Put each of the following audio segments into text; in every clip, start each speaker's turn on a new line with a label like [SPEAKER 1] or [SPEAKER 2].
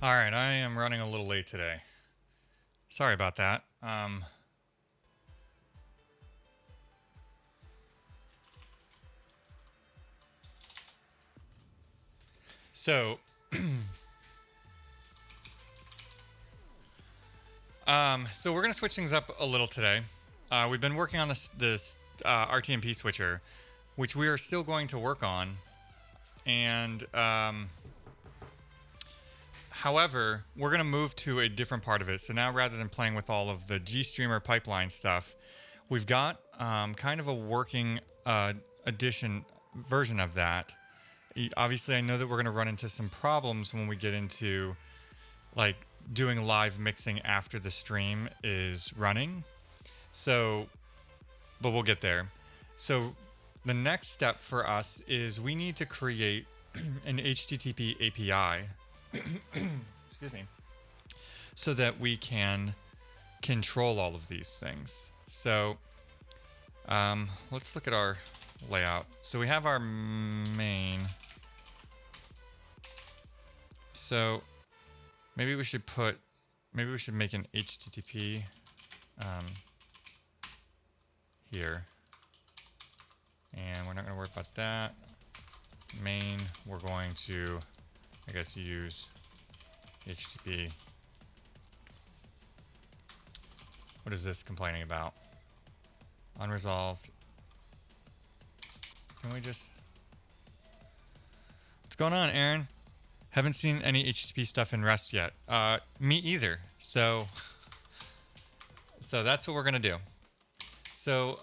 [SPEAKER 1] All right, I am running a little late today. Sorry about that. So, so we're gonna switch things up a little today. We've been working on this RTMP switcher, which we are still going to work on, and however, we're gonna move to a different part of it. So now, rather than playing with all of the GStreamer pipeline stuff, we've got kind of a working edition version of that. Obviously, I know that we're going to run into some problems when we get into like doing live mixing after the stream is running. So, but we'll get there. So the next step for us is we need to create an HTTP API excuse me, so that we can control all of these things. So let's look at our layout. So we have our main. So maybe we should make an HTTP here. And we're not going to worry about that. Main, we're going to, I guess, use HTTP. What is this complaining about? Unresolved. Can we just... What's going on, Aaron? Haven't seen any HTTP stuff in Rust yet. Me either. So that's what we're going to do. So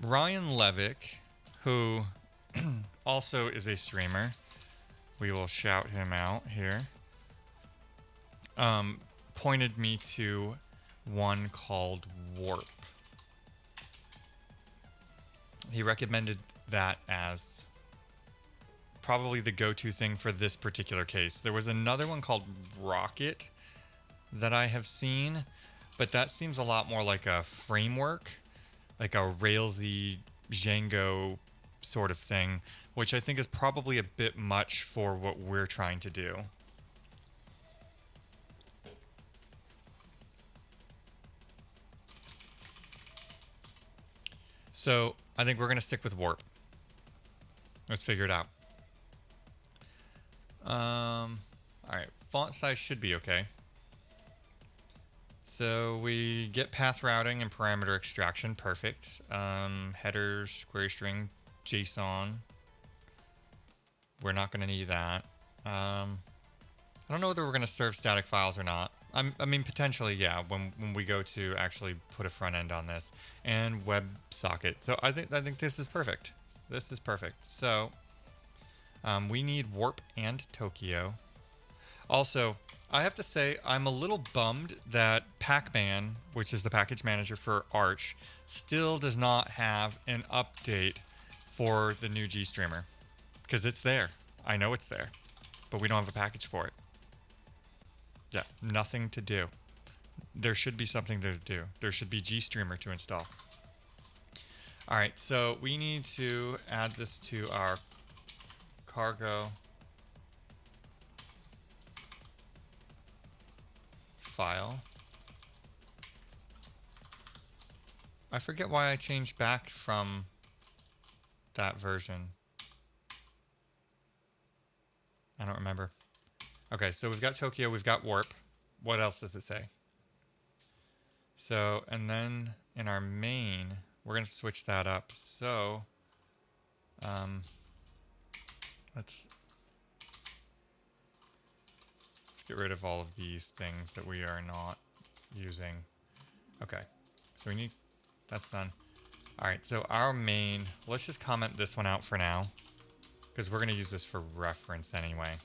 [SPEAKER 1] Ryan Levick, who also is a streamer, we will shout him out here, pointed me to one called Warp. He recommended that as probably the go-to thing for this particular case. There was another one called Rocket that I have seen, but that seems a lot more like a framework, like a Railsy Django sort of thing, which I think is probably a bit much for what we're trying to do. So I think we're going to stick with Warp. Let's figure it out. All right, font size should be okay. So we get path routing and parameter extraction, perfect. Headers, query string, JSON. We're not going to need that. I don't know whether we're going to serve static files or not. I mean, potentially, yeah, when we go to actually put a front end on this. And WebSocket. So I think this is perfect. This is perfect. So we need Warp and Tokyo. Also, I have to say, I'm a little bummed that Pacman, which is the package manager for Arch, still does not have an update for the new GStreamer. Because it's there. I know it's there. But we don't have a package for it. Yeah, nothing to do. There should be something to do. There should be GStreamer to install. All right, so we need to add this to our cargo file. I forget why I changed back from that version. I don't remember. Okay, so we've got Tokyo, we've got Warp. What else does it say? So, and then in our main, we're going to switch that up. So, let's get rid of all of these things that we are not using. Okay, so we need, that's done. All right, so our main, let's just comment this one out for now, because we're going to use this for reference anyway.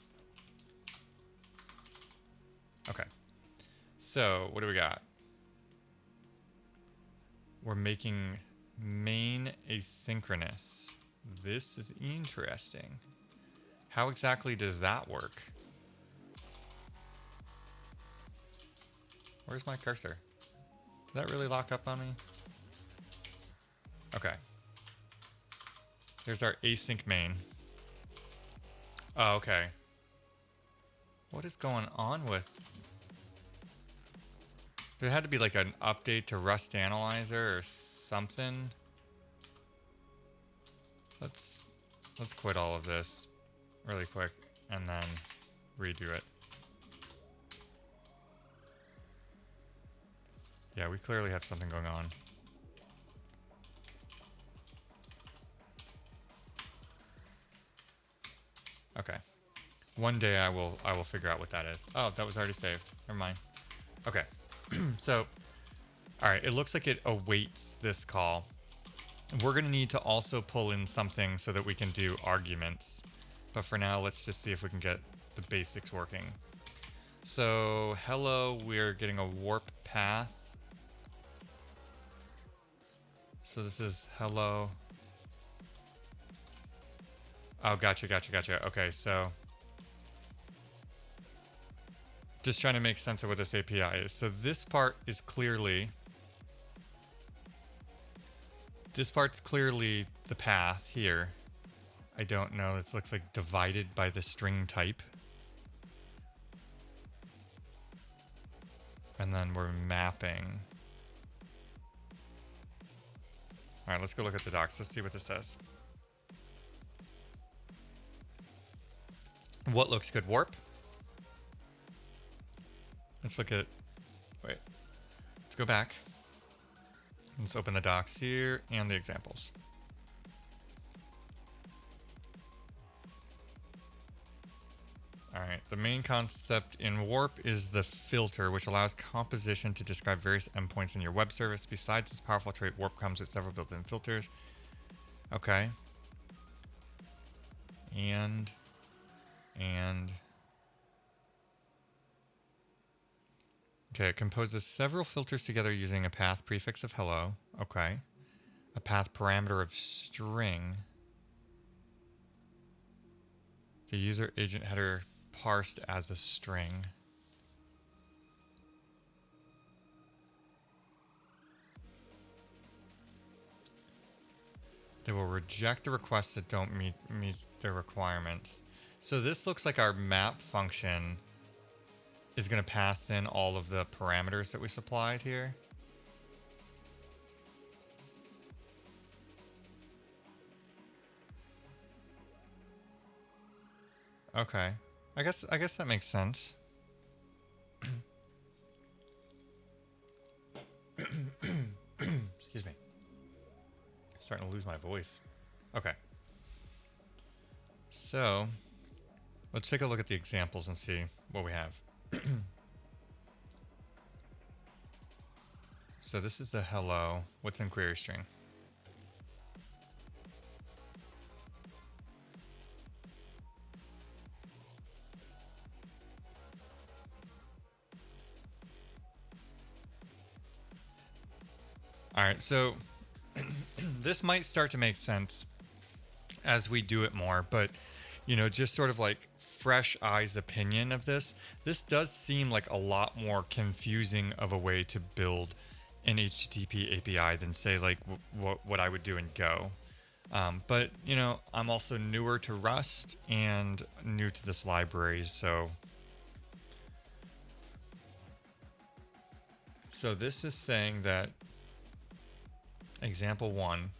[SPEAKER 1] Okay, so what do we got? We're making main asynchronous. This is interesting. How exactly does that work? Where's my cursor? Did that really lock up on me? Okay. There's our async main. Oh, okay. What is going on with... There had to be like an update to Rust Analyzer or something. Let's quit all of this really quick and then redo it. Yeah, we clearly have something going on. Okay. One day I will figure out what that is. Oh, that was already saved. Never mind. Okay. So, all right, it looks like it awaits this call. We're going to need to also pull in something so that we can do arguments. But for now, let's just see if we can get the basics working. So, hello, we're getting a warp path. So this is hello. Oh, gotcha. Okay, so just trying to make sense of what this API is. So this part is clearly... This part's clearly the path here. I don't know. This looks like divided by the string type. And then we're mapping. All right, let's go look at the docs. Let's see what this says. What looks good? Warp. Let's look at... Wait. Let's go back. Let's open the docs here and the examples. All right, the main concept in Warp is the filter, which allows composition to describe various endpoints in your web service. Besides this powerful trait, Warp comes with several built-in filters. Okay. And... Okay, it composes several filters together using a path prefix of hello. Okay. A path parameter of string. The user agent header parsed as a string. They will reject the requests that don't meet their requirements. So this looks like our map function is going to pass in all of the parameters that we supplied here. Okay. I guess that makes sense. Excuse me. Starting to lose my voice. Okay. So, let's take a look at the examples and see what we have. So this is the hello. What's in query string? All right, so this might start to make sense as we do it more, but you know, just sort of like fresh eyes opinion of this does seem like a lot more confusing of a way to build an HTTP API than say like what I would do in Go. But you know, I'm also newer to Rust and new to this library, so this is saying that example 1,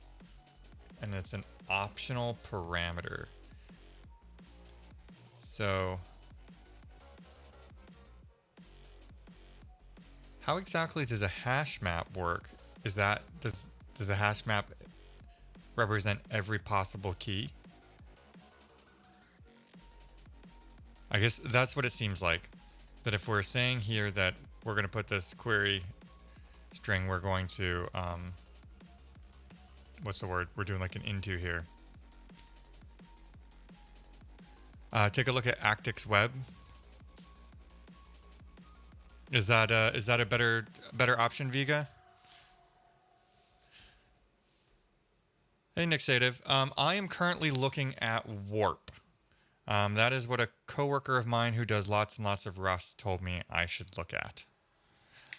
[SPEAKER 1] and it's an optional parameter. So how exactly does a hash map work? Is that does a hash map represent every possible key? I guess that's what it seems like. That if we're saying here that we're going to put this query string, we're going to what's the word? We're doing like an into here. Take a look at Actix Web. Is that a better option, Viga? Hey, Nixative. I am currently looking at Warp. That is what a coworker of mine who does lots and lots of Rust told me I should look at.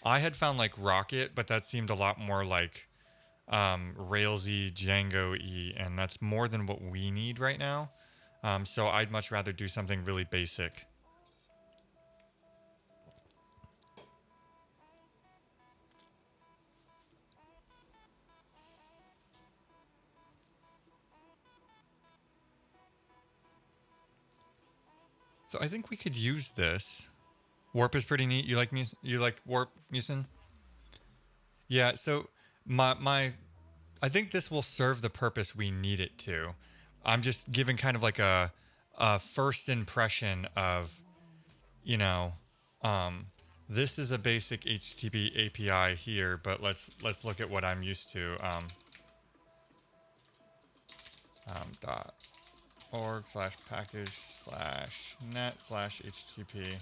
[SPEAKER 1] I had found like Rocket, but that seemed a lot more like Railsy, Django-y, and that's more than what we need right now. So I'd much rather do something really basic. So I think we could use this. Warp is pretty neat. You like warp, Musin? Yeah, so my I think this will serve the purpose we need it to. I'm just giving kind of like a first impression of, you know, this is a basic HTTP API here, but let's look at what I'm used to. Dot org/package/net/HTTP.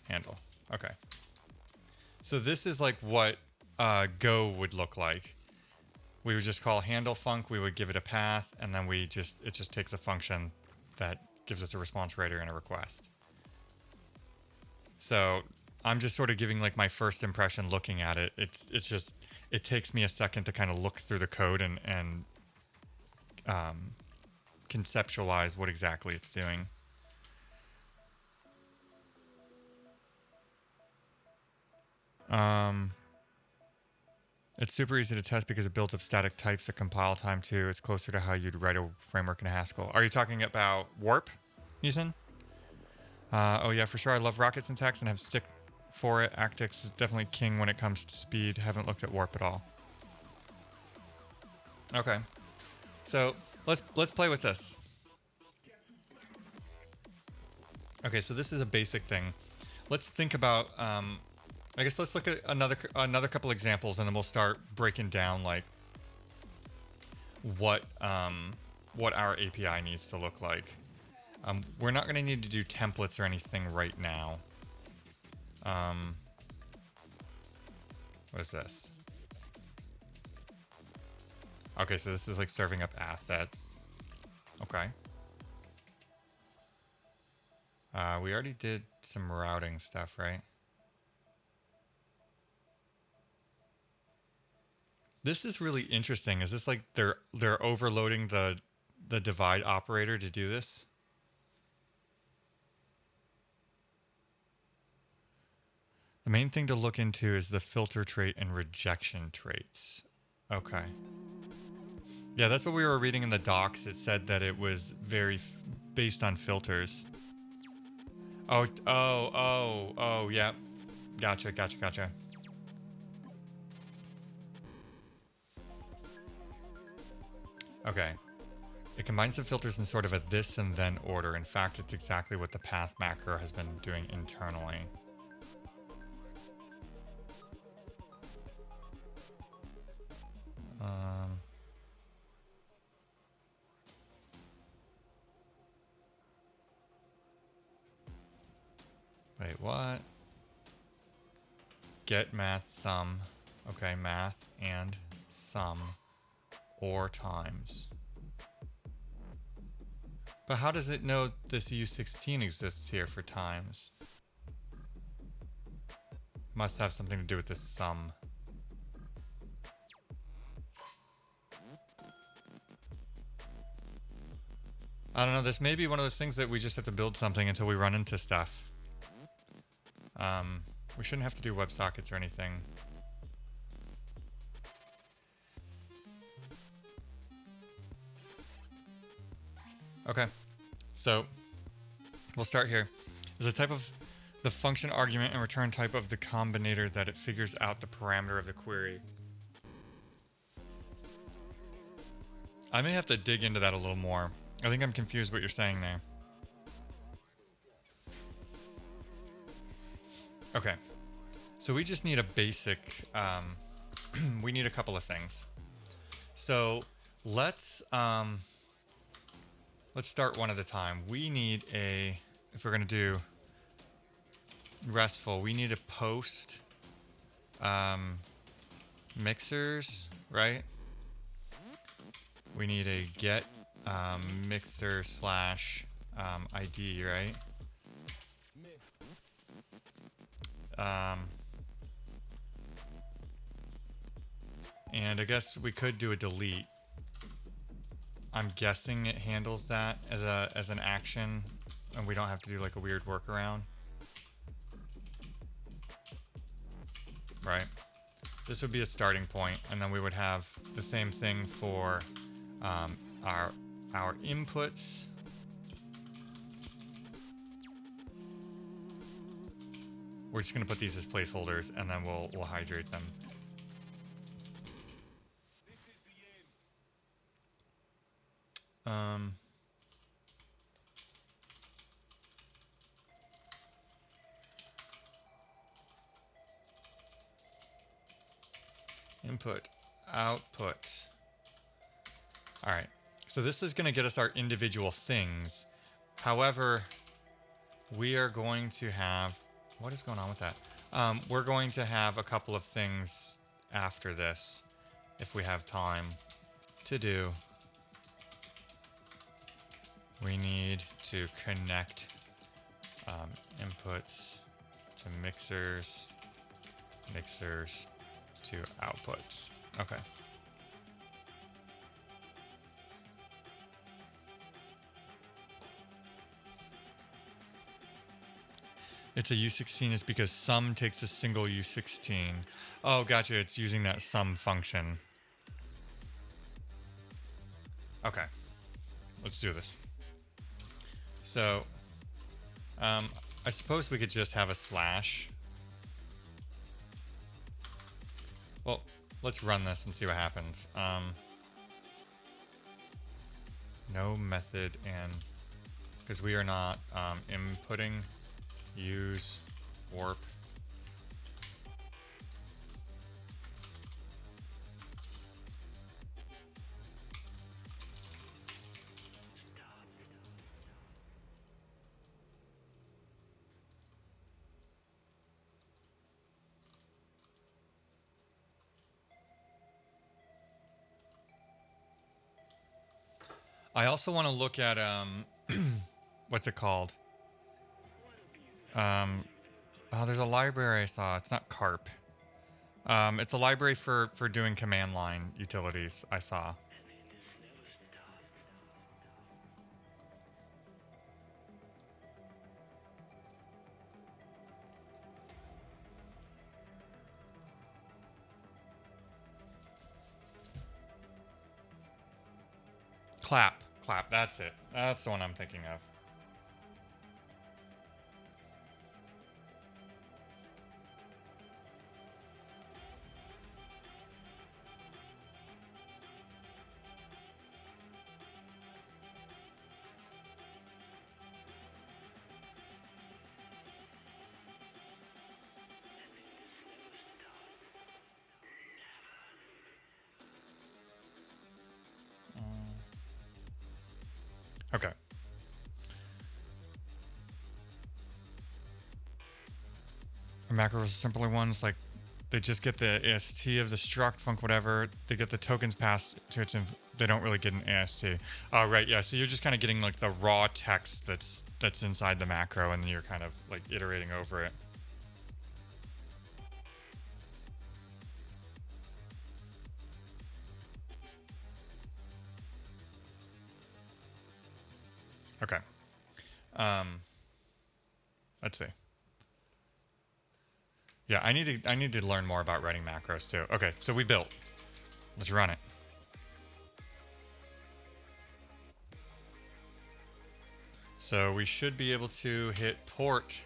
[SPEAKER 1] Handle. Okay. So this is like what Go would look like. We would just call handle func, we would give it a path, and then it just takes a function that gives us a response writer and a request. So I'm just sort of giving like my first impression looking at it. It takes me a second to kind of look through the code and conceptualize what exactly it's doing. It's super easy to test because it builds up static types at compile time too. It's closer to how you'd write a framework in Haskell. Are you talking about Warp, Ethan? Oh yeah, for sure. I love Rocket syntax and have stick for it. Actix is definitely king when it comes to speed. Haven't looked at Warp at all. Okay, so let's play with this. Okay, so this is a basic thing. Let's think about. I guess let's look at another couple examples, and then we'll start breaking down like what our API needs to look like. We're not going to need to do templates or anything right now. What is this? Okay, so this is like serving up assets. Okay. We already did some routing stuff, right? This is really interesting. Is this like they're overloading the divide operator to do this? The main thing to look into is the filter trait and rejection traits. Okay. Yeah, that's what we were reading in the docs. It said that it was very based on filters. Oh, yeah. Gotcha. Okay. It combines the filters in sort of a this and then order. In fact, it's exactly what the path macro has been doing internally. Wait, what? Get math sum. Okay, math and sum or times. But how does it know this U16 exists here for times? Must have something to do with this sum. I don't know, this may be one of those things that we just have to build something until we run into stuff. We shouldn't have to do WebSockets or anything. Okay, so we'll start here. There's a type of the function argument and return type of the combinator that it figures out the parameter of the query. I may have to dig into that a little more. I think I'm confused what you're saying there. Okay, so we just need a basic, we need a couple of things. So let's start one at a time. We need if we're gonna do RESTful, we need to post mixers, right? We need a get mixer / ID, right? And I guess we could do a delete. I'm guessing it handles that as an action, and we don't have to do like a weird workaround. Right. This would be a starting point, and then we would have the same thing for our inputs. We're just gonna put these as placeholders, and then we'll hydrate them. Input, output. All right, so this is gonna get us our individual things. However, we are going to have, what is going on with that? We're going to have a couple of things after this, if we have time to do. We need to connect inputs to mixers, mixers to outputs. Okay. It's a U16 is because sum takes a single U16. Oh, gotcha. It's using that sum function. Okay. Let's do this. So, I suppose we could just have a slash. Well, let's run this and see what happens. No method and because we are not inputting use warp. I also want to look at what's it called? Oh, there's a library I saw. It's not carp. It's a library for doing command line utilities I saw. Clap. Clap. That's it. That's the one I'm thinking of. Okay. Macros are simpler ones, like they just get the AST of the struct, func, whatever. They get the tokens passed to its they don't really get an AST. Oh, right, yeah. So you're just kind of getting like the raw text that's inside the macro, and then you're kind of like iterating over it. Okay. Let's see. Yeah, I need to learn more about writing macros too. Okay, so we built. Let's run it. So we should be able to hit port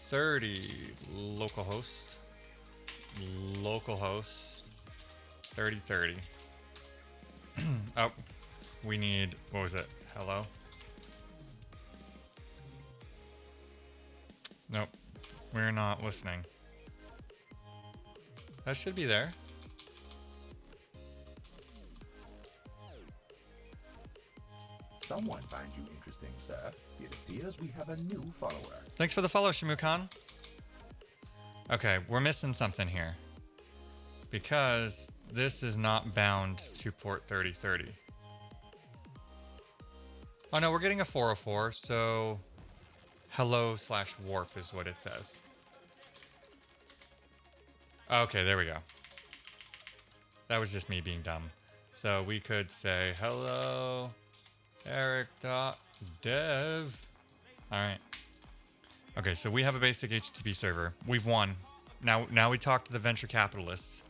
[SPEAKER 1] 30 localhost 3030. Oh, we need, what was it? Hello? Nope, we're not listening. That should be there.
[SPEAKER 2] Someone finds you interesting, sir. It appears we have a new follower.
[SPEAKER 1] Thanks for the follow, Shimukan. Okay, we're missing something here. Because this is not bound to port 3030. Oh no, we're getting a 404, so hello/warp is what it says. Okay, there we go. That was just me being dumb. So we could say hello Eric.dev. All right. Okay, so we have a basic HTTP server. We've won. Now we talk to the venture capitalists.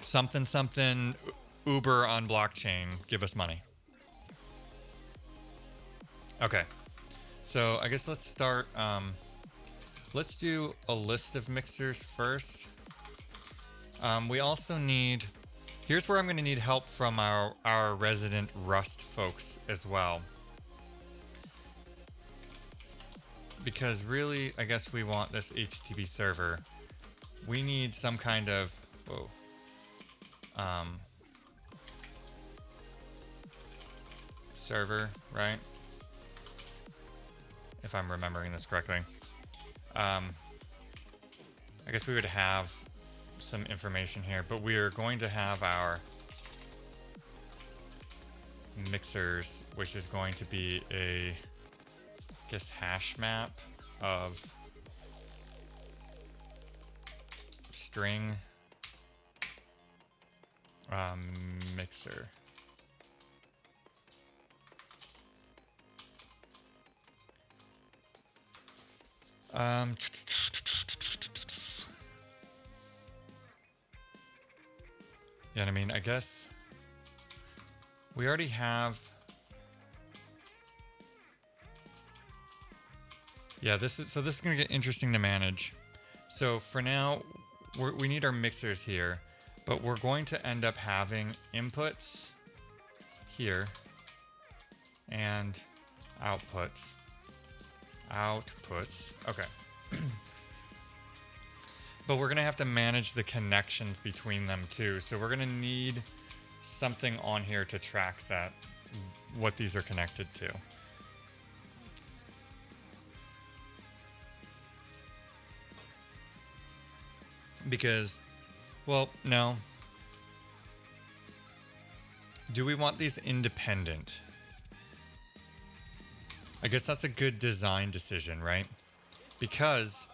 [SPEAKER 1] Something Uber on blockchain, give us money. Okay, so I guess let's start. Let's do a list of mixers first. We also need. Here's where I'm going to need help from our resident Rust folks as well. Because really, I guess we want this HTTP server. We need some kind of, server, right? If I'm remembering this correctly. I guess we would have some information here, but we are going to have our mixers, which is going to be a, I guess, hash map of string mixer. Yeah, I mean, I guess we already have. Yeah, this is going to get interesting to manage. So for now, we need our mixers here, but we're going to end up having inputs here and outputs. Okay. But we're going to have to manage the connections between them too. So we're going to need something on here to track that, what these are connected to. Because, well, no. Do we want these independent? I guess that's a good design decision, right? Because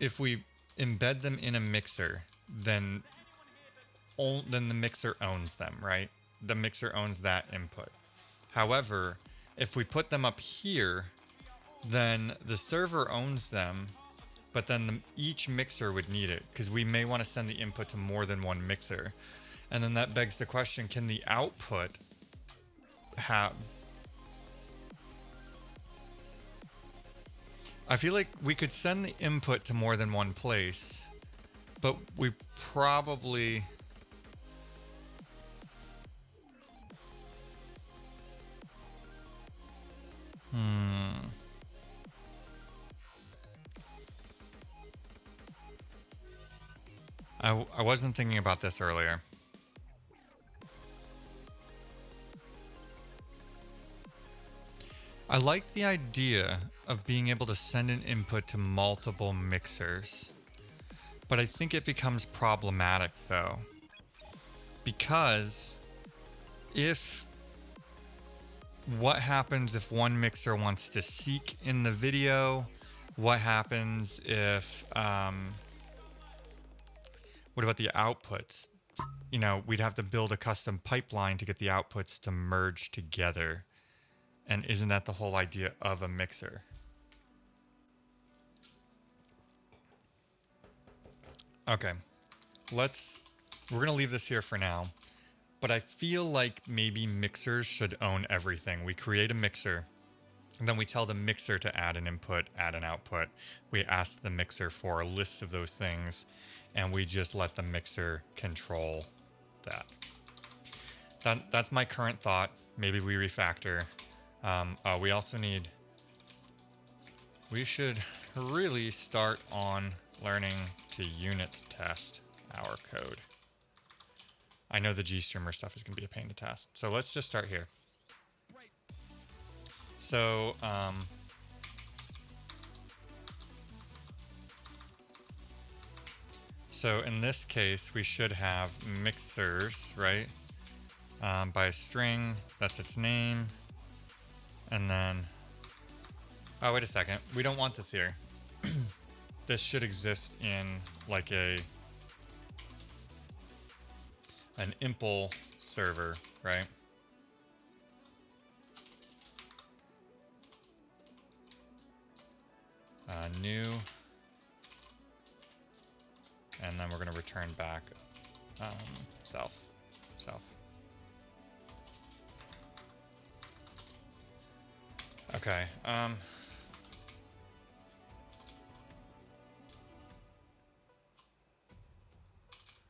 [SPEAKER 1] if we embed them in a mixer, then the mixer owns them, right? The mixer owns that input. However, if we put them up here, then the server owns them, but then each mixer would need it, because we may want to send the input to more than one mixer. And then that begs the question, can the output have... I feel like we could send the input to more than one place, but we probably... I wasn't thinking about this earlier. I like the idea of being able to send an input to multiple mixers, but I think it becomes problematic though, because what happens if one mixer wants to seek in the video? What happens if, what about the outputs? You know, we'd have to build a custom pipeline to get the outputs to merge together. And isn't that the whole idea of a mixer? Okay, we're gonna leave this here for now, but I feel like maybe mixers should own everything. We create a mixer, and then we tell the mixer to add an input, add an output. We ask the mixer for a list of those things, and we just let the mixer control that. That's my current thought. Maybe we refactor. We also need... We should really start on learning to unit test our code. I know the GStreamer stuff is going to be a pain to test. So let's just start here. So, so in this case, we should have mixers, right? By a string, that's its name. And then, oh, wait a second. We don't want this here. This should exist in like an impl server, right? New, and then we're going to return back self. Okay.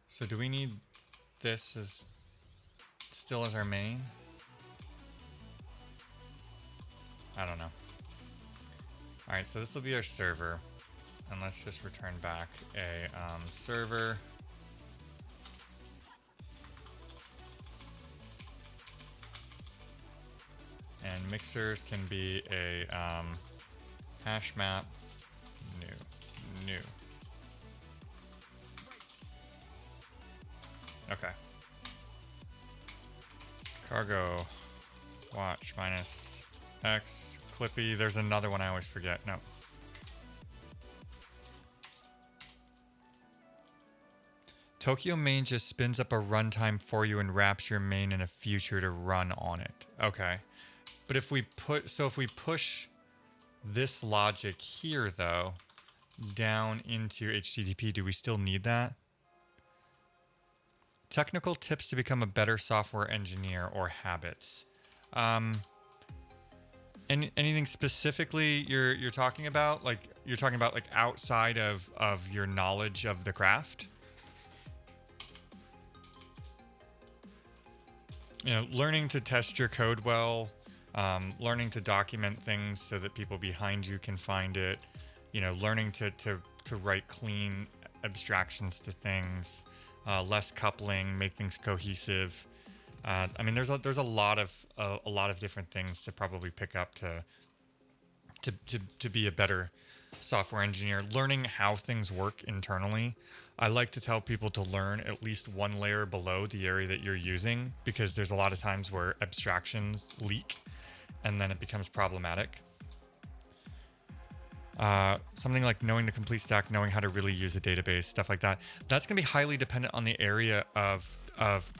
[SPEAKER 1] So do we need this as still as our main? I don't know. All right, so this will be our server, and let's just return back a server. And mixers can be a hash map new. Okay. Cargo watch minus X Clippy. There's another one I always forget. No. Tokyo main just spins up a runtime for you and wraps your main in a future to run on it. Okay. But if we push this logic here though down into HTTP, do we still need that? Technical tips to become a better software engineer or habits. Anything specifically you're talking about? Like you're talking about like outside of your knowledge of the craft? You know, learning to test your code well, learning to document things so that people behind you can find it, you know, learning to write clean abstractions to things, less coupling, make things cohesive. I mean, there's a lot of different things to probably pick up to be a better software engineer. Learning how things work internally. I like to tell people to learn at least one layer below the area that you're using, because there's a lot of times where abstractions leak and then it becomes problematic. Something like knowing the complete stack, knowing how to really use a database, stuff like that. That's going to be highly dependent on the area of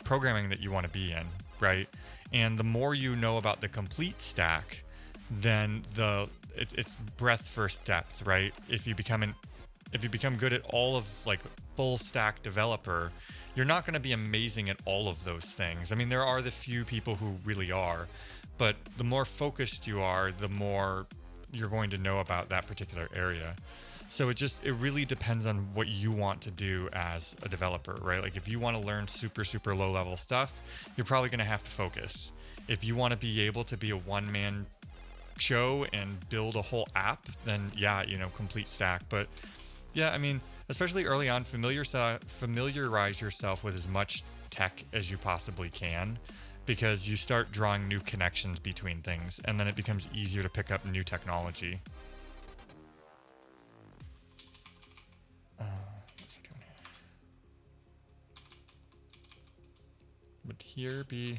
[SPEAKER 1] programming that you want to be in, right? And the more you know about the complete stack, then it's breadth versus depth, right? If you become good at all of like full stack developer, you're not going to be amazing at all of those things. I mean, there are the few people who really are, but the more focused you are, the more you're going to know about that particular area. So it really depends on what you want to do as a developer, right? Like if you want to learn super low level stuff, you're probably going to have to focus. If you want to be able to be a one-man show and build a whole app, then yeah, you know, complete stack. But yeah, I mean, especially early on, familiarize yourself with as much tech as you possibly can, because you start drawing new connections between things, and then it becomes easier to pick up new technology. What's it doing here? Would here be...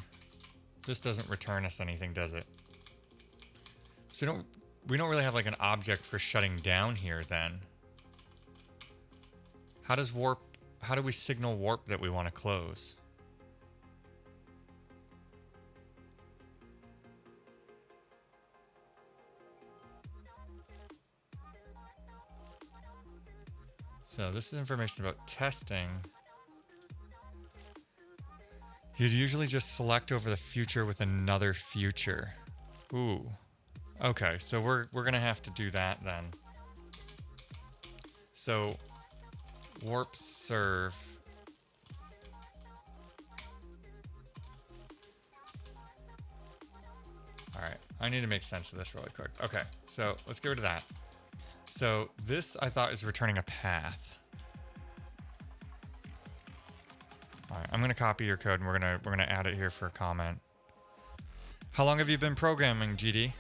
[SPEAKER 1] This doesn't return us anything, does it? So we don't really have like an object for shutting down here then. How do we signal warp that we want to close? So this is information about testing. You'd usually just select over the future with another future. Ooh. Okay, so we're gonna have to do that then. So warp serve. All right, I need to make sense of this really quick. Okay, so let's get rid of that. So this I thought is returning a path. All right, I'm gonna copy your code and we're gonna add it here for a comment. How long have you been programming, GD?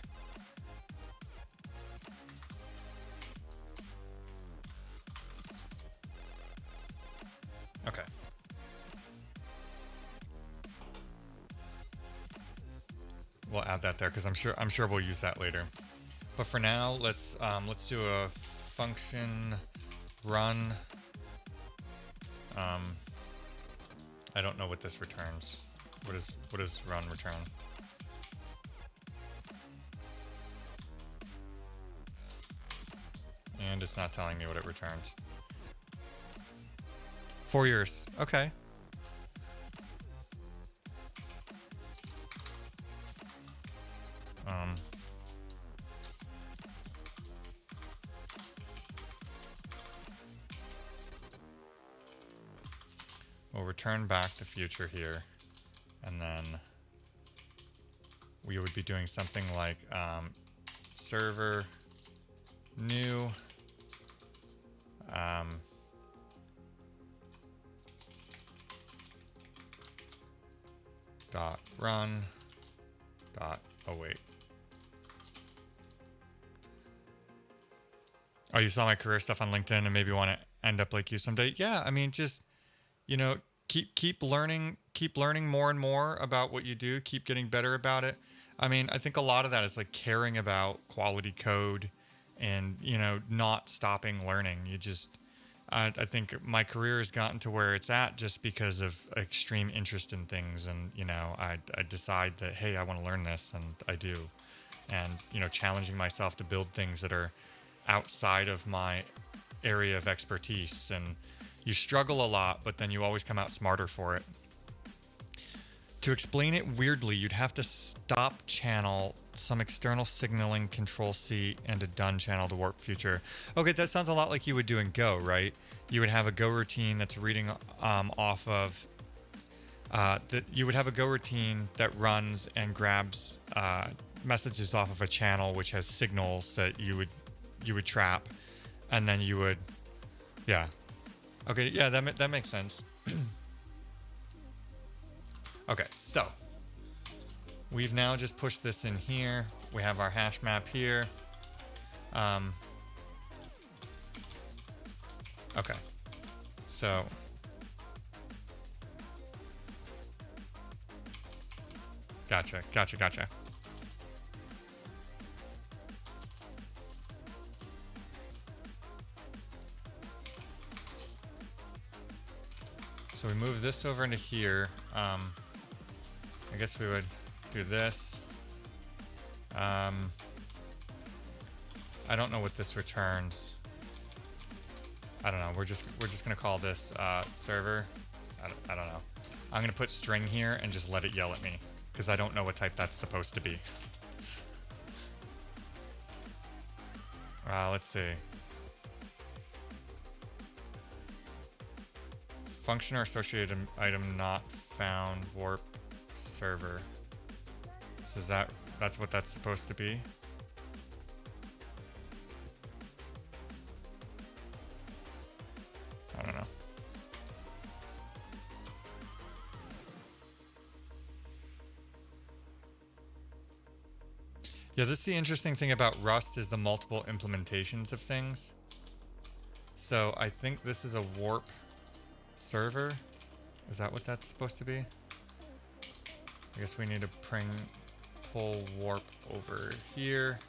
[SPEAKER 1] Okay. We'll add that there because I'm sure we'll use that later. But for now, let's do a function run. I don't know what this returns. What does run return? And it's not telling me what it returns. 4 years. Okay. We'll return back the future here, and then we would be doing something like server new dot run dot await. Oh, you saw my career stuff on LinkedIn and maybe want to end up like you someday? Yeah, I mean, just, you know, keep learning more and more about what you do, keep getting better about it. I mean, I think a lot of that is like caring about quality code and, you know, not stopping learning. You just, I think my career has gotten to where it's at just because of extreme interest in things. And, you know, I decide that, hey, I want to learn this, and I do. And, you know, challenging myself to build things that are outside of my area of expertise. And you struggle a lot, but then you always come out smarter for it. To explain it weirdly, you'd have to stop channel, some external signaling, control C, and a done channel to warp future. Okay, that sounds a lot like you would do in Go, right? You would have a Go routine that's reading off of, you would have a Go routine that runs and grabs messages off of a channel which has signals that you would trap, and then you would, yeah. Okay, yeah, that makes sense. Okay, so we've now just pushed this in here. We have our hash map here. Okay, so gotcha. So we move this over into here. I guess we would do this. I don't know what this returns. I don't know. We're just gonna call this server. I don't know. I'm gonna put string here and just let it yell at me because I don't know what type that's supposed to be. Let's see. Function or associated item not found, warp server. So is that's what that's supposed to be? I don't know. Yeah, that's the interesting thing about Rust is the multiple implementations of things. So I think this is a warp server. Is that what that's supposed to be? I guess we need to pull warp over here.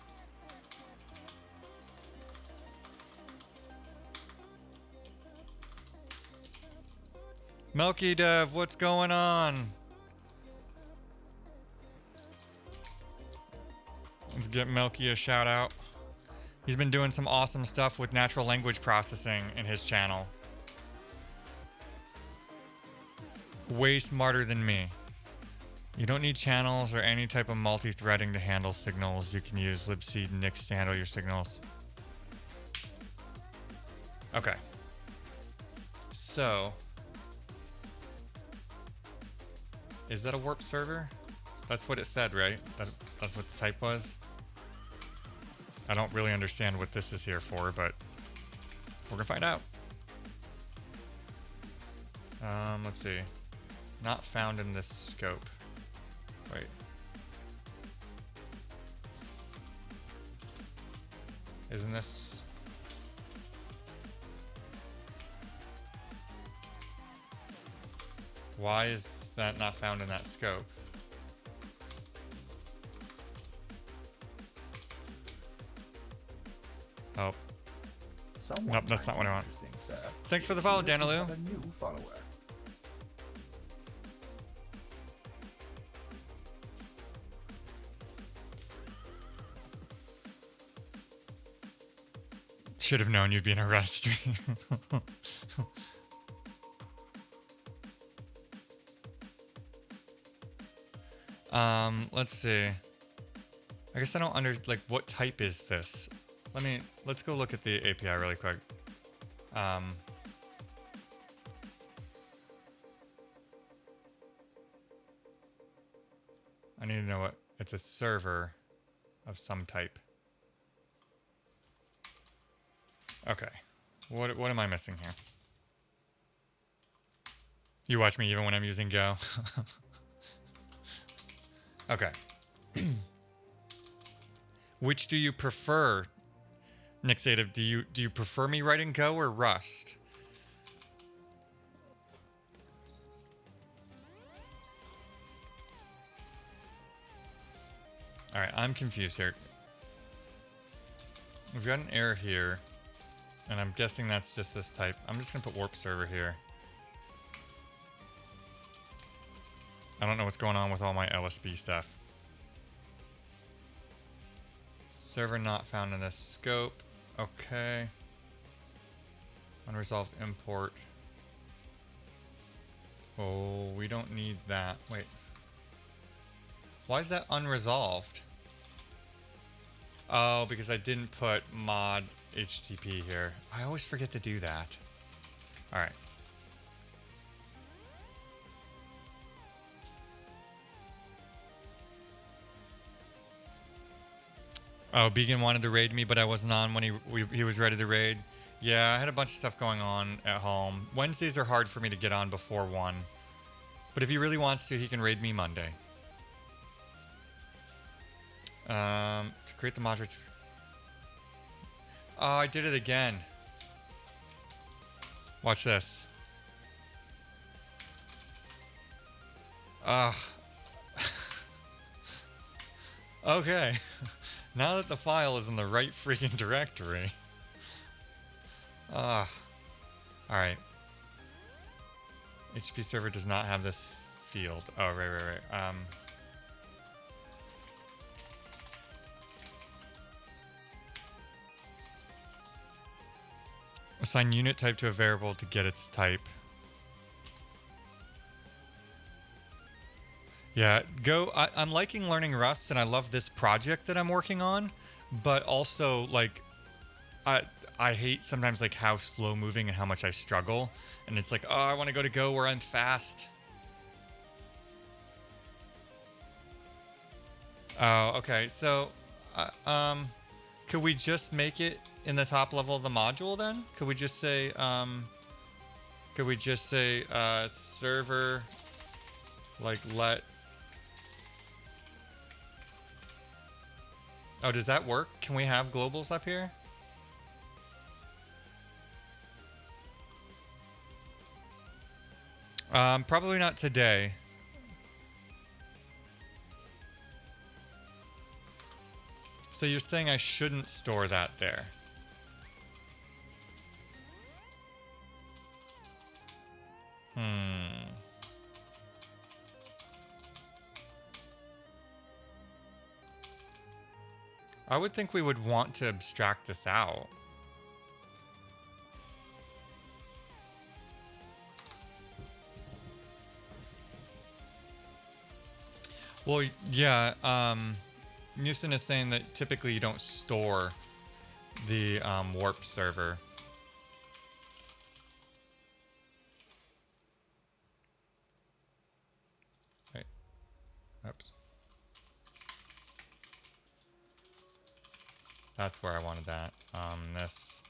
[SPEAKER 1] Melky Dev, what's going on? Let's get Melky a shout out. He's been doing some awesome stuff with natural language processing in his channel. Way smarter than me. You don't need channels or any type of multi-threading to handle signals. You can use libc nix to handle your signals. Okay. So, is that a warp server? That's what it said, right? That's what the type was? I don't really understand what this is here for, but we're gonna find out. Let's see. Not found in this scope. Wait. Isn't this? Why is that not found in that scope? Oh. Nope, that's not what I want. Thanks for the follow, Danilu.
[SPEAKER 2] A new follower.
[SPEAKER 1] Should have known you'd be in a Rust stream. Let's see. I guess I don't like, what type is this? Let's go look at the API really quick. I need to know what, it's a server of some type. Okay. What am I missing here? You watch me even when I'm using Go. Okay. Which do you prefer, Nixative? Do you prefer me writing Go or Rust? All right, I'm confused here. We've got an error here, and I'm guessing that's just this type. I'm just gonna put warp server here. I don't know what's going on with all my LSB stuff. Server not found in this scope. Okay. Unresolved import. Oh, we don't need that. Wait. Why is that unresolved? Oh, because I didn't put mod HTTP here. I always forget to do that. All right. Oh, Began wanted to raid me, but I wasn't on when he was ready to raid. Yeah, I had a bunch of stuff going on at home. Wednesdays are hard for me to get on before 1. But if he really wants to, he can raid me Monday. To create the module. Oh, I did it again. Watch this. Okay. Now that the file is in the right freaking directory. Alright. HP server does not have this field. Oh, right. Assign unit type to a variable to get its type. Yeah, Go. I'm liking learning Rust, and I love this project that I'm working on. But also, like, I hate sometimes like how slow moving and how much I struggle. And it's like, oh, I want to go to Go where I'm fast. Oh, okay. So, could we just make it in the top level of the module then? Could we just say, server, like, let. Oh, does that work? Can we have globals up here? Probably not today. So you're saying I shouldn't store that there? I would think we would want to abstract this out. Well, yeah, Musin is saying that typically you don't store the warp server. Wait. Oops. That's where I wanted that. This.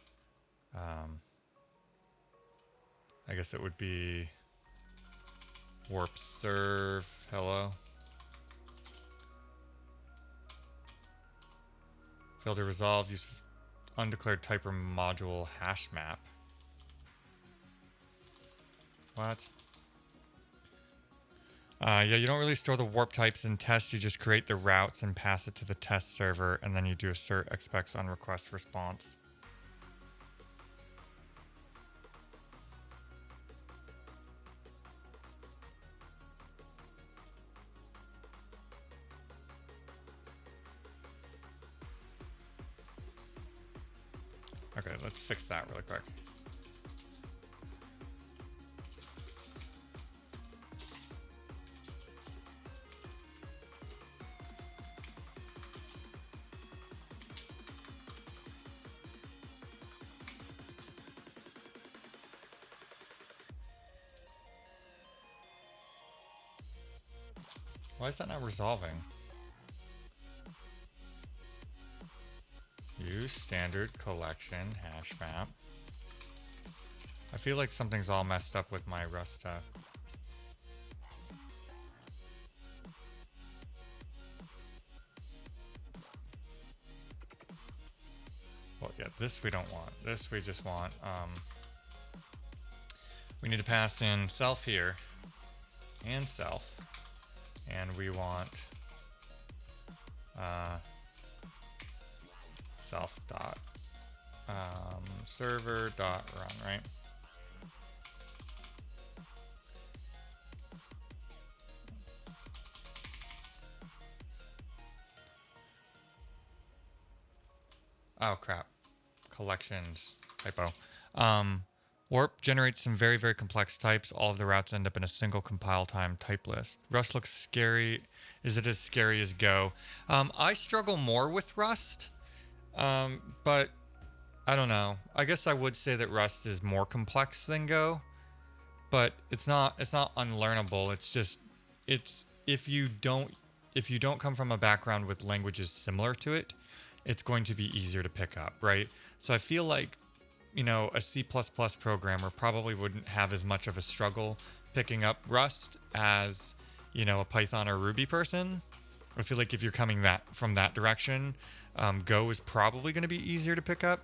[SPEAKER 1] I guess it would be warp serve. Hello. Failed to resolve. Use undeclared type or module hash map. What? Yeah, you don't really store the warp types in test. You just create the routes and pass it to the test server, and then you do assert expects on request response. Okay, let's fix that really quick. Why is that not resolving? Use standard collection hash map. I feel like something's all messed up with my Rust stuff. Well, yeah, this we don't want. This we just want, we need to pass in self here and self. And we want self dot server dot run, right? Oh crap. Collections typo. Warp generates some very, very complex types. All of the routes end up in a single compile time type list. Rust looks scary. Is it as scary as Go? I struggle more with Rust, but I don't know. I guess I would say that Rust is more complex than Go, but it's not unlearnable. It's just if you don't come from a background with languages similar to it, it's going to be easier to pick up, right? So I feel like, you know, a C++ programmer probably wouldn't have as much of a struggle picking up Rust as, you know, a Python or Ruby person. I feel like if you're coming from that direction, Go is probably going to be easier to pick up.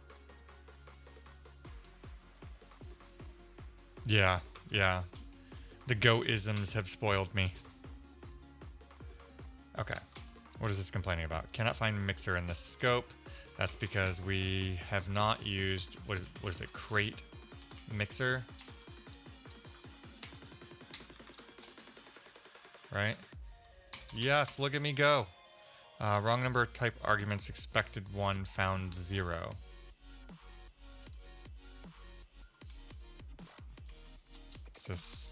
[SPEAKER 1] Yeah. The Go-isms have spoiled me. Okay. What is this complaining about? Cannot find mixer in the scope. That's because we have not used, what is it, crate mixer? Right? Yes, look at me go. Wrong number of type arguments, expected 1, found 0. Is this...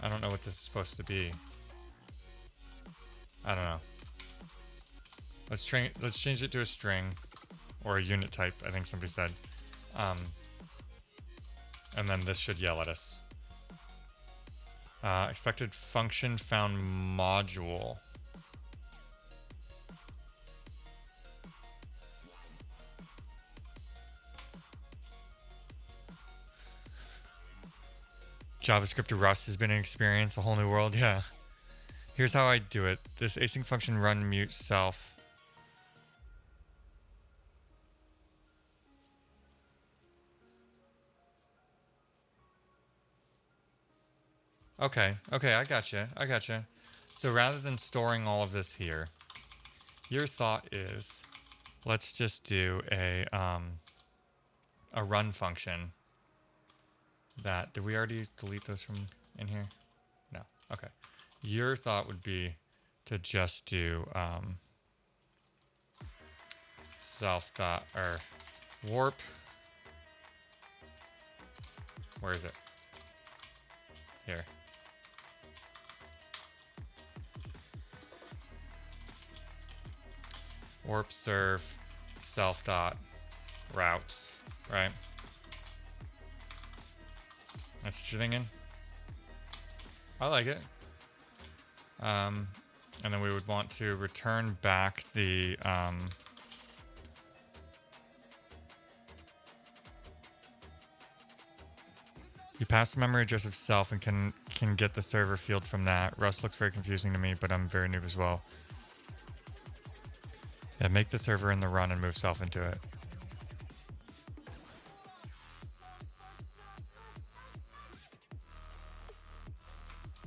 [SPEAKER 1] I don't know what this is supposed to be. I don't know. Let's change it to a string or a unit type, I think somebody said. And then this should yell at us. Expected function found module. JavaScript to Rust has been an experience, a whole new world, yeah. Here's how I do it. This async function run mute self. Okay, I gotcha. So rather than storing all of this here, your thought is, let's just do a run function. Did we already delete those from in here? No, okay. Your thought would be to just do warp. Where is it? Here. Warp serve self dot routes, right? That's what you're thinking? I like it. And then we would want to return back the you pass the memory address of self and can get the server field from that. Rust looks very confusing to me, but I'm very noob as well. Yeah, make the server in the run and move self into it.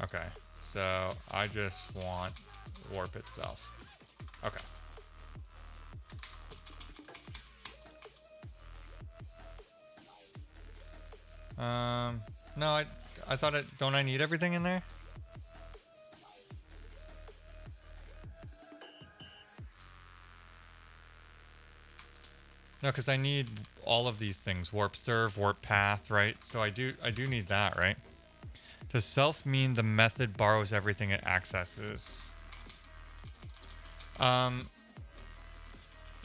[SPEAKER 1] Okay, so I just want warp itself. Okay. No, I thought don't I need everything in there? No, because I need all of these things. Warp serve, warp path, right? So I do need that, right? Does self mean the method borrows everything it accesses?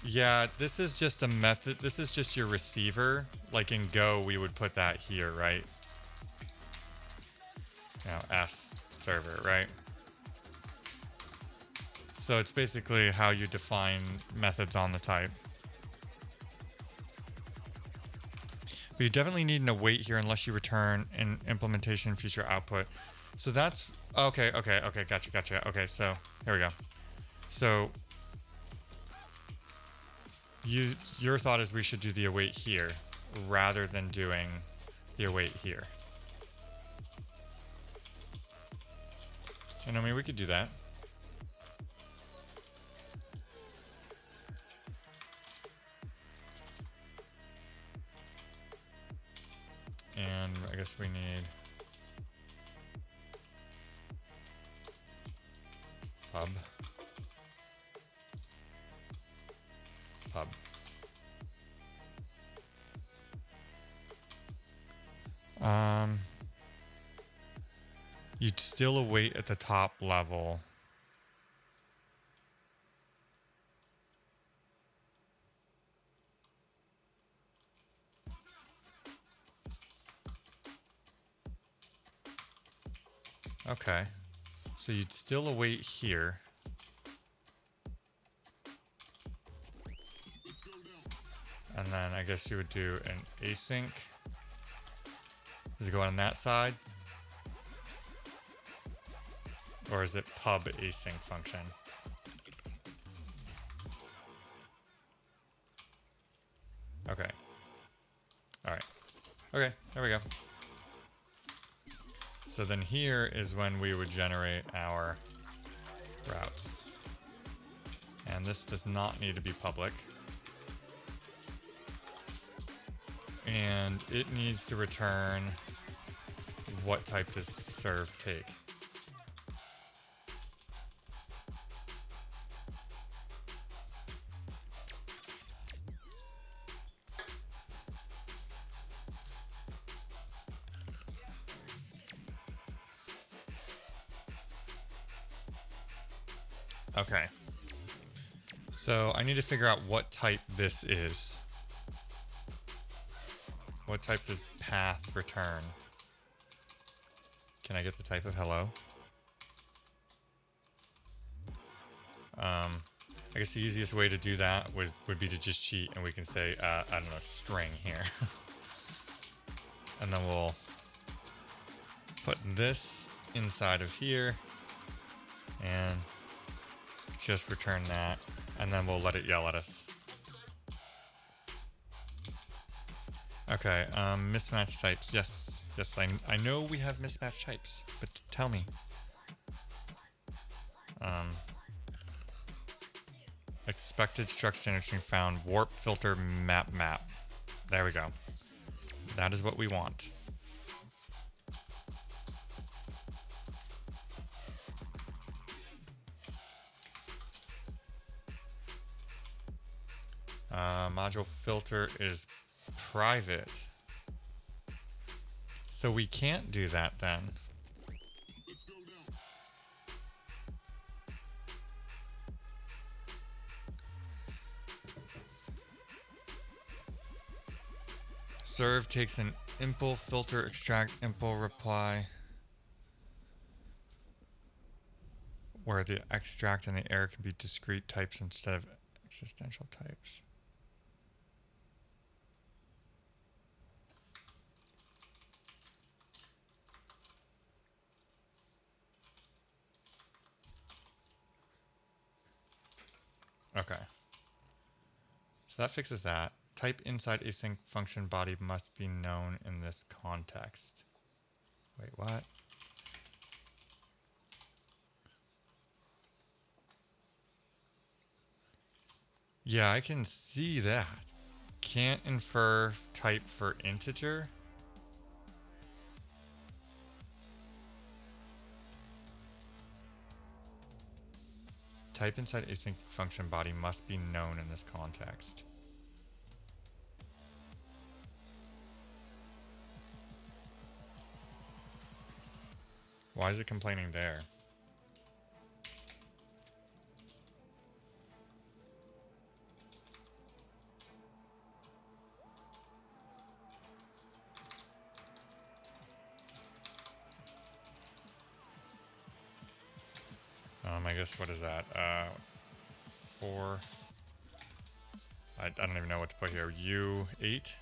[SPEAKER 1] Yeah, this is just a method. This is just your receiver. Like in Go, we would put that here, right? You know, S server, right? So it's basically how you define methods on the type. But you definitely need an await here unless you return an implementation feature output. So that's okay, gotcha. Okay, so here we go. So your thought is we should do the await here rather than doing the await here. And I mean, we could do that. And I guess we need pub. You'd still await at the top level. Okay. So you'd still await here. And then I guess you would do an async. Does it go on that side? Or is it pub async function? Okay. Alright. Okay, there we go. So then here is when we would generate our routes. And this does not need to be public. And it needs to return what type does serve take. Okay. So I need to figure out what type this is. What type does path return? Can I get the type of hello? I guess the easiest way to do that would be to just cheat, and we can say, I don't know, string here. And then we'll put this inside of here and just return that, and then we'll let it yell at us. Okay, mismatch types. Yes, I know we have mismatch types, but tell me. Expected struct standard string found, warp filter map. There we go. That is what we want. Module filter is private. So we can't do that then. Serve takes an impl filter extract impl reply, where the extract and the error can be discrete types instead of existential types. Okay. So that fixes that. Type inside async function body must be known in this context. Wait, what? Yeah, I can see that. Can't infer type for integer. Type inside async function body must be known in this context. Why is it complaining there? I guess what is that? 4. I don't even know what to put here. U8.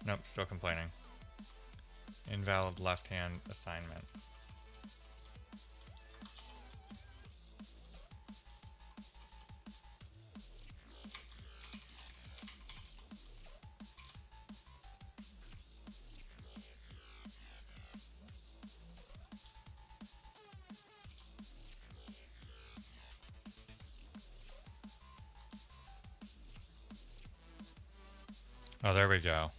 [SPEAKER 1] Nope, still complaining. Invalid left-hand assignment. Oh, there we go.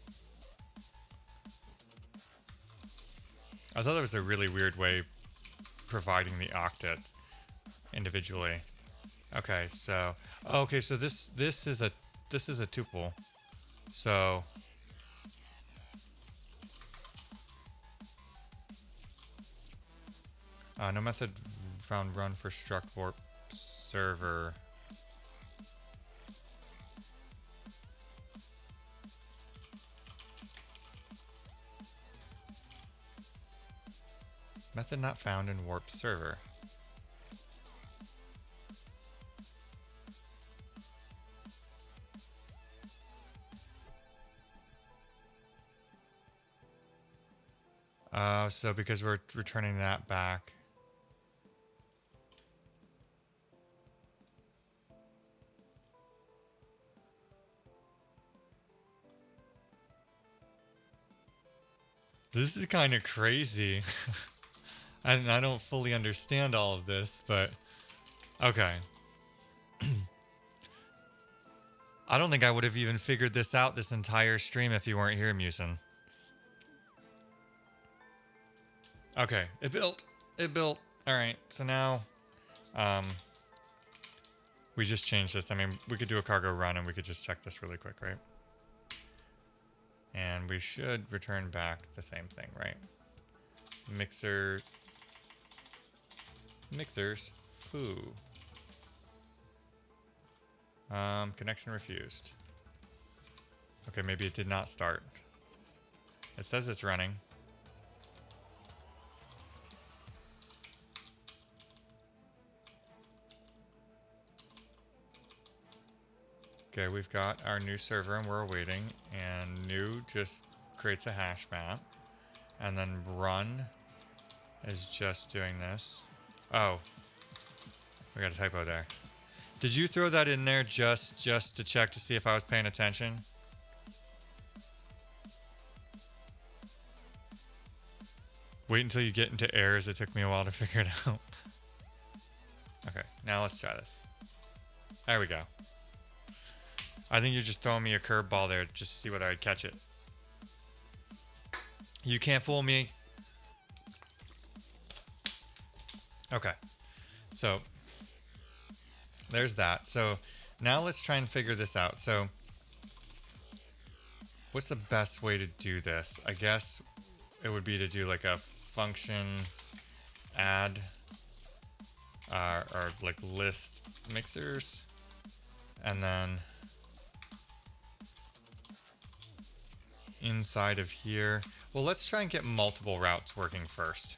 [SPEAKER 1] I thought that was a really weird way providing the octets individually. Okay, so okay, so this is a tuple. So no method found run for Rust+Warp server. Method not found in warp server. So because we're returning that back. This is kind of crazy. I don't fully understand all of this, but okay. I don't think I would have even figured this out this entire stream if you weren't here, Musin. Okay, it built. It built. All right, so now we just changed this. I mean, we could do a cargo run and we could just check this really quick, right? And we should return back the same thing, right? Mixers, foo. Connection refused. Okay, maybe it did not start. It says it's running. Okay, we've got our new server and we're awaiting, and new just creates a hash map, and then run is just doing this. Oh, we got a typo there. Did you throw that in there just to check to see if I was paying attention? Wait until you get into errors. It took me a while to figure it out. Okay, now let's try this. There we go. I think you're just throwing me a curveball there just to see whether I'd catch it. You can't fool me. Okay, so there's that. So now let's try and figure this out. So what's the best way to do this? I guess it would be to do like a function add or like list mixers, and then inside of here, well, let's try and get multiple routes working first,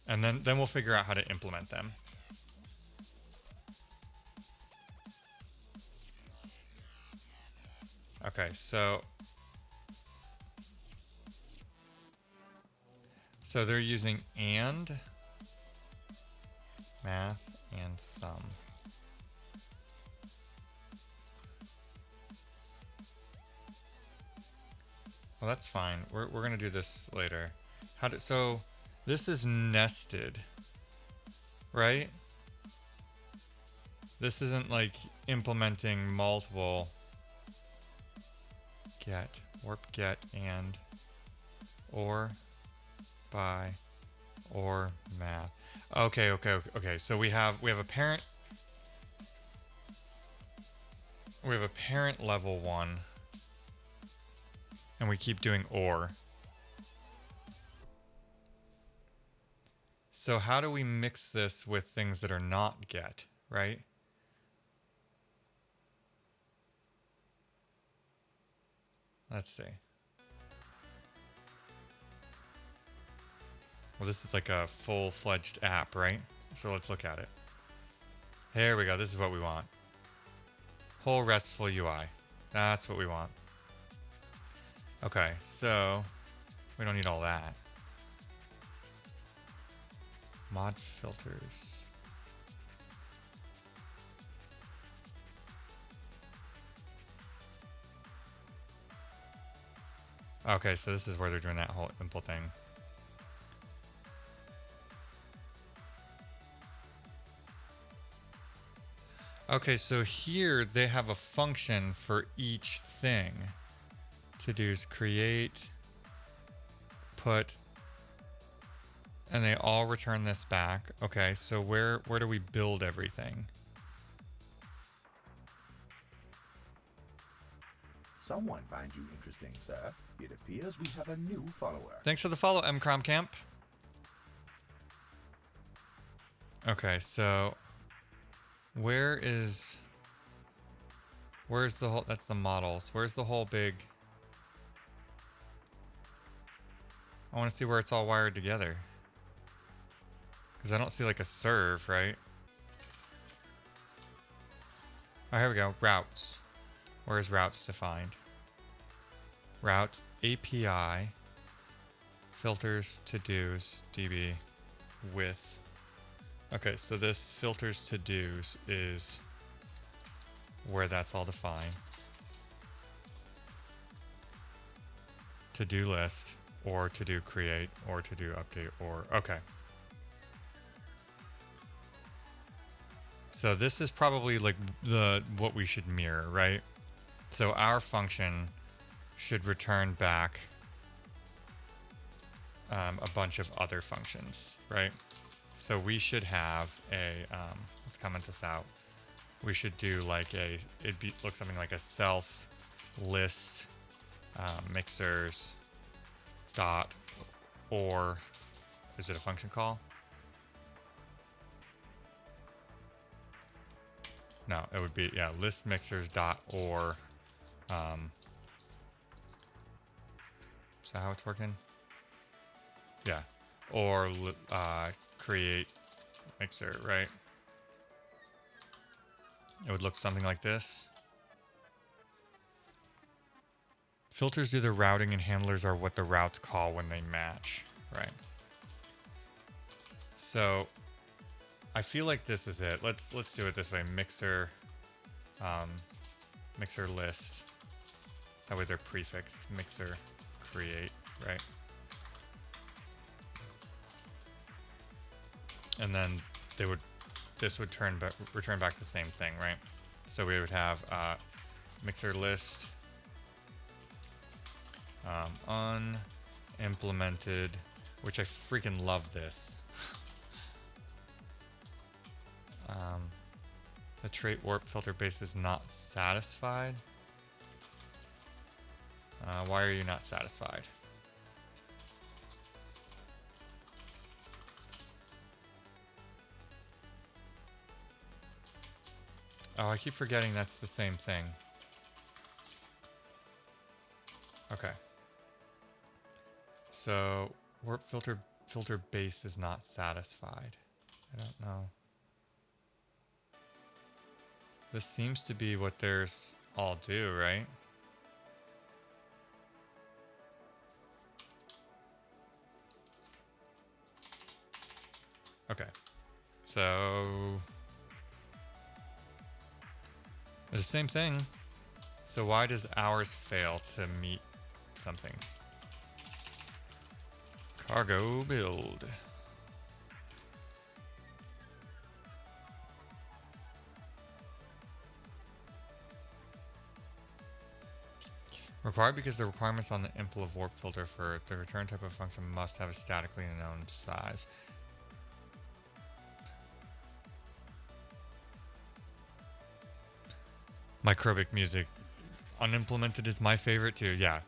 [SPEAKER 1] and then we'll figure out how to implement them. Okay, so they're using and, math, and sum. Well, that's fine. We're gonna do this later. So this is nested, right? This isn't like implementing multiple get, warp get, and, or, by, or math. Okay. So we have a parent we have a parent level one, and we keep doing OR. So how do we mix this with things that are not get, right? Let's see. Well, this is like a full-fledged app, right? So let's look at it. Here we go. This is what we want. Whole RESTful UI. That's what we want. Okay, so we don't need all that. Mod filters. Okay, so this is where they're doing that whole impl thing. Okay, so here they have a function for each thing. To do is create, put, and they all return this back. Okay, so where do we build everything?
[SPEAKER 2] Someone finds you interesting, sir. It appears we have a new follower.
[SPEAKER 1] Thanks for the follow, mcromcamp. Okay, so where's the whole, that's the models. Where's the whole big, I want to see where it's all wired together. Because I don't see like a serve, right? Oh, here we go. Routes. Where's routes defined? Routes, API, filters, to-dos, DB, with. Okay, so this filters to-dos is where that's all defined. To-do list, or to-do create, or to-do update, or, okay. So this is probably like what we should mirror, right? So our function should return back a bunch of other functions, right? So we should have a, let's comment this out. We should do like look something like a self list mixers dot, or is it a function call? No, it would be, yeah, list mixers dot, or, is that how it's working? Yeah, or create mixer, right? It would look something like this. Filters do the routing and handlers are what the routes call when they match, right? So I feel like this is it. Let's do it this way. Mixer, mixer list. That way they're prefixed. Mixer create, right? And then this would return back the same thing, right? So we would have mixer list unimplemented, which I freaking love this. The trait warp filter base is not satisfied. Why are you not satisfied? Oh, I keep forgetting that's the same thing. Okay. So warp filter base is not satisfied. I don't know. This seems to be what theirs all do, right? Okay. So it's the same thing. So why does ours fail to meet something? Cargo build. Required because the requirements on the impl of warp filter for the return type of function must have a statically known size. Microbic music unimplemented is my favorite too. Yeah.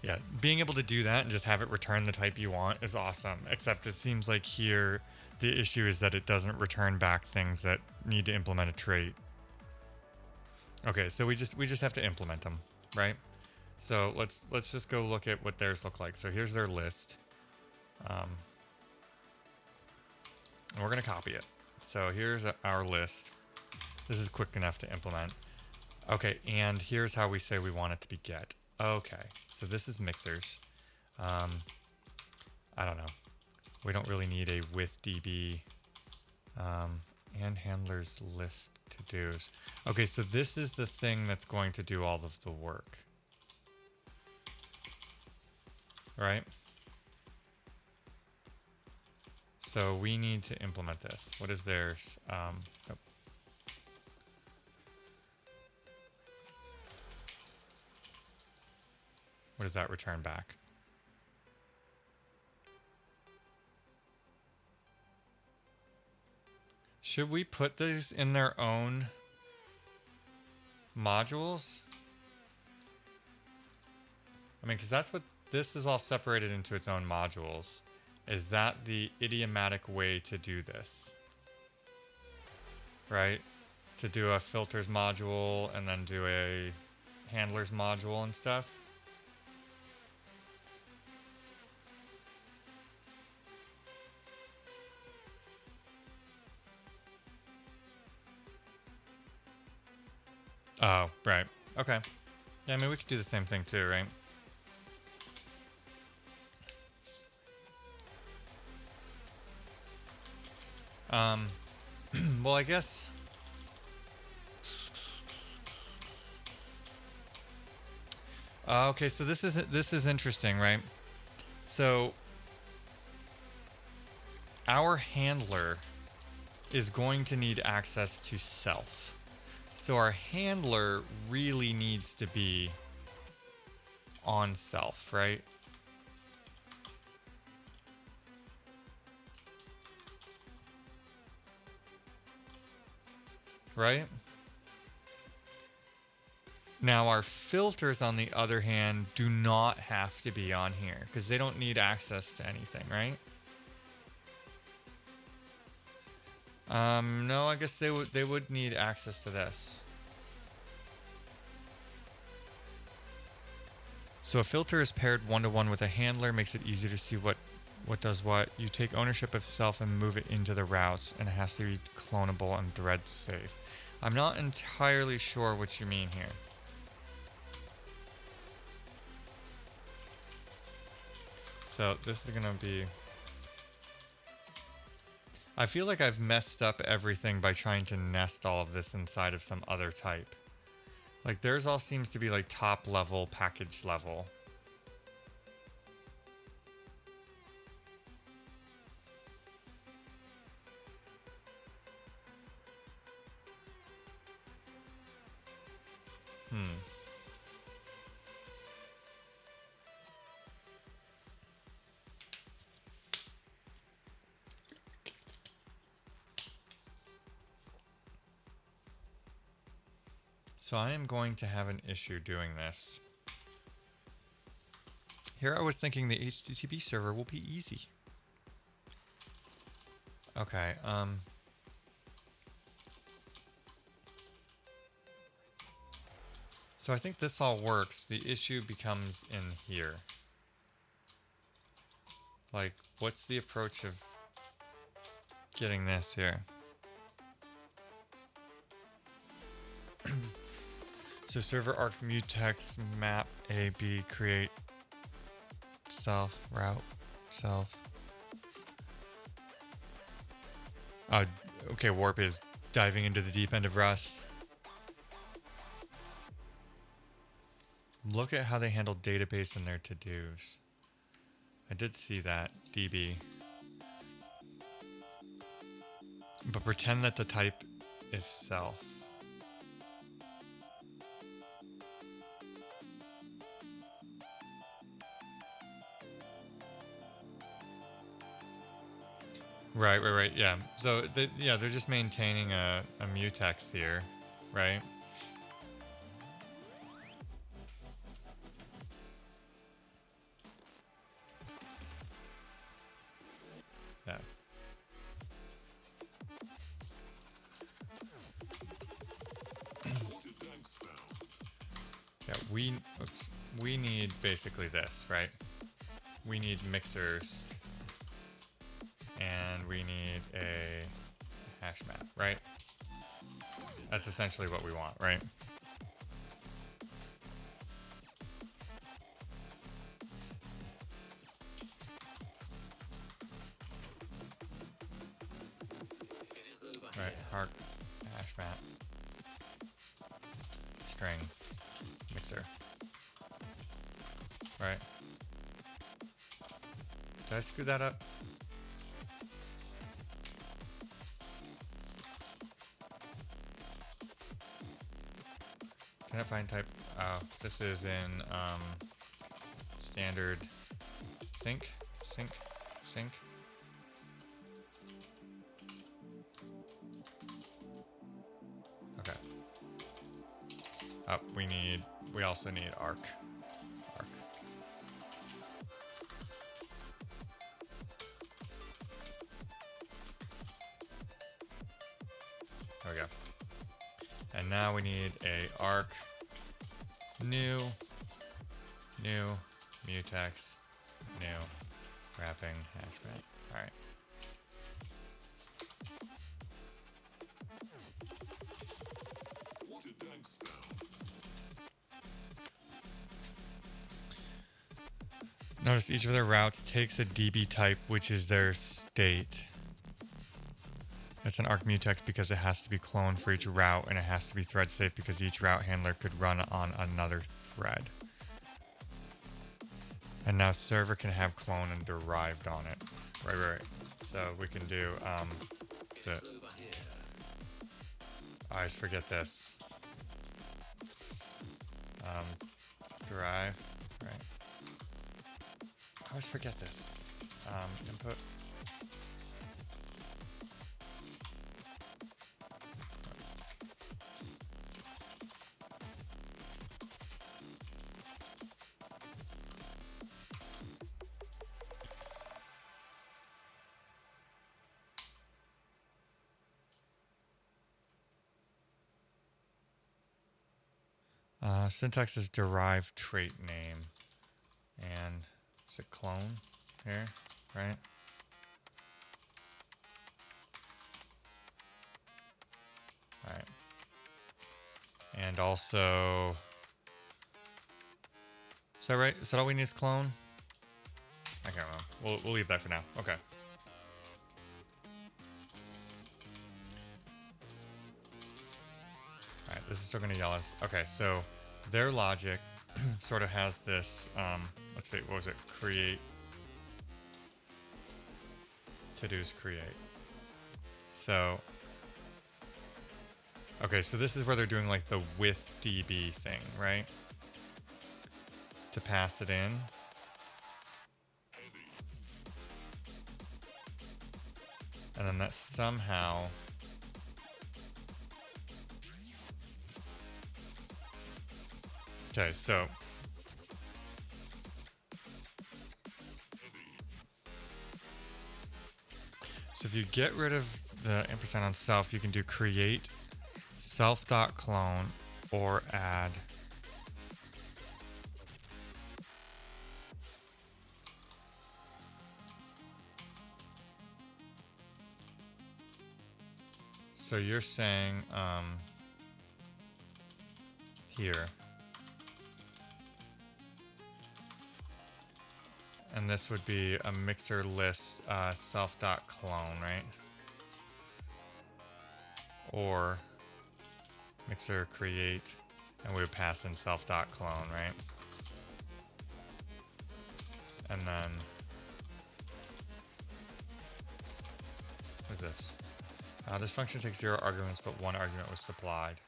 [SPEAKER 1] Yeah. Being able to do that and just have it return the type you want is awesome. Except it seems like here the issue is that it doesn't return back things that need to implement a trait. Okay, so we just have to implement them, right? So let's just go look at what theirs look like. So here's their list. And we're gonna copy it. So here's our list. This is quick enough to implement. Okay, and here's how we say we want it to be get. Okay, so this is mixers. I don't know. We don't really need a with DB and handlers list to dos. Okay, so this is the thing that's going to do all of the work. Right? So we need to implement this. What is theirs? Oh. What does that return back? Should we put these in their own modules? I mean, because that's what this is all separated into its own modules. Is that the idiomatic way to do this? Right? To do a filters module and then do a handlers module and stuff? Oh, right. Okay. Yeah, I mean, we could do the same thing too, right? Well, I guess... okay, so this is interesting, right? So our handler is going to need access to self. So our handler really needs to be on self, right? Right? Now our filters, on the other hand, do not have to be on here because they don't need access to anything, right? No, I guess they would need access to this. So a filter is paired one-to-one with a handler, makes it easy to see what does what. You take ownership of self and move it into the routes, and it has to be clonable and thread safe. I'm not entirely sure what you mean here. So this is gonna be... I feel like I've messed up everything by trying to nest all of this inside of some other type. Like theirs all seems to be like top level, package level. So I am going to have an issue doing this. Here I was thinking the HTTP server will be easy. Okay, so I think this all works. The issue becomes in here. Like, what's the approach of getting this here? So server arc mutex map a b create self route self. Okay, Warp is diving into the deep end of Rust. Look at how they handle database in their to-dos. I did see that, DB. But pretend that the type is self. Right, yeah. So, they're just maintaining a mutex here, right? Yeah. Yeah, we need basically this, right? We need mixers, and we need a hash map, right? That's essentially what we want, right? Right, arc, hash map, string, mixer. Right? Did I screw that up? Can I find type? Oh, this is in standard sync. Okay. Up, we also need arc. There we go. And now we need a arc new mutex new wrapping hash map. All right. Notice each of their routes takes a DB type, which is their state. It's an arc mutex because it has to be cloned for each route, and it has to be thread safe because each route handler could run on another thread. And now server can have clone and derived on it. Right. So we can do, I always forget this. Derive, right. I always forget this. Input. Syntax is derived trait name. And is it clone here, right? All right. And also, is that right? Is that all we need is clone? I can't remember. We'll leave that for now. Okay. All right, this is still going to yell us. Okay, so their logic sort of has this, let's see, what was it? Create. To-do's create. So, okay, so this is where they're doing like the with DB thing, right? To pass it in. And then that somehow okay, so if you get rid of the ampersand on self, you can do create self.clone or add so you're saying here, and this would be a mixer list self.clone, right? Or mixer create, and we would pass in self.clone, right? And then what is this? This function takes 0 arguments, but 1 argument was supplied.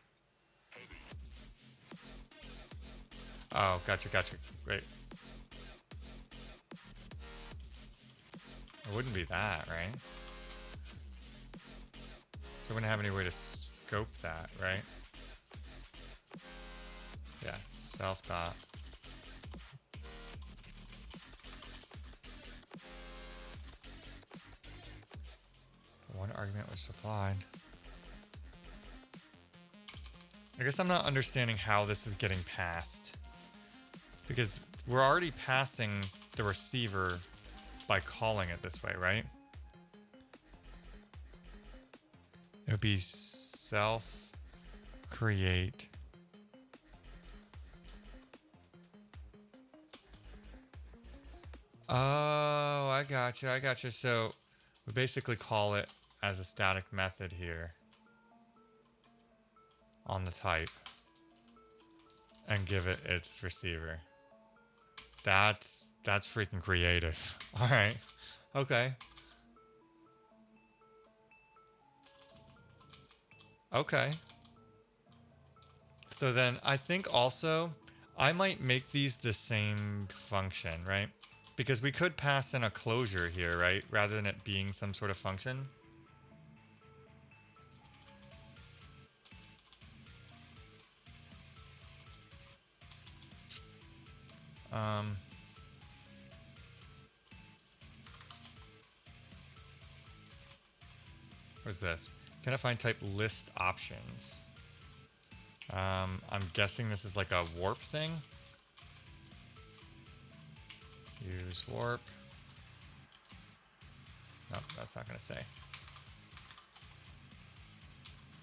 [SPEAKER 1] Oh, gotcha. Great. It wouldn't be that, right? So we wouldn't have any way to scope that, right? Yeah, self dot. supplied. I guess I'm not understanding how this is getting passed. Because we're already passing the receiver by calling it this way, right? It would be self create. Oh, I gotcha. So we basically call it as a static method here on the type and give it its receiver. That's freaking creative. All right. Okay. Okay. So then I think also I might make these the same function, right? Because we could pass in a closure here, right? Rather than it being some sort of function. What's this? Can I find type list options? I'm guessing this is like a warp thing. Use warp. Nope, that's not going to say.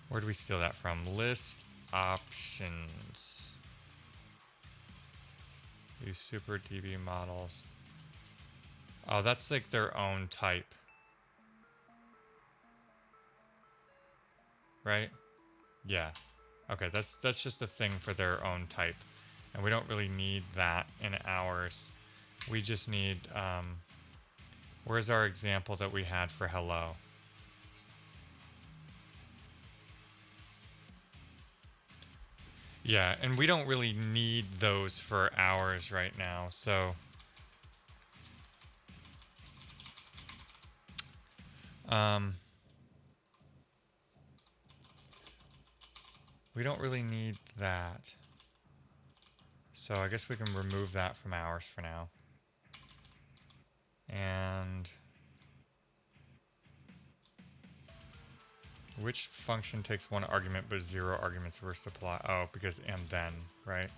[SPEAKER 1] Where do we steal that from? List options. Use super DB models. Oh, that's like their own type. Right? Yeah. Okay, that's just a thing for their own type. And we don't really need that in ours. We just need, where's our example that we had for hello? Yeah, and we don't really need those for ours right now, so. We don't really need that. So I guess we can remove that from ours for now. And which function takes one argument but 0 arguments were supply? Oh, because and then, right?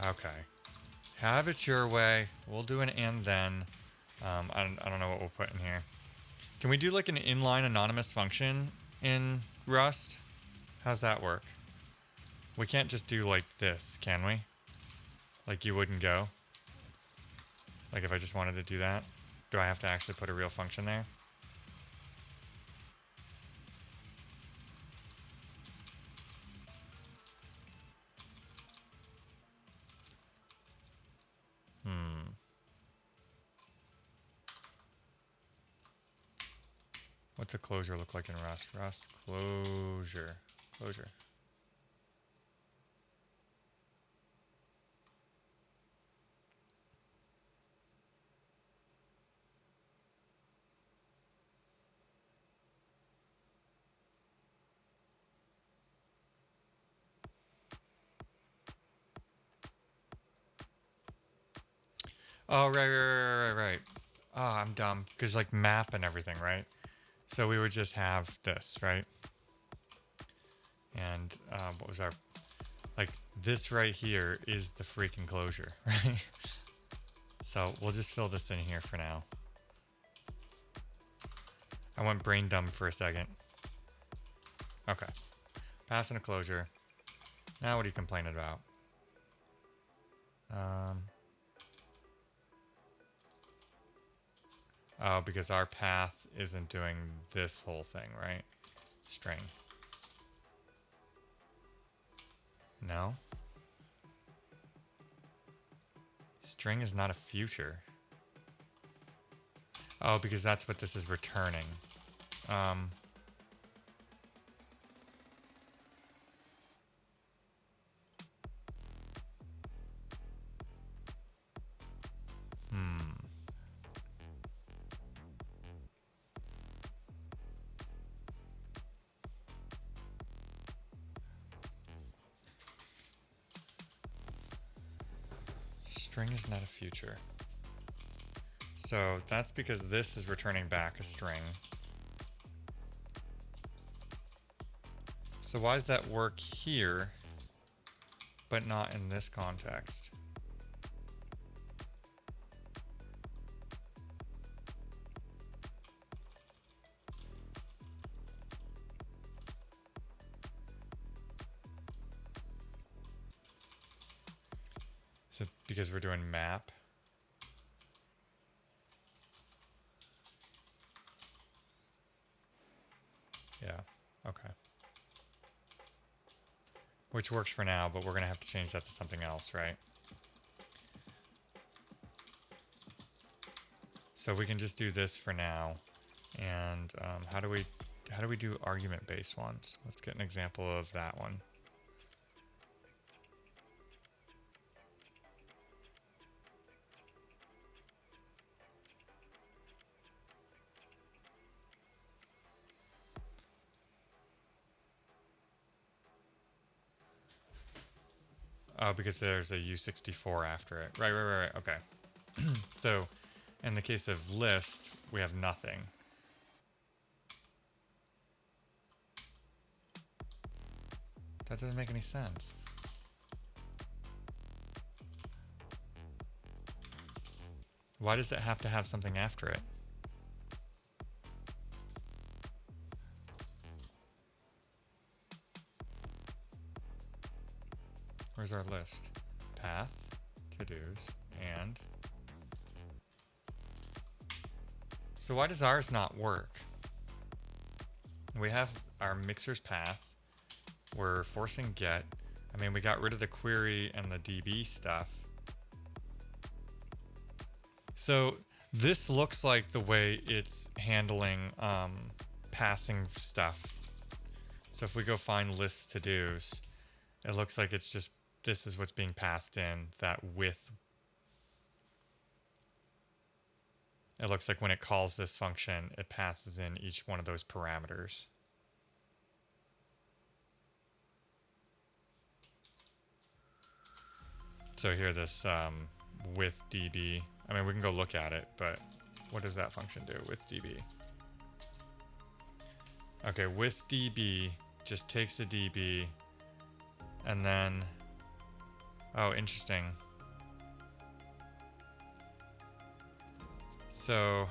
[SPEAKER 1] Okay. Have it your way. We'll do an and then. I don't know what we'll put in here. Can we do like an inline anonymous function in Rust? How's that work? We can't just do like this, can we? Like you wouldn't go? Like if I just wanted to do that? Do I have to actually put a real function there? What's a closure look like in Rust? Rust closure. Closure. Oh, right. Oh, I'm dumb. Because like map and everything, right? So we would just have this, right? And what was our... Like this right here is the freaking closure, right? So we'll just fill this in here for now. I went brain dumb for a second. Okay. Passing a closure. Now what are you complaining about? Oh, because our path isn't doing this whole thing, right? String. No? String is not a future. Oh, because that's what this is returning. String is not a future. So that's because this is returning back a string. So why does that work here, but not in this context? So because we're doing map. Yeah, okay. Which works for now, but we're going to have to change that to something else, right? So we can just do this for now. And how do we do argument-based ones? Let's get an example of that one. Oh, because there's a U64 after it. Right. Okay. So in the case of list, we have nothing. That doesn't make any sense. Why does it have to have something after it? Where's our list? Path, to-dos, and... So why does ours not work? We have our mixer's path. We're forcing get. I mean, we got rid of the query and the DB stuff. So this looks like the way it's handling passing stuff. So if we go find list to-dos, it looks like it's just, this is what's being passed in, that with. It looks like when it calls this function, it passes in each one of those parameters. So here, this with DB, I mean, we can go look at it, but what does that function do with DB? Okay, with DB just takes a DB and then, oh, interesting. So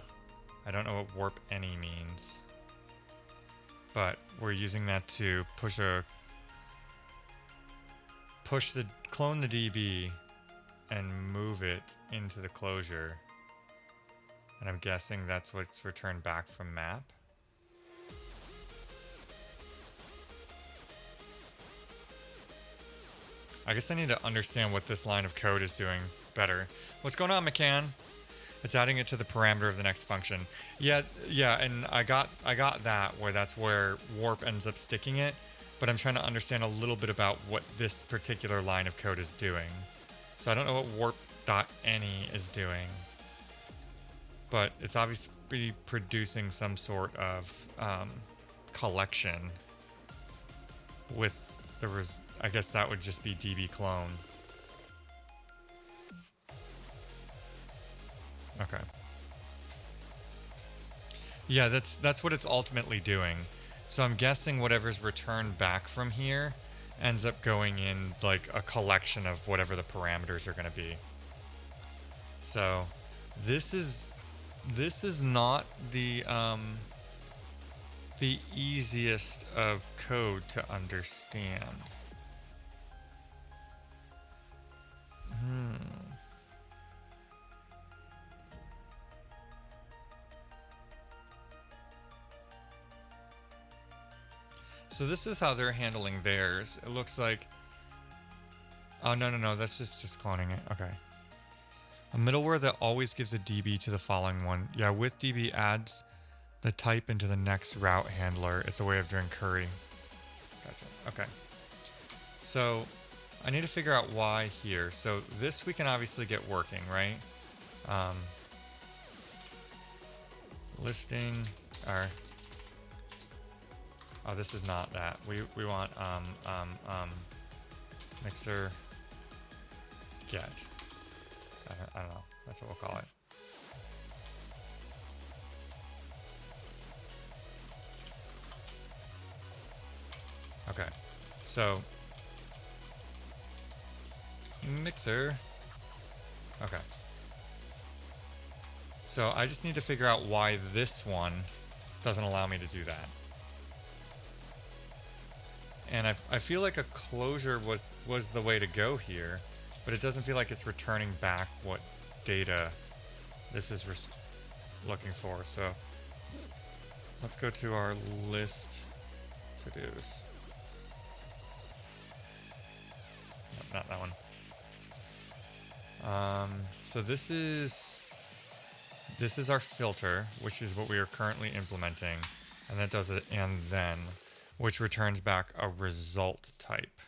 [SPEAKER 1] I don't know what warp any means, but we're using that to clone the DB and move it into the closure. And I'm guessing that's what's returned back from map. I guess I need to understand what this line of code is doing better. What's going on, McCann? It's adding it to the parameter of the next function. Yeah, and I got that, where that's where warp ends up sticking it, but I'm trying to understand a little bit about what this particular line of code is doing. So I don't know what warp.any is doing, but it's obviously producing some sort of collection with the I guess that would just be db clone. Okay. Yeah, that's what it's ultimately doing. So I'm guessing whatever's returned back from here ends up going in like a collection of whatever the parameters are going to be. So this is not the easiest of code to understand. So this is how they're handling theirs. It looks like, oh no, that's just cloning it. Okay. A middleware that always gives a DB to the following one. Yeah, with DB adds the type into the next route handler. It's a way of doing curry. Gotcha. Okay. So I need to figure out why here. So this we can obviously get working, right? Listing our... Oh, this is not that. We want mixer get. I don't know. That's what we'll call it. Okay, so mixer. Okay. So I just need to figure out why this one doesn't allow me to do that. And I feel like a closure was the way to go here, but it doesn't feel like it's returning back what data this is looking for. So let's go to our list to-dos. Nope, not that one. So this is our filter, which is what we are currently implementing, and that does it and then, which returns back a result type.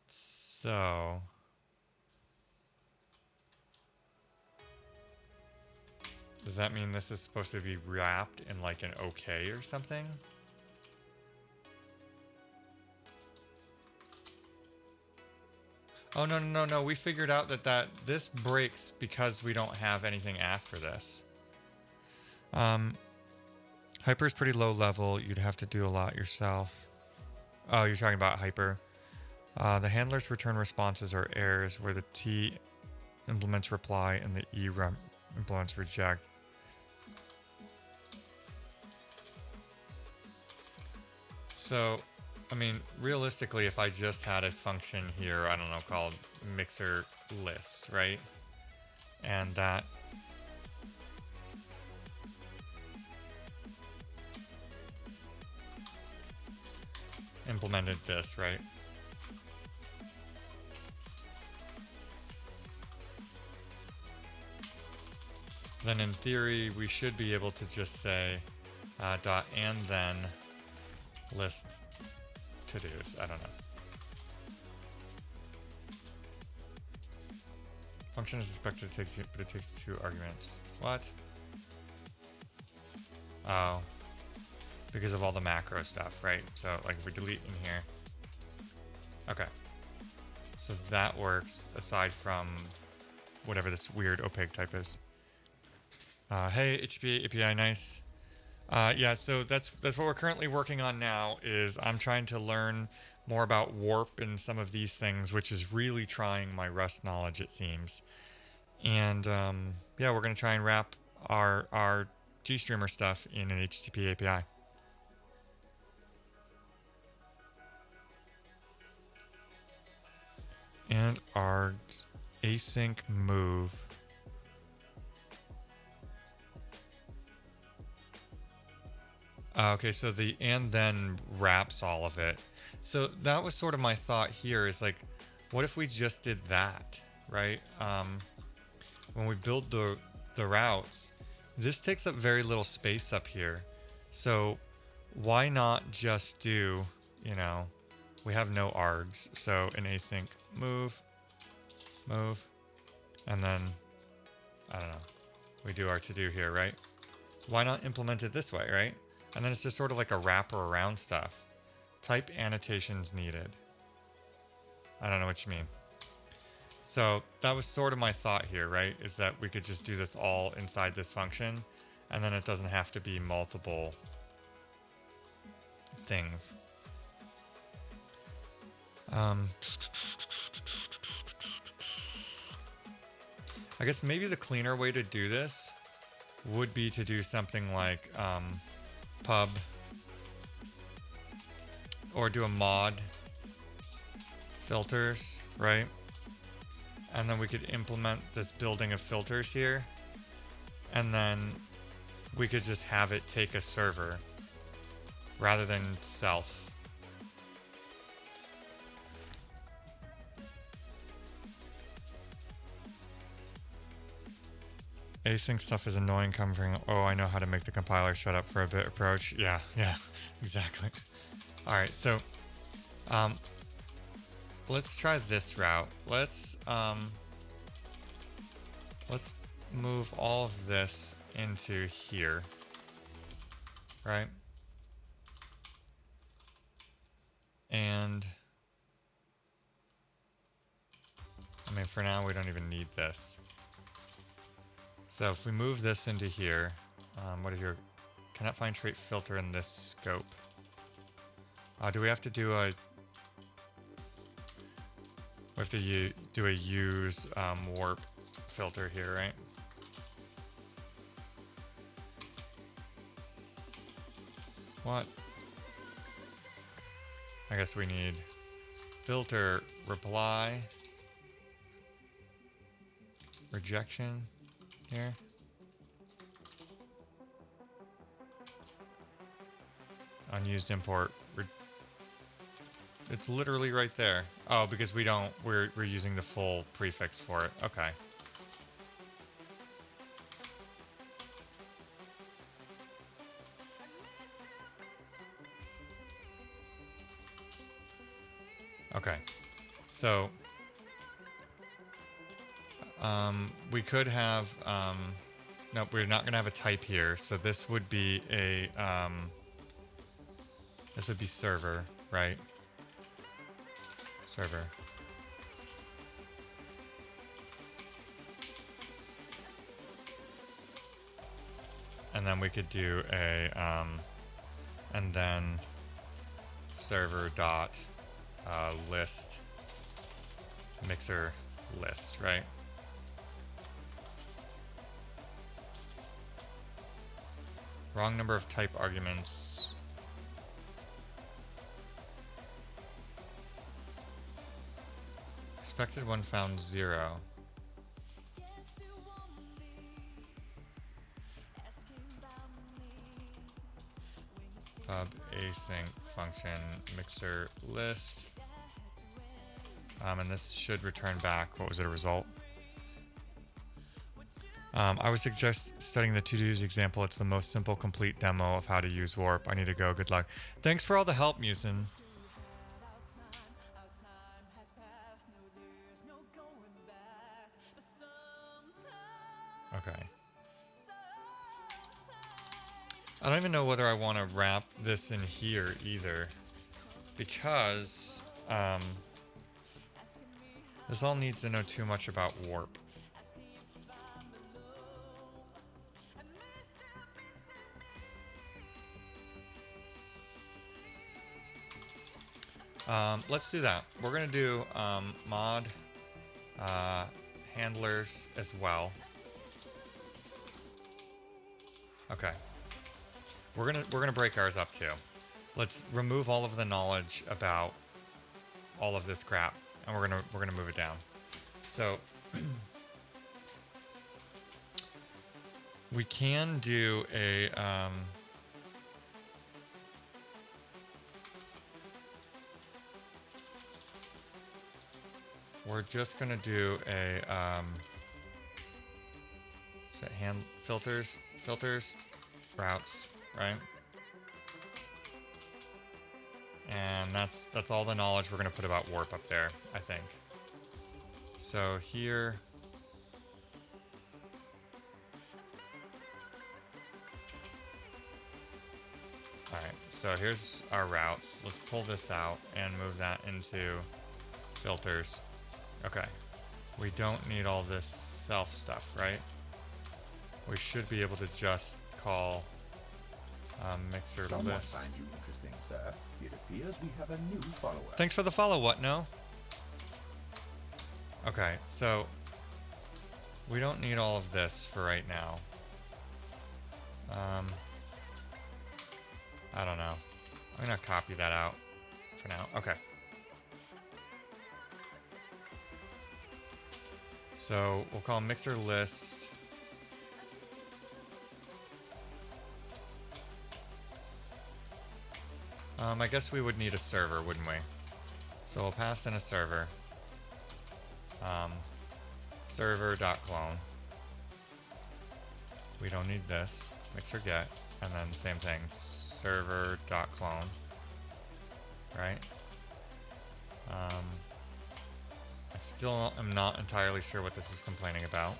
[SPEAKER 1] So does that mean this is supposed to be wrapped in like an OK or something? Oh, no. We figured out that this breaks because we don't have anything after this. Hyper is pretty low level. You'd have to do a lot yourself. Oh, you're talking about hyper. The handlers return responses or errors where the T implements reply and the E implements reject. So, I mean, realistically, if I just had a function here, I don't know, called mixer list, right? And that implemented this, right? Then in theory, we should be able to just say dot and then list to-dos. I don't know. Function is expected to take, but it takes 2 arguments. What? Oh, because of all the macro stuff, right? So like if we delete in here. Okay. So that works aside from whatever this weird opaque type is. Hey, HTTP API, nice. Yeah, so that's what we're currently working on now. Is I'm trying to learn more about warp and some of these things, which is really trying my Rust knowledge, it seems. And yeah, we're gonna try and wrap our GStreamer stuff in an HTTP API. And our async move. Okay, so the and then wraps all of it. So that was sort of my thought here is like, what if we just did that, right? When we build the routes, this takes up very little space up here. So why not just do, you know, we have no args. So an async move, and then, I don't know, we do our to-do here, right? Why not implement it this way, right? And then it's just sort of like a wrapper around stuff. Type annotations needed. I don't know what you mean. So that was sort of my thought here, right? Is that we could just do this all inside this function, and then it doesn't have to be multiple things. I guess maybe the cleaner way to do this would be to do something like pub, or do a mod filters, right? And then we could implement this building of filters here, and then we could just have it take a server rather than self. Async stuff is annoying coming from, oh, I know how to make the compiler shut up for a bit approach. Yeah, exactly. All right, so let's try this route. Let's move all of this into here, right? And I mean, for now, we don't even need this. So if we move this into here, what is your... Cannot find trait filter in this scope. Do we have to do a... We have to do a use warp filter here, right? What? I guess we need filter reply rejection here. Unused import. It's literally right there. Oh, because we don't. We're using the full prefix for it. Okay. Okay. So we could have no, we're not gonna have a type here, so this would be a this would be server, right? Server. And then we could do a and then server dot list mixer list, right? Wrong number of type arguments. Expected one found 0. Pub async function mixer list. And this should return back. What was it, a result? I would suggest studying the to-dos example. It's the most simple, complete demo of how to use Warp. I need to go. Good luck. Thanks for all the help, Musin. Okay. I don't even know whether I want to wrap this in here either, because this all needs to know too much about Warp. Let's do that. We're gonna do mod handlers as well. Okay. We're gonna break ours up too. Let's remove all of the knowledge about all of this crap, and we're gonna move it down. So we can do a we're just gonna do a is that hand filters routes, right? And that's all the knowledge we're gonna put about Warp up there, I think. So here, all right, so here's our routes. Let's pull this out and move that into filters. Okay, we don't need all this self stuff, right? We should be able to just call mixer
[SPEAKER 2] Someone
[SPEAKER 1] list.
[SPEAKER 2] find you interesting, sir. It appears we have a new follower.
[SPEAKER 1] Thanks for the follow, what no? Okay, so we don't need all of this for right now. I don't know. I'm gonna copy that out for now. Okay. So we'll call mixer list. I guess we would need a server, wouldn't we? So we'll pass in a server. Server.clone. We don't need this. Mixer get. And then same thing. Server.clone. Right? I still am not entirely sure what this is complaining about.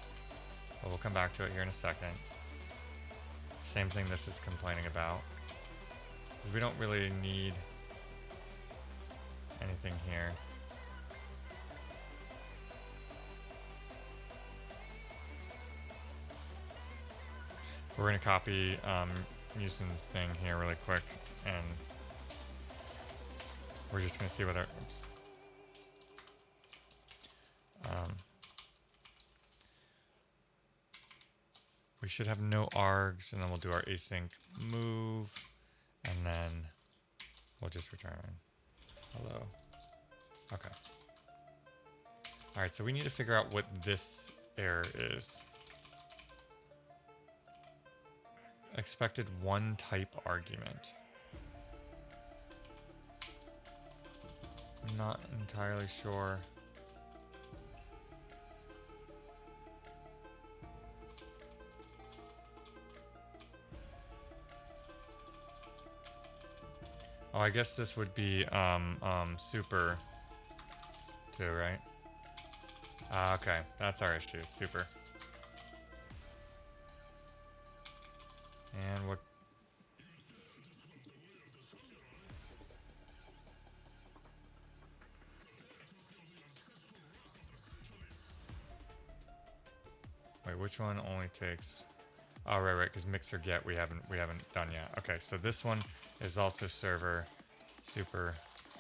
[SPEAKER 1] But we'll come back to it here in a second. Same thing this is complaining about. Because we don't really need anything here. We're going to copy Muson's thing here really quick, and we're just going to see whether... Oops. We should have no args, and then we'll do our async move, and then we'll just return hello. Okay. All right, so we need to figure out what this error is. Expected one type argument. I'm not entirely sure. Oh, I guess this would be super too, right? Okay, that's our issue, super. And what? Wait, which one only takes? Oh, right, because mixer get we haven't done yet. Okay, so this one is also server, super,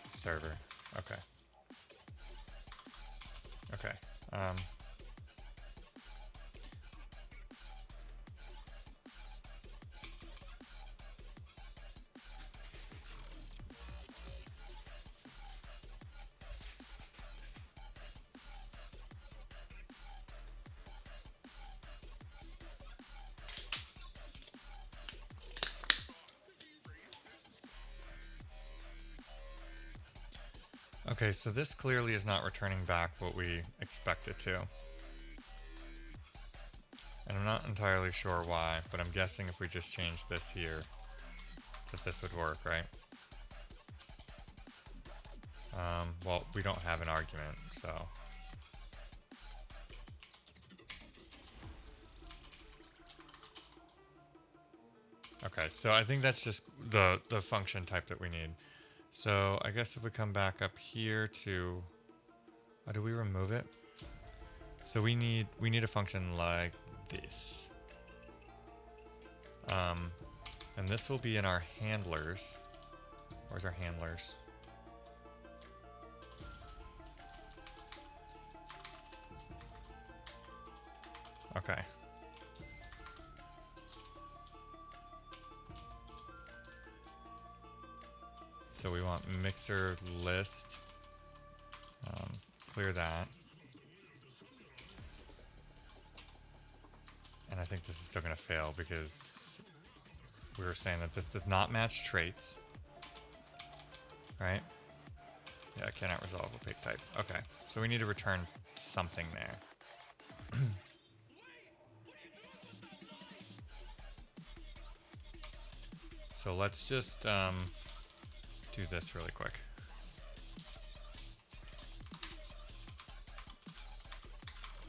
[SPEAKER 1] server. Okay. Okay. Okay, so this clearly is not returning back what we expect it to. And I'm not entirely sure why, but I'm guessing if we just change this here, that this would work, right? Well, we don't have an argument, so. Okay, so I think that's just the function type that we need. So I guess if we come back up here to, oh, do we remove it? So we need a function like this. And this will be in our handlers. Where's our handlers? Okay. So we want mixer list. Clear that. And I think this is still going to fail because we were saying that this does not match traits. Right? Yeah, I cannot resolve opaque type. Okay, so we need to return something there. So let's just do this really quick.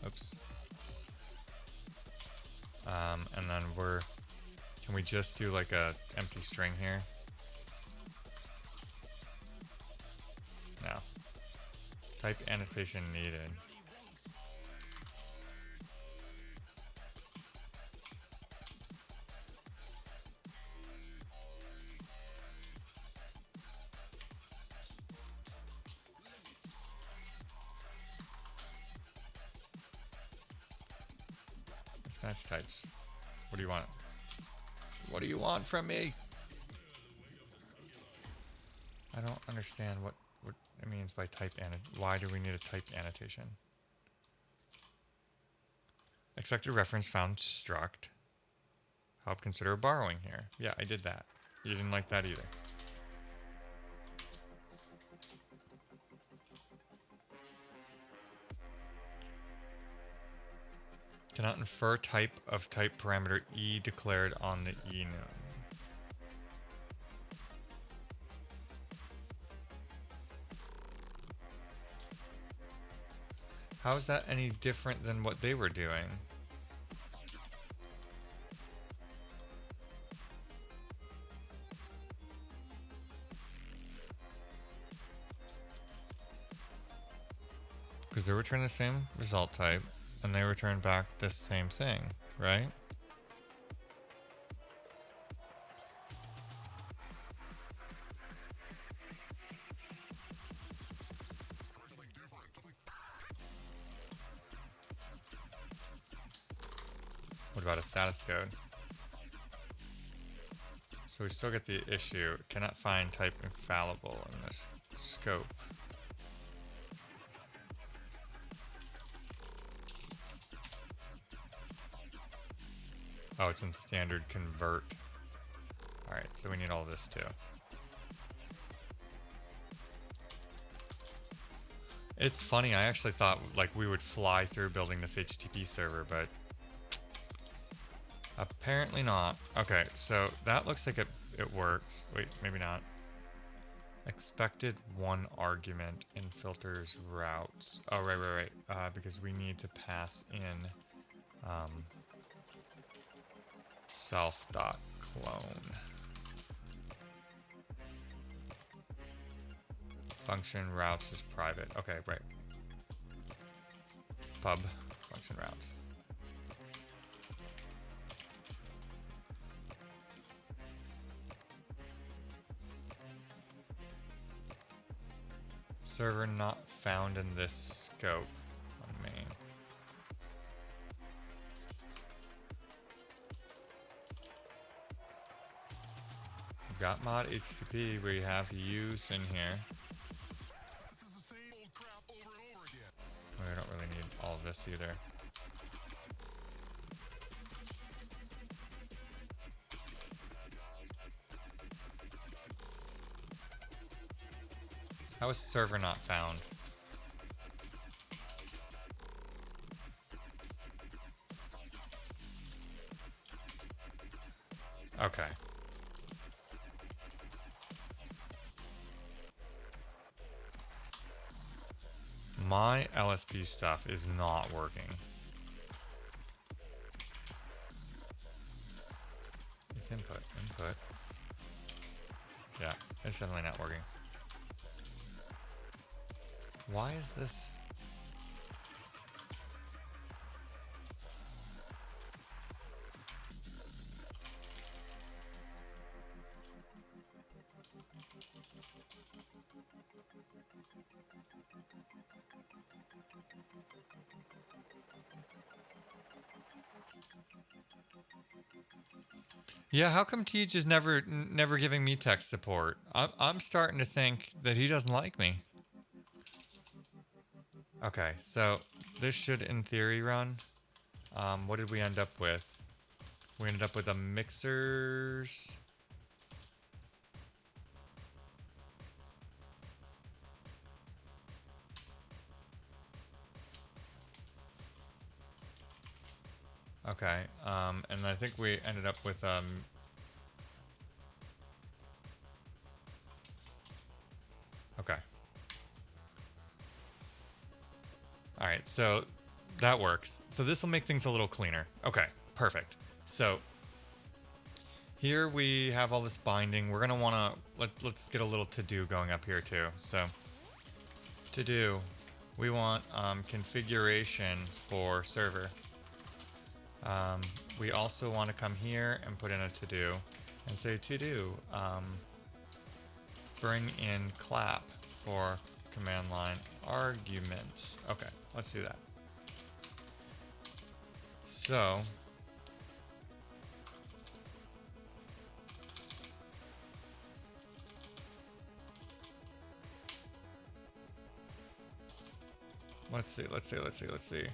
[SPEAKER 1] Oops. And then can we just do like a empty string here? No. Type annotation needed. Match types. What do you want? What do you want from me? I don't understand what it means by type why do we need a type annotation? Expected reference found struct. Help consider borrowing here. Yeah, I did that. You didn't like that either. Cannot infer type of type parameter E declared on the enum. How is that any different than what they were doing? Because they return the same result type. And they return back the same thing, right? about a status code. So we still get the issue. Cannot find type infallible in this scope. Oh, it's in standard convert. Alright, so we need all this too. It's funny, I actually thought like we would fly through building this HTTP server, but apparently not. Okay, so that looks like it works. Wait, maybe not. Expected one argument in filters routes. Oh, right. Because we need to pass in self.clone. Function routes is private. Okay, right. Pub function routes. Server not found in this scope on main. We've got mod HTTP. We have use in here. We don't really need all of this either. How is server not found? Okay. My LSP stuff is not working. It's input. Yeah, it's definitely not working. Why is this? Yeah, how come Tej is never giving me tech support? I'm starting to think that he doesn't like me. Okay, so this should, in theory, run. What did we end up with? We ended up with a mixers. Okay, and I think we ended up with okay. All right, so that works. So this will make things a little cleaner. Okay, perfect. So here we have all this binding. We're gonna wanna let's get a little to-do going up here too. So to-do, we want configuration for server. We also want to come here and put in a to-do and say to-do, bring in clap for command line arguments. Okay, let's do that. So let's see.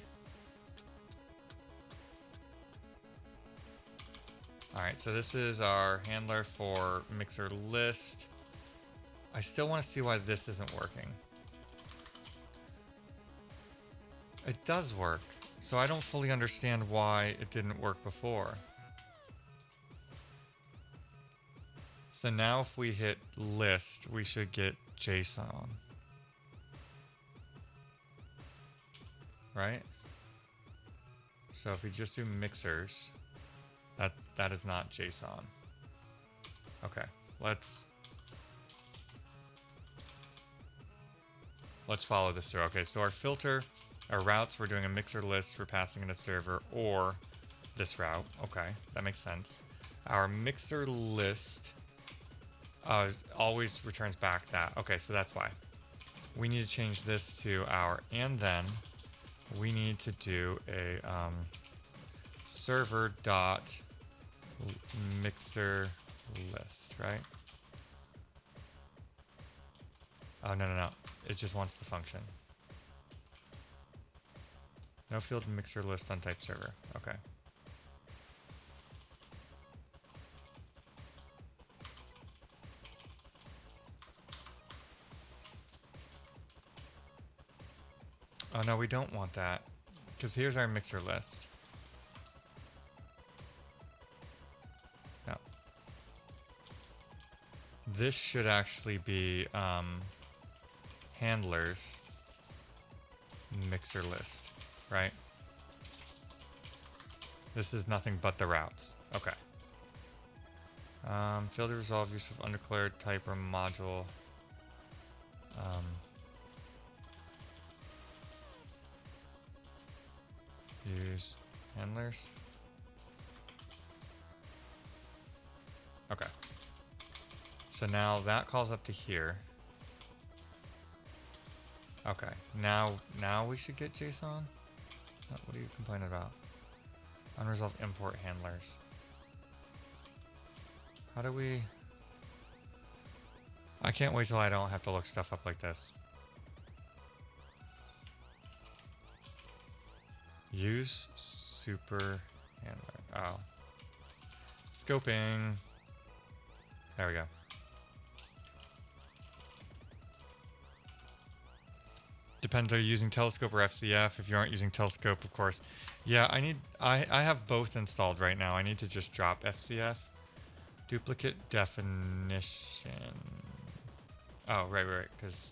[SPEAKER 1] Alright, so this is our handler for mixer list. I still want to see why this isn't working. It does work, so I don't fully understand why it didn't work before. So now if we hit list, we should get JSON. Right? So if we just do mixers, that is not JSON. Okay, let's follow this through. Okay, so our filter, our routes, we're doing a mixer list for passing in a server or this route. Okay, that makes sense. Our mixer list always returns back that. Okay, so that's why. We need to change this to our, and then we need to do a server dot mixer list, right? Oh, no. It just wants the function. No field mixer list on type server. Okay. Oh, no, we don't want that. Because here's our mixer list. No. This should actually be handlers mixer list, right? This is nothing but the routes. Okay. Failed to resolve use of undeclared type or module. Use handlers. Okay. So now that calls up to here. Okay. Now we should get JSON. What are you complaining about? Unresolved import handlers. How do we... I can't wait till I don't have to look stuff up like this. Use super handler. Oh. Scoping. There we go. Depends, are you using Telescope or FCF? If you aren't using Telescope, of course. Yeah, I have both installed right now. I need to just drop FCF. Duplicate definition. Oh, right, because...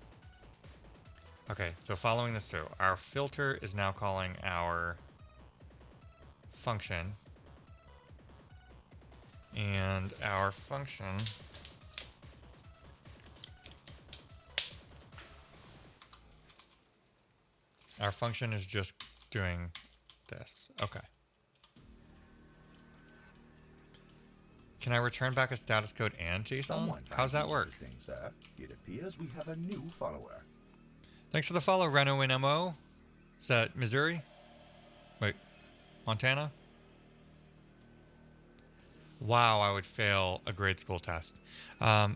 [SPEAKER 1] Okay, so following this through, our filter is now calling our function. And our function... Our function is just doing this. Okay. Can I return back a status code and JSON? How's that work?
[SPEAKER 2] Sir. It appears we have a new follower.
[SPEAKER 1] Thanks for the follow, Reno in MO. Is that Missouri? Wait, Montana? Wow, I would fail a grade school test. By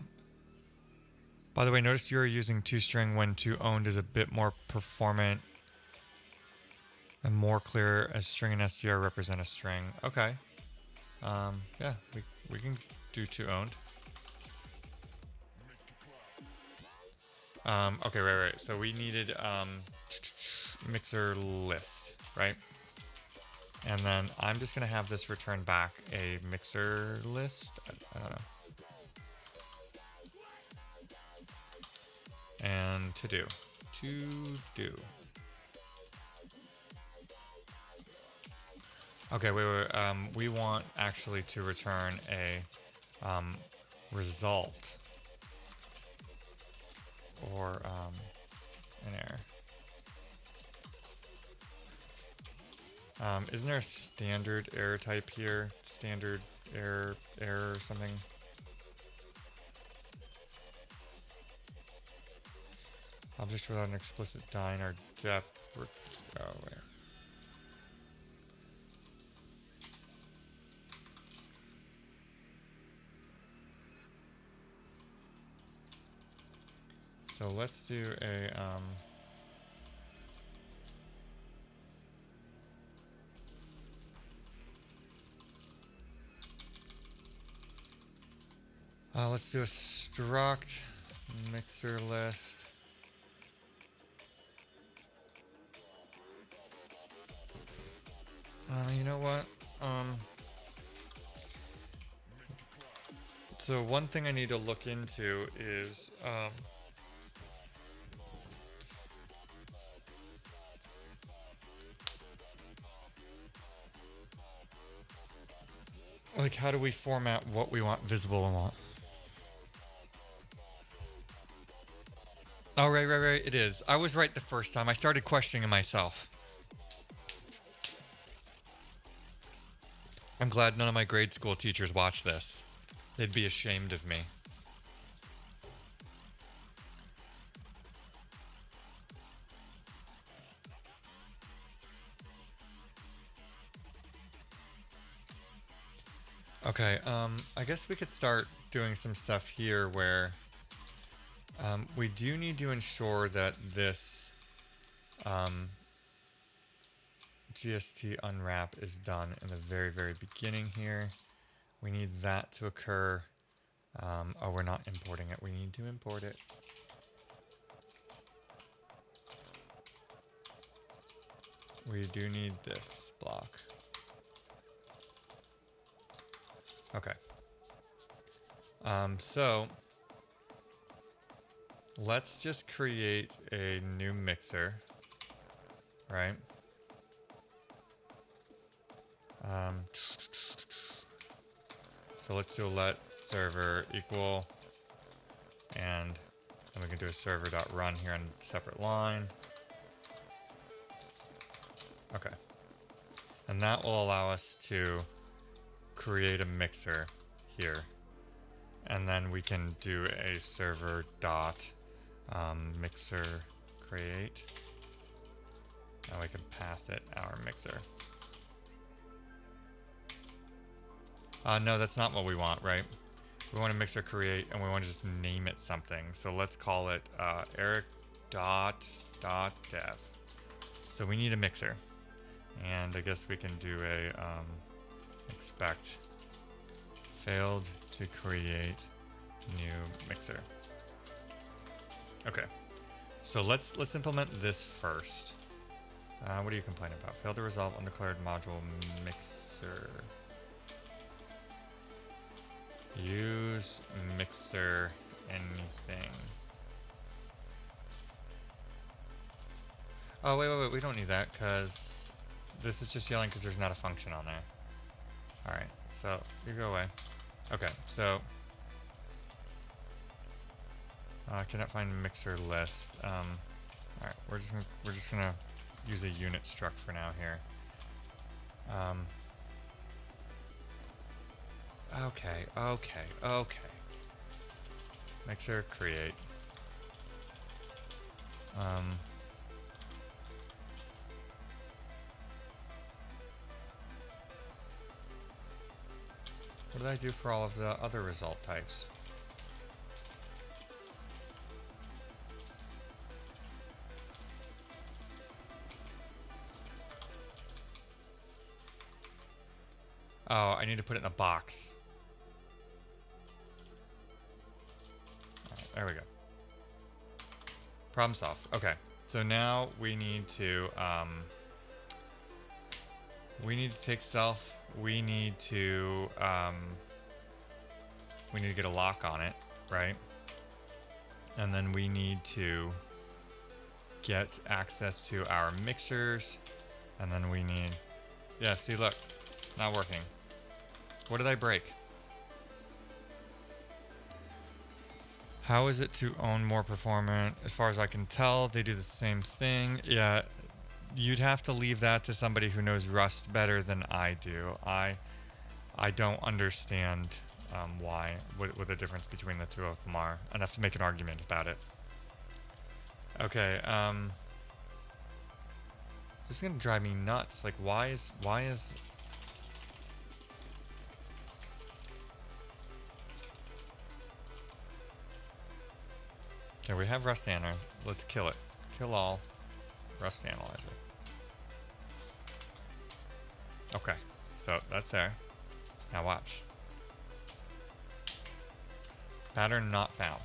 [SPEAKER 1] the way, notice you're using toString when toOwned is a bit more performant and more clear as string and str represent a string. Okay. Yeah, we can do toOwned. Okay, right. So we needed mixer list, right? And then I'm just gonna have this return back a mixer list. I don't know. And to do. Okay, wait. We want actually to return a result or an error. Isn't there a standard error type here? Standard error or something? Object without an explicit dine or dep. Oh, wait. So let's do a let's do a struct mixer list. You know what? So one thing I need to look into is like, how do we format what we want visible and what? Oh, right. It is. I was right the first time. I started questioning myself. I'm glad none of my grade school teachers watch this. They'd be ashamed of me. Okay, I guess we could start doing some stuff here where we do need to ensure that this GST unwrap is done in the very, very beginning here. We need that to occur. Oh, we're not importing it. We need to import it. We do need this block. Okay. So let's just create a new mixer, right? So let's do a let server equal, and then we can do a server.run here on a separate line. Okay. And that will allow us to create a mixer here. And then we can do a server dot mixer create. And we can pass it our mixer. No, that's not what we want, right? We want a mixer create, and we want to just name it something. So let's call it eric.dev. So we need a mixer. And I guess we can do a expect failed to create new mixer. Okay. So let's implement this first. What are you complaining about? Failed to resolve undeclared module mixer. Use mixer anything. Oh, wait. We don't need that because this is just yelling because there's not a function on there. Alright, so you go away. Okay, so I cannot find mixer list. Alright, we're just gonna use a unit struct for now here. Okay. Mixer create. What did I do for all of the other result types? Oh, I need to put it in a box. Alright, there we go. Problem solved. Okay, so now we need to take self. We need to get a lock on it, right? And then we need to get access to our mixers, and then we need, yeah, see, look, not working. What did I break? How is it to own more performant? As far as I can tell, they do the same thing. Yeah, you'd have to leave that to somebody who knows Rust better than I do. I don't understand what the difference between the two of them are enough to make an argument about it. Okay, this is gonna drive me nuts. Like, why is okay, we have Rust Analyzer. Let's kill it. Kill all Rust Analyzer. Okay, so that's there. Now watch. Pattern not found.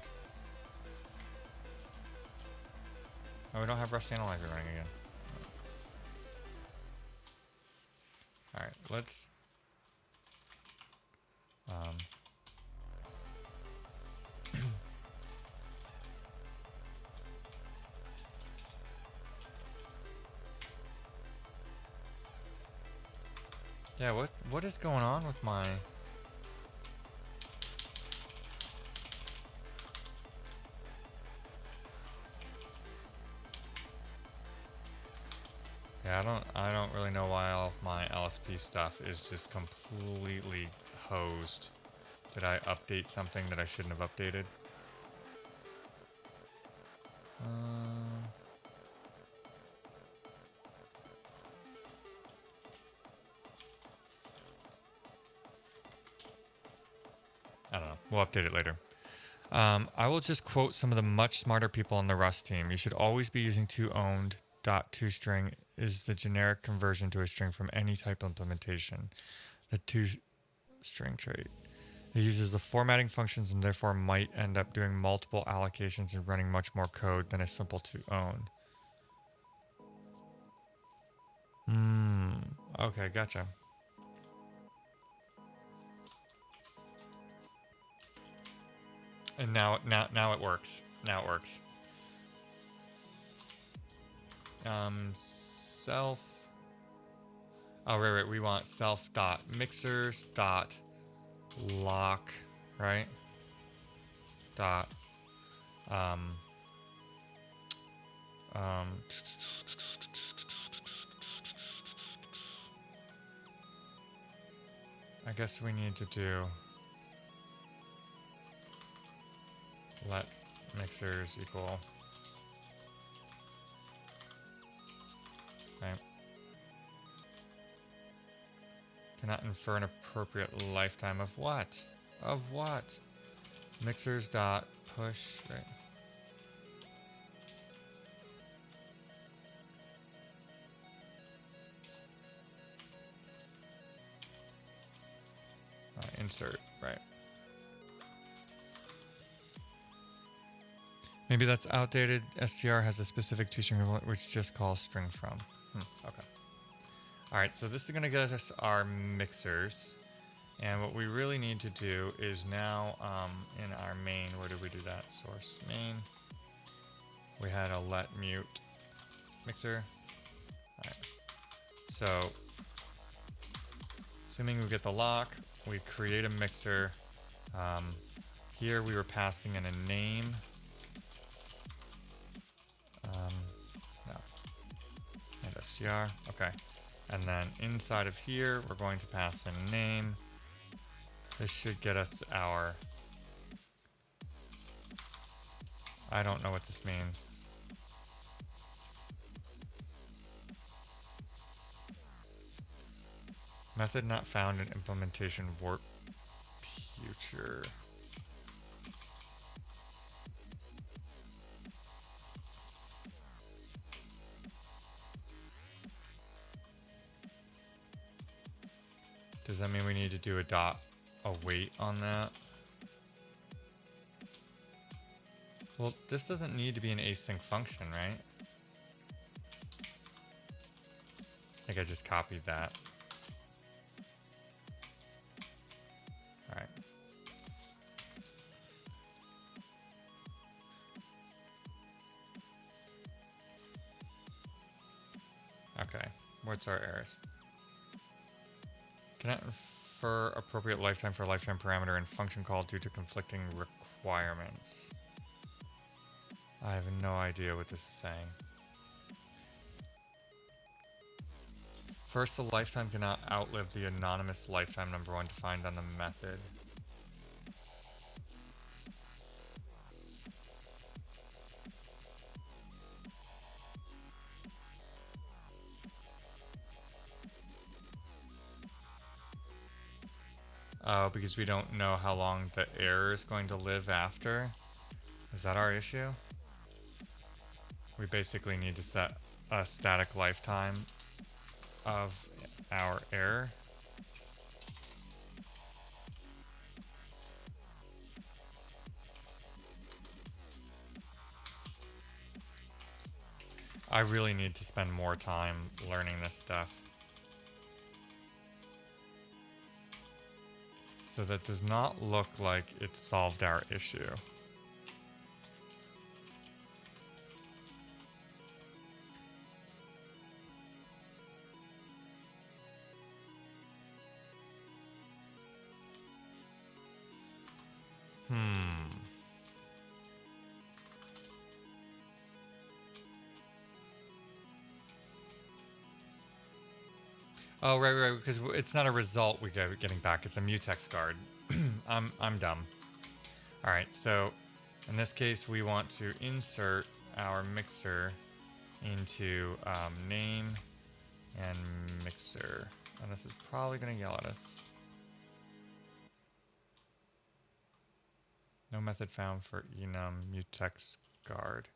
[SPEAKER 1] Oh, we don't have Rust Analyzer running again. Alright, let's yeah, what is going on with my yeah, I don't really know why all of my LSP stuff is just completely hosed. Did I update something that I shouldn't have updated? We'll update it later. I will just quote some of the much smarter people on the Rust team. You should always be using toOwned. .toString is the generic conversion to a string from any type implementation. The toString trait. It uses the formatting functions and therefore might end up doing multiple allocations and running much more code than a simple toOwn. Okay, gotcha. And now it works. Now it works. Self. Oh, right. We want self dot mixers dot lock, right? Dot. I guess we need to do let mixers equal. Okay. Cannot infer an appropriate lifetime of what? Of what? Mixers dot push, right? Insert, right. Maybe that's outdated. str has a specific toString which just calls string from. Okay. All right, so this is going to get us our mixers. And what we really need to do is now in our main, where did we do that? Source main. We had a let mute mixer. All right. So assuming we get the lock, we create a mixer. Here we were passing in a name. No. And str. Okay. And then inside of here, we're going to pass in a name. This should get us our... I don't know what this means. Method not found in implementation warp future. Does that mean we need to do a dot await on that? Well, this doesn't need to be an async function, right? I think I just copied that. All right. Okay, what's our errors? Cannot infer appropriate lifetime for a lifetime parameter in function call due to conflicting requirements. I have no idea what this is saying. First, the lifetime cannot outlive the anonymous lifetime number one defined on the method. Oh, because we don't know how long the error is going to live after? Is that our issue? We basically need to set a static lifetime of our error. I really need to spend more time learning this stuff. So that does not look like it solved our issue. Oh, right, because it's not a result we get getting back, it's a mutex guard. I'm dumb. All right, so in this case, we want to insert our mixer into name and mixer. And this is probably going to yell at us. No method found for enum mutex guard.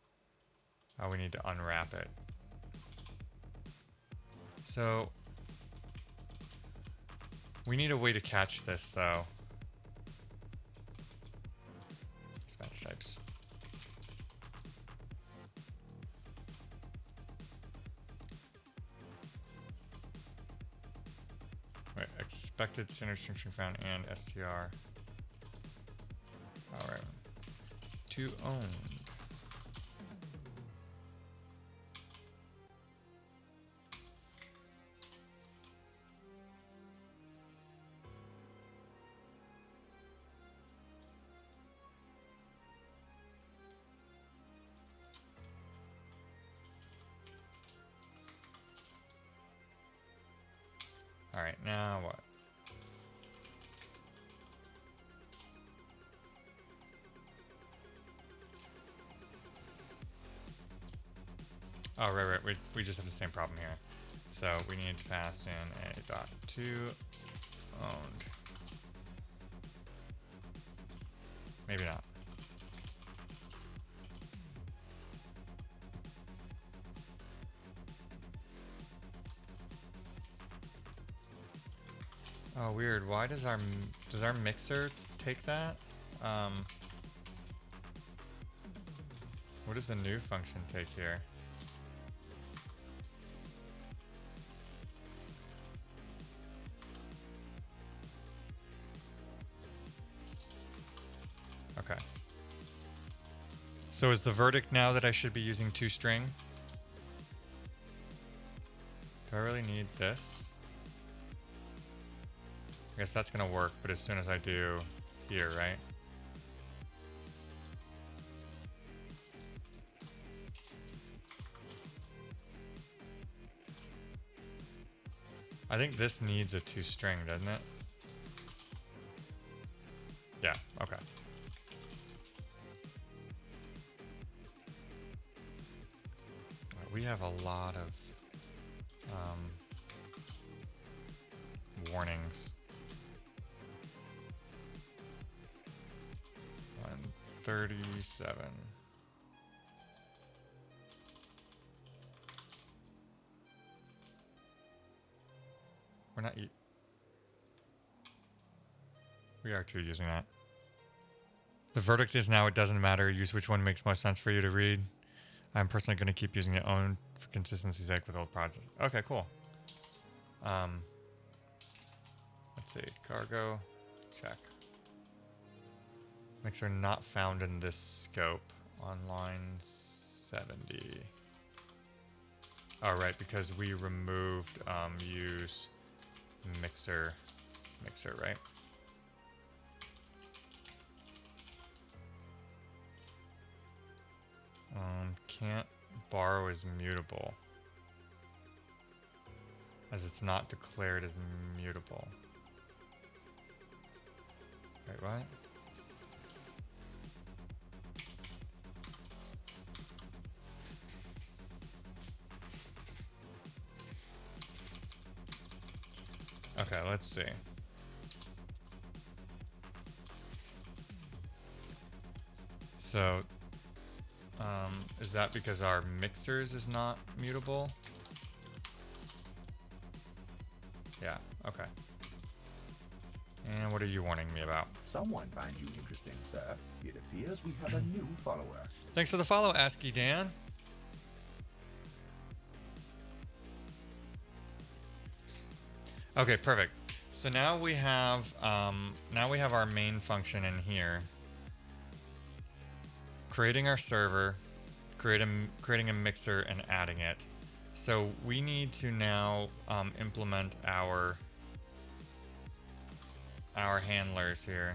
[SPEAKER 1] Oh, we need to unwrap it. So we need a way to catch this though. Dispatch types. Wait, expected standard string found and str. Alright. To owned. Alright, now what? Oh, right. We just have the same problem here. So we need to pass in a dot to owned. Maybe not. Oh, weird. Why does our mixer take that? What does the new function take here? Okay. So is the verdict now that I should be using toString? Do I really need this? I guess that's gonna work, but as soon as I do here, right? I think this needs a toString, doesn't it? Yeah, okay. We have a lot of warnings. 137. We're not. We are too using that. The verdict is now it doesn't matter. Use which one makes most sense for you to read. I'm personally going to keep using it own for consistency's sake with old projects. Okay, cool. Let's see. Cargo. Check. Mixer not found in this scope on line 70. Oh, right, because we removed use mixer, right? Can't borrow is mutable, as it's not declared as mutable. Wait, what? Okay, let's see. So, is that because our mixers is not mutable? Yeah, okay. And what are you warning me about?
[SPEAKER 2] Someone finds you interesting, sir. It appears we have a new follower.
[SPEAKER 1] Thanks for the follow, ASCII Dan. Okay, perfect. So now we have our main function in here. Creating our server, creating a mixer and adding it. So we need to now implement our handlers here.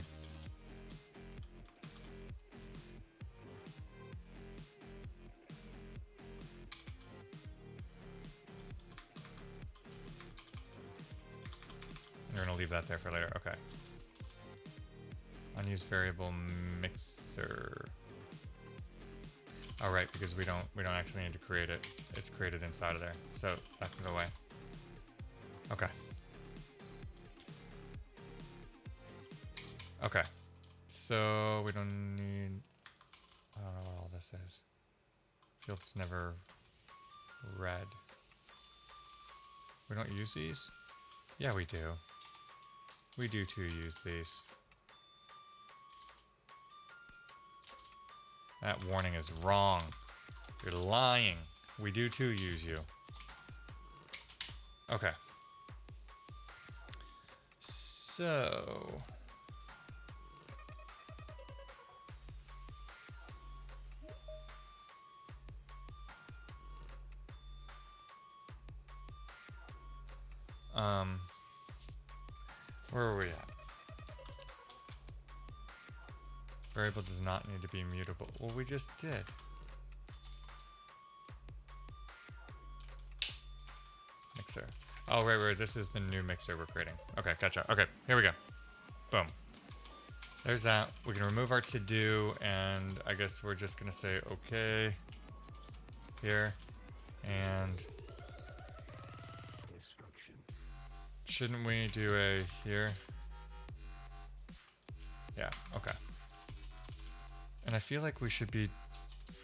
[SPEAKER 1] We're gonna leave that there for later. Okay. Unused variable mixer. All right, because we don't actually need to create it. It's created inside of there. So that can go away. Okay. Okay. So we don't need, I don't know what all this is. Field's never red. We don't use these? Yeah, we do. We do too use these. That warning is wrong. You're lying. We do too use you. Okay. So... where are we at? Variable does not need to be mutable. Well, we just did. Mixer. Oh, right. This is the new mixer we're creating. Okay, gotcha. Okay, here we go. Boom. There's that. We can remove our to-do, and I guess we're just going to say okay here. And shouldn't we do a here? Yeah, okay. And I feel like we should be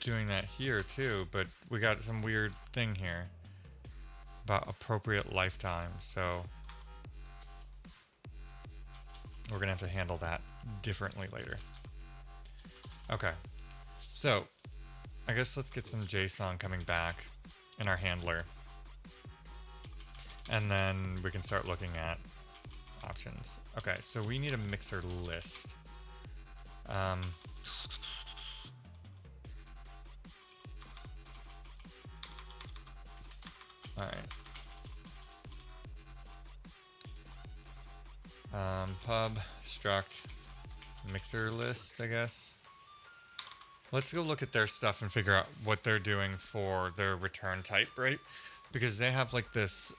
[SPEAKER 1] doing that here too, but we got some weird thing here about appropriate lifetime, so we're gonna have to handle that differently later. Okay, so I guess let's get some JSON coming back in our handler, and then we can start looking at options. Okay, so we need a mixer list. All right. Pub struct mixer list, I guess. Let's go look at their stuff and figure out what they're doing for their return type, right? Because they have like this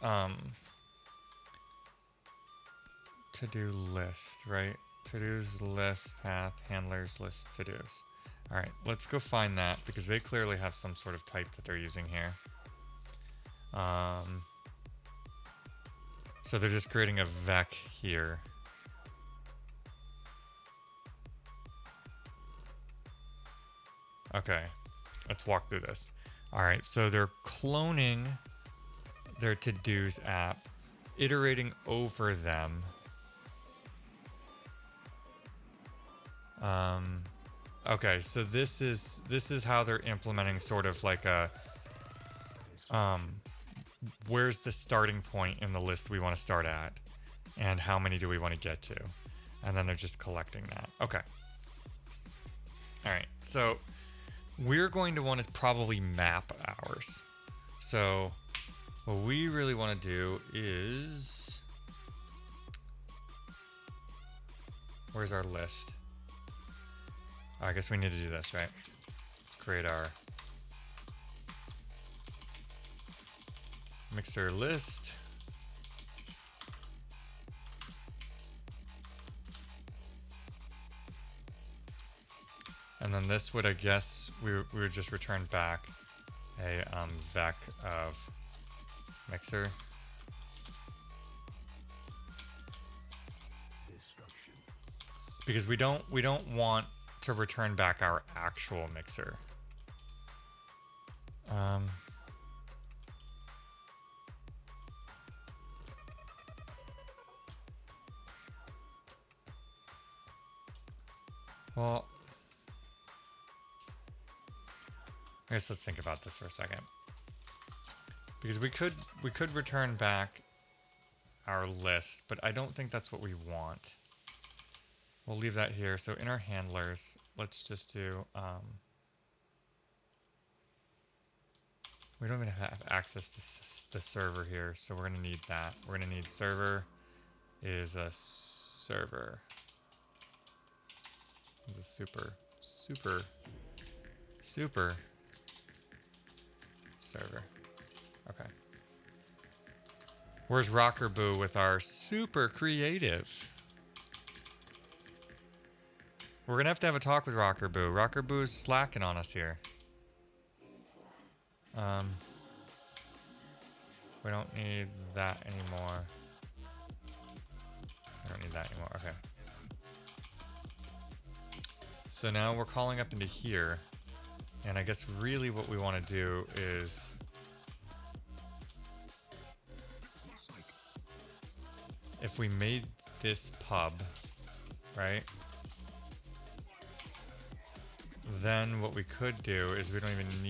[SPEAKER 1] to-do list, right? To-dos list, path, handlers list, to-dos. All right, let's go find that because they clearly have some sort of type that they're using here. So they're just creating a vec here. Okay, let's walk through this. All right, so they're cloning their to-dos app, iterating over them. Okay, so this is how they're implementing sort of like a where's the starting point in the list we want to start at, and how many do we want to get to, and then they're just collecting that. Okay. All right, so we're going to want to probably map ours. So what we really want to do is, where's our list? I guess we need to do this, right? Let's create our mixer list. And then this would, I guess, we would just return back a vec of mixer. Because we don't want to return back our actual mixer. Well, I guess let's think about this for a second. Because we could return back our list, but I don't think that's what we want. We'll leave that here. So in our handlers, let's just do, we don't even have access to the server here, so we're gonna need that. We're gonna need server is a server. It's a super server. Okay. Where's Rocker Boo with our super creative? We're gonna have to have a talk with Rocker Boo. Rocker Boo's slacking on us here. We don't need that anymore. We don't need that anymore. Okay. So now we're calling up into here, and I guess really what we want to do is if we made this pub, right? Then what we could do is we don't even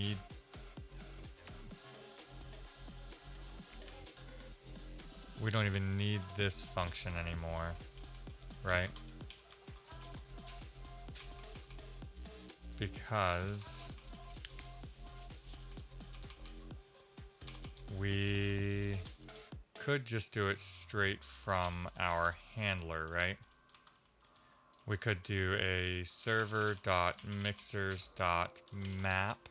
[SPEAKER 1] need this function anymore, right? Because we could just do it straight from our handler, right? We could do a server.mixers.map.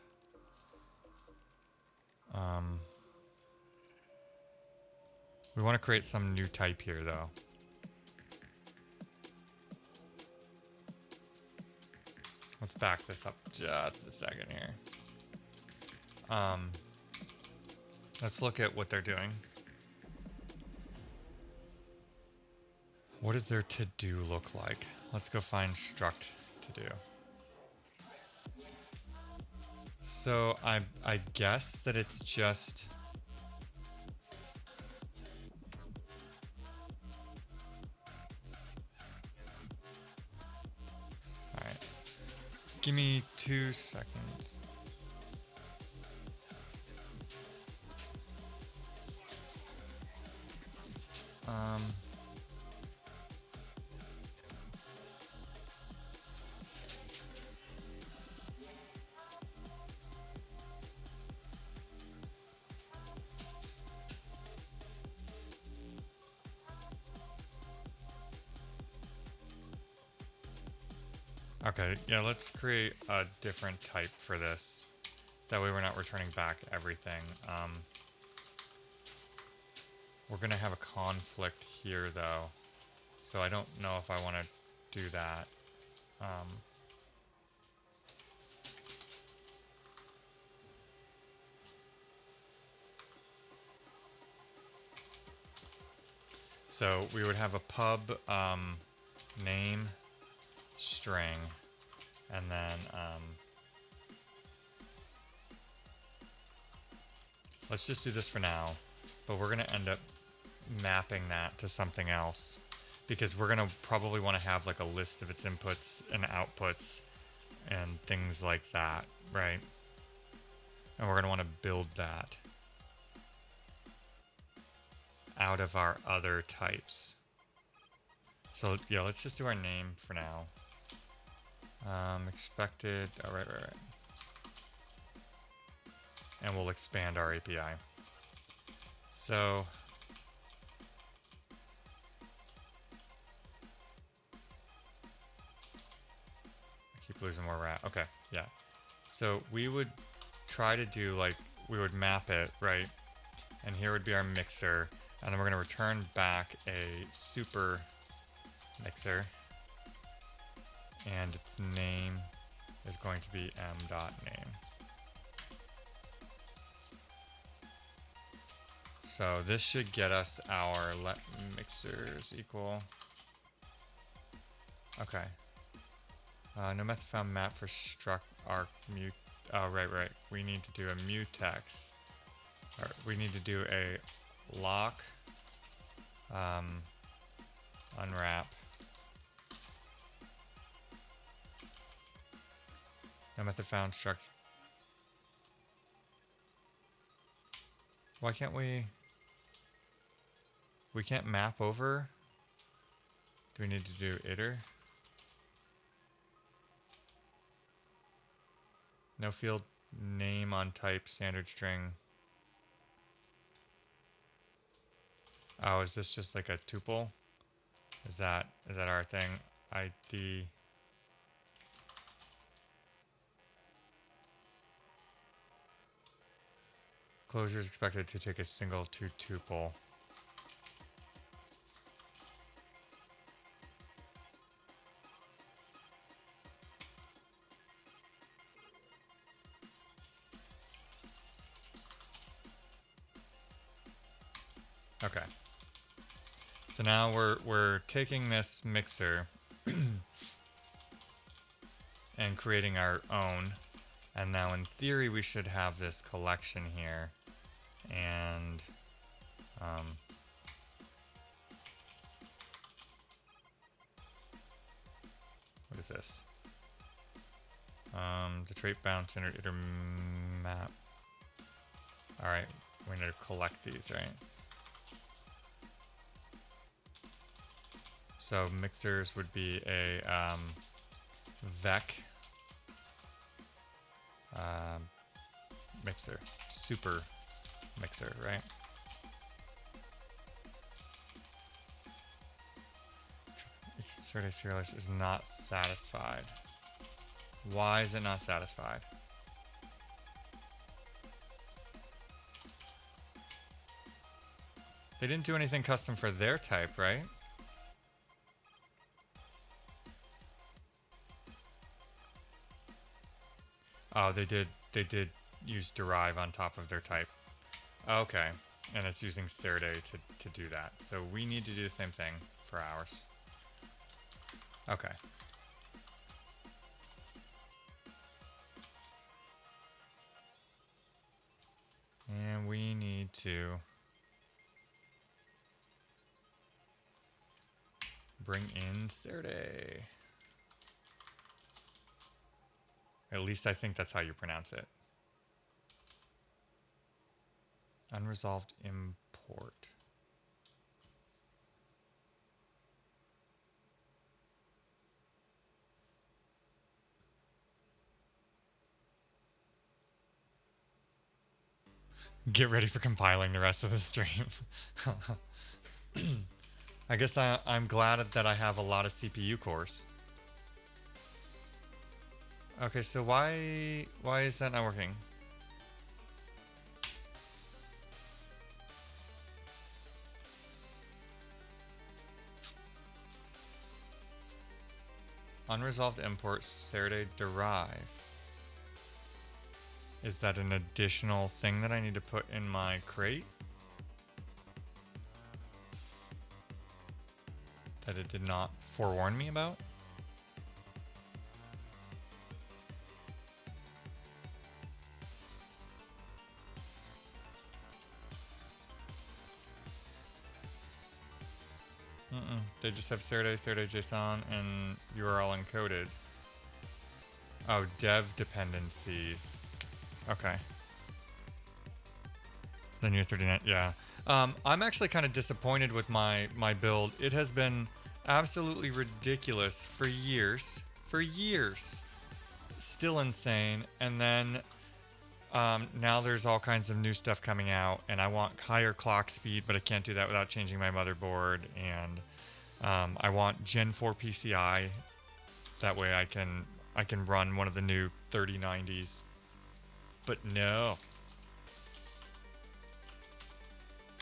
[SPEAKER 1] We want to create some new type here, though. Let's back this up just a second here. Let's look at what they're doing. What does their to-do look like? Let's go find struct to-do. So I guess that it's just... Alright. Give me 2 seconds. Okay, yeah, let's create a different type for this. That way we're not returning back everything. We're gonna have a conflict here though. So I don't know if I want to do that. So we would have a pub name string, and then let's just do this for now, but we're gonna end up mapping that to something else because we're gonna probably want to have like a list of its inputs and outputs and things like that, right? And we're gonna want to build that out of our other types. So yeah, let's just do our name for now. Expected, oh, right. And we'll expand our API. So I keep losing where we're at. Okay, yeah. So we would try to do like, we would map it, right? And here would be our mixer. And then we're going to return back a super mixer. And its name is going to be m.name. So this should get us our let mixers equal. Okay. No method found map for struct arc mute. Oh, right. We need to do a mutex. Or we need to do a lock unwrap. No method found struct. Why can't we? We can't map over? Do we need to do iter? No field name on type standard string. Oh, is this just like a tuple? Is that our thing? ID. Closure is expected to take a single to tuple. Okay. So now we're taking this mixer and creating our own. And now in theory we should have this collection here. And what is this? The trait bounce iter map. Alright, we're going to collect these, right? So mixers would be a vec mixer, super mixer, right? Sorted serialist is not satisfied. Why is it not satisfied? They didn't do anything custom for their type, right? Oh, they did use derive on top of their type. Okay, and it's using Cerday to do that. So we need to do the same thing for ours. Okay. And we need to bring in Cerday. At least I think that's how you pronounce it. Unresolved import. Get ready for compiling the rest of the stream. I guess I'm glad that I have a lot of CPU cores. Okay, so why is that not working? Unresolved import Cerday derive. Is that an additional thing that I need to put in my crate? That it did not forewarn me about? They just have Cerday, JSON, and URL encoded. Oh, dev dependencies. Okay. Then you're 39, yeah. I'm actually kind of disappointed with my build. It has been absolutely ridiculous for years. For years. Still insane. And then now there's all kinds of new stuff coming out, and I want higher clock speed, but I can't do that without changing my motherboard. And I want Gen 4 PCI. That way I can run one of the new 3090s. But no.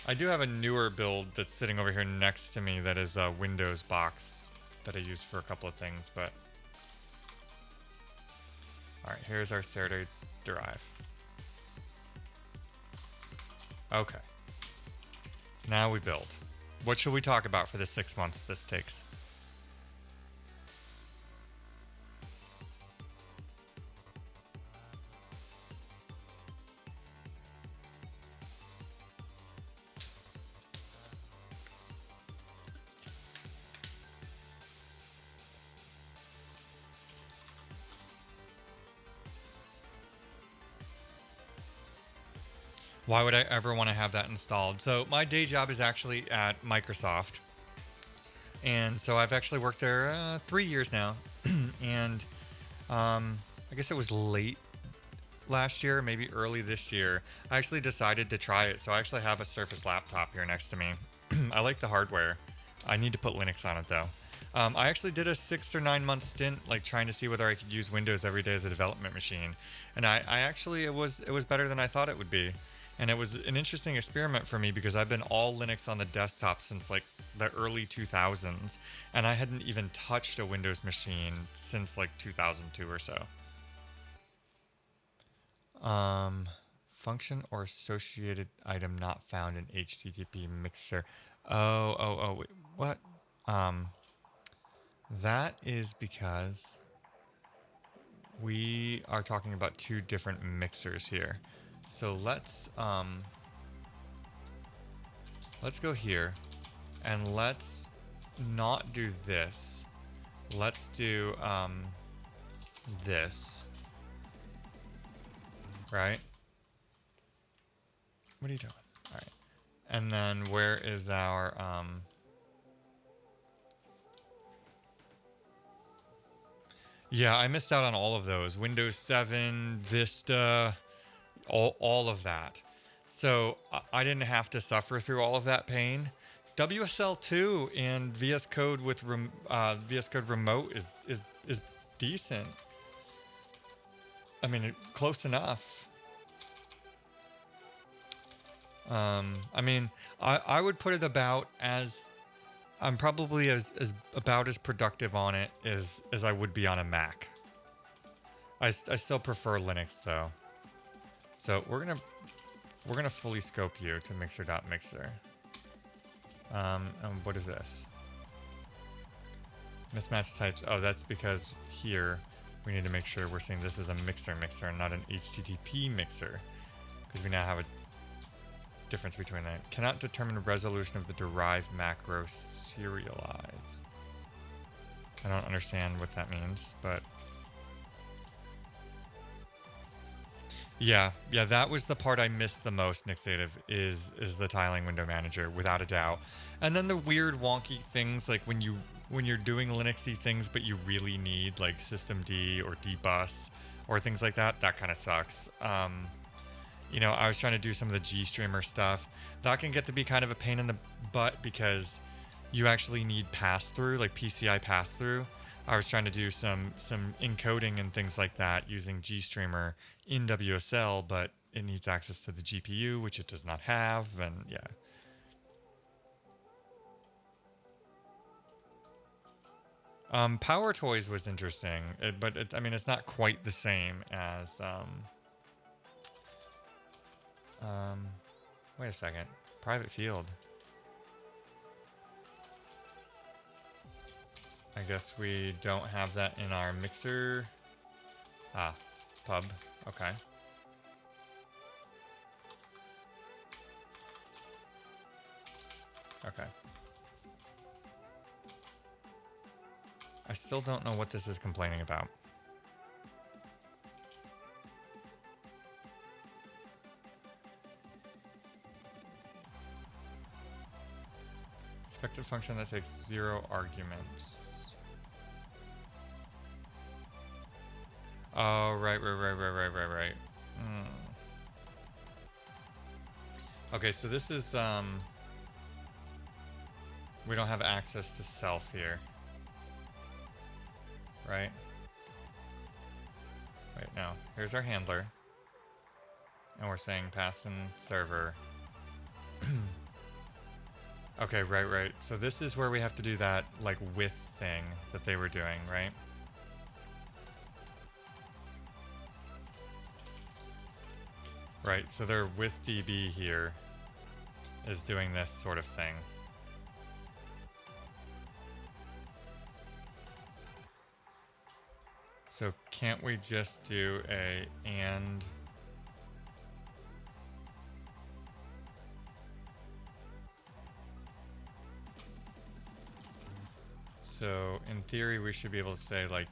[SPEAKER 1] I do have a newer build that's sitting over here next to me that is a Windows box that I use for a couple of things, but... Alright, here's our Cerday derive. Okay. Now we build. What should we talk about for the 6 months this takes? Why would I ever want to have that installed? So my day job is actually at Microsoft. And so I've actually worked there 3 years now. And I guess it was late last year, maybe early this year. I actually decided to try it. So I actually have a Surface laptop here next to me. I like the hardware. I need to put Linux on it though. I actually did a 6 or 9 month stint, like trying to see whether I could use Windows every day as a development machine. And I actually, it was better than I thought it would be. And it was an interesting experiment for me because I've been all Linux on the desktop since like the early 2000s. And I hadn't even touched a Windows machine since like 2002 or so. Function or associated item not found in HTTP mixer. Wait, what? That is because we are talking about two different mixers here. So let's go here and let's not do this. Let's do this. Right? What are you doing? All right. And then where is our yeah, I missed out on all of those. Windows 7, Vista, all of that. So I didn't have to suffer through all of that pain. WSL2 and VS Code with VS Code Remote is decent. I mean, close enough. I mean, I would put it about as I'm probably as about as productive on it as I would be on a Mac. I still prefer Linux though. So we're gonna fully scope you to mixer.mixer. And what is this? Mismatch types. Oh, that's because here we need to make sure we're saying this is a mixer and not an HTTP mixer, because we now have a difference between that. Cannot determine resolution of the derived macro serialize. I don't understand what that means, but yeah, that was the part I missed the most, Nixative, is the tiling window manager, without a doubt. And then the weird wonky things, like when you're doing Linuxy things but you really need like systemd or dbus or things like that, that kind of sucks. You know, I was trying to do some of the GStreamer stuff. That can get to be kind of a pain in the butt because you actually need pass-through, like PCI pass-through. I was trying to do some encoding and things like that using GStreamer in WSL, but it needs access to the GPU, which it does not have, and yeah. Power Toys was interesting, but I mean, it's not quite the same as wait a second. Private field. I guess we don't have that in our mixer. Ah, pub. Okay. Okay. I still don't know what this is complaining about. Expected function that takes 0 arguments. Oh, right. Okay, so this is, we don't have access to self here. Right? Wait, no. Here's our handler. And we're saying pass in server. Okay, right. So this is where we have to do that, like, with thing that they were doing, right? Right, so their with DB here is doing this sort of thing. So can't we just do a and? So in theory, we should be able to say like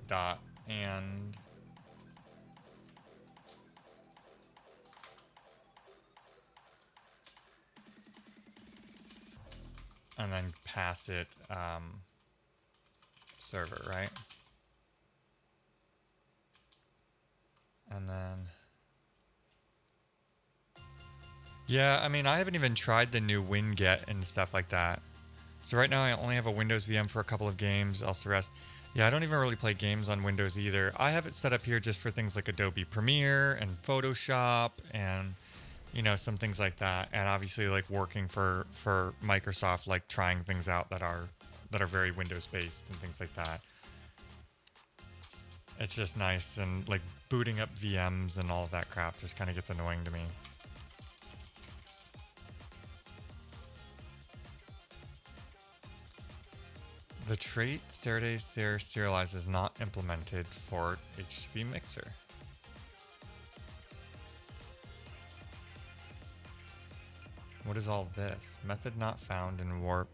[SPEAKER 1] dot and then pass it server, right? And then, yeah, I mean, I haven't even tried the new WinGet and stuff like that. So right now I only have a Windows VM for a couple of games, else the rest. Yeah, I don't even really play games on Windows either. I have it set up here just for things like Adobe Premiere and Photoshop and, you know, some things like that. And obviously like working for Microsoft, like trying things out that are very Windows based and things like that. It's just nice, and like booting up VMs and all of that crap just kind of gets annoying to me. The trait Seride Ser serialize is not implemented for HTTP Mixer. What is all this? Method not found in Warp.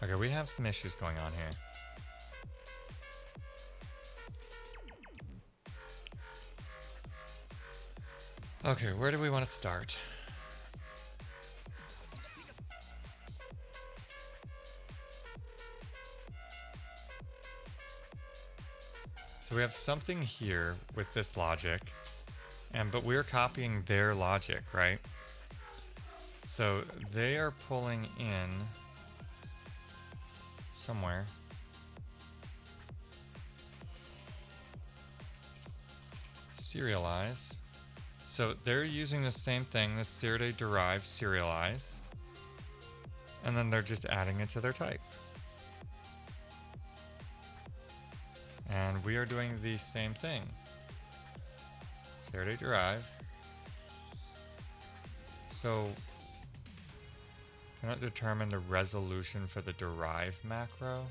[SPEAKER 1] Okay, we have some issues going on here. Okay, where do we want to start? So we have something here with this logic, but we're copying their logic, right? So they are pulling in somewhere. Serialize. So they're using the same thing, this Seride derive serialize, and then they're just adding it to their type. And we are doing the same thing. Seride derive. So cannot determine the resolution for the derive macro.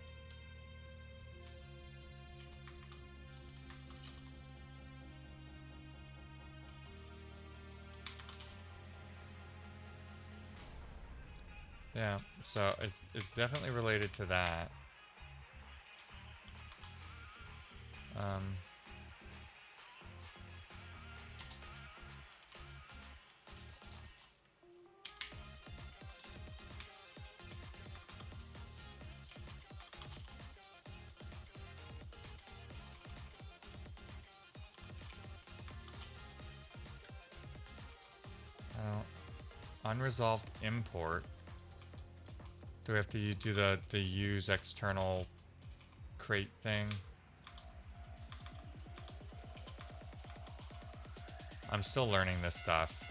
[SPEAKER 1] Yeah, so it's definitely related to that. Unresolved import. Do we have to do the use external crate thing? I'm still learning this stuff.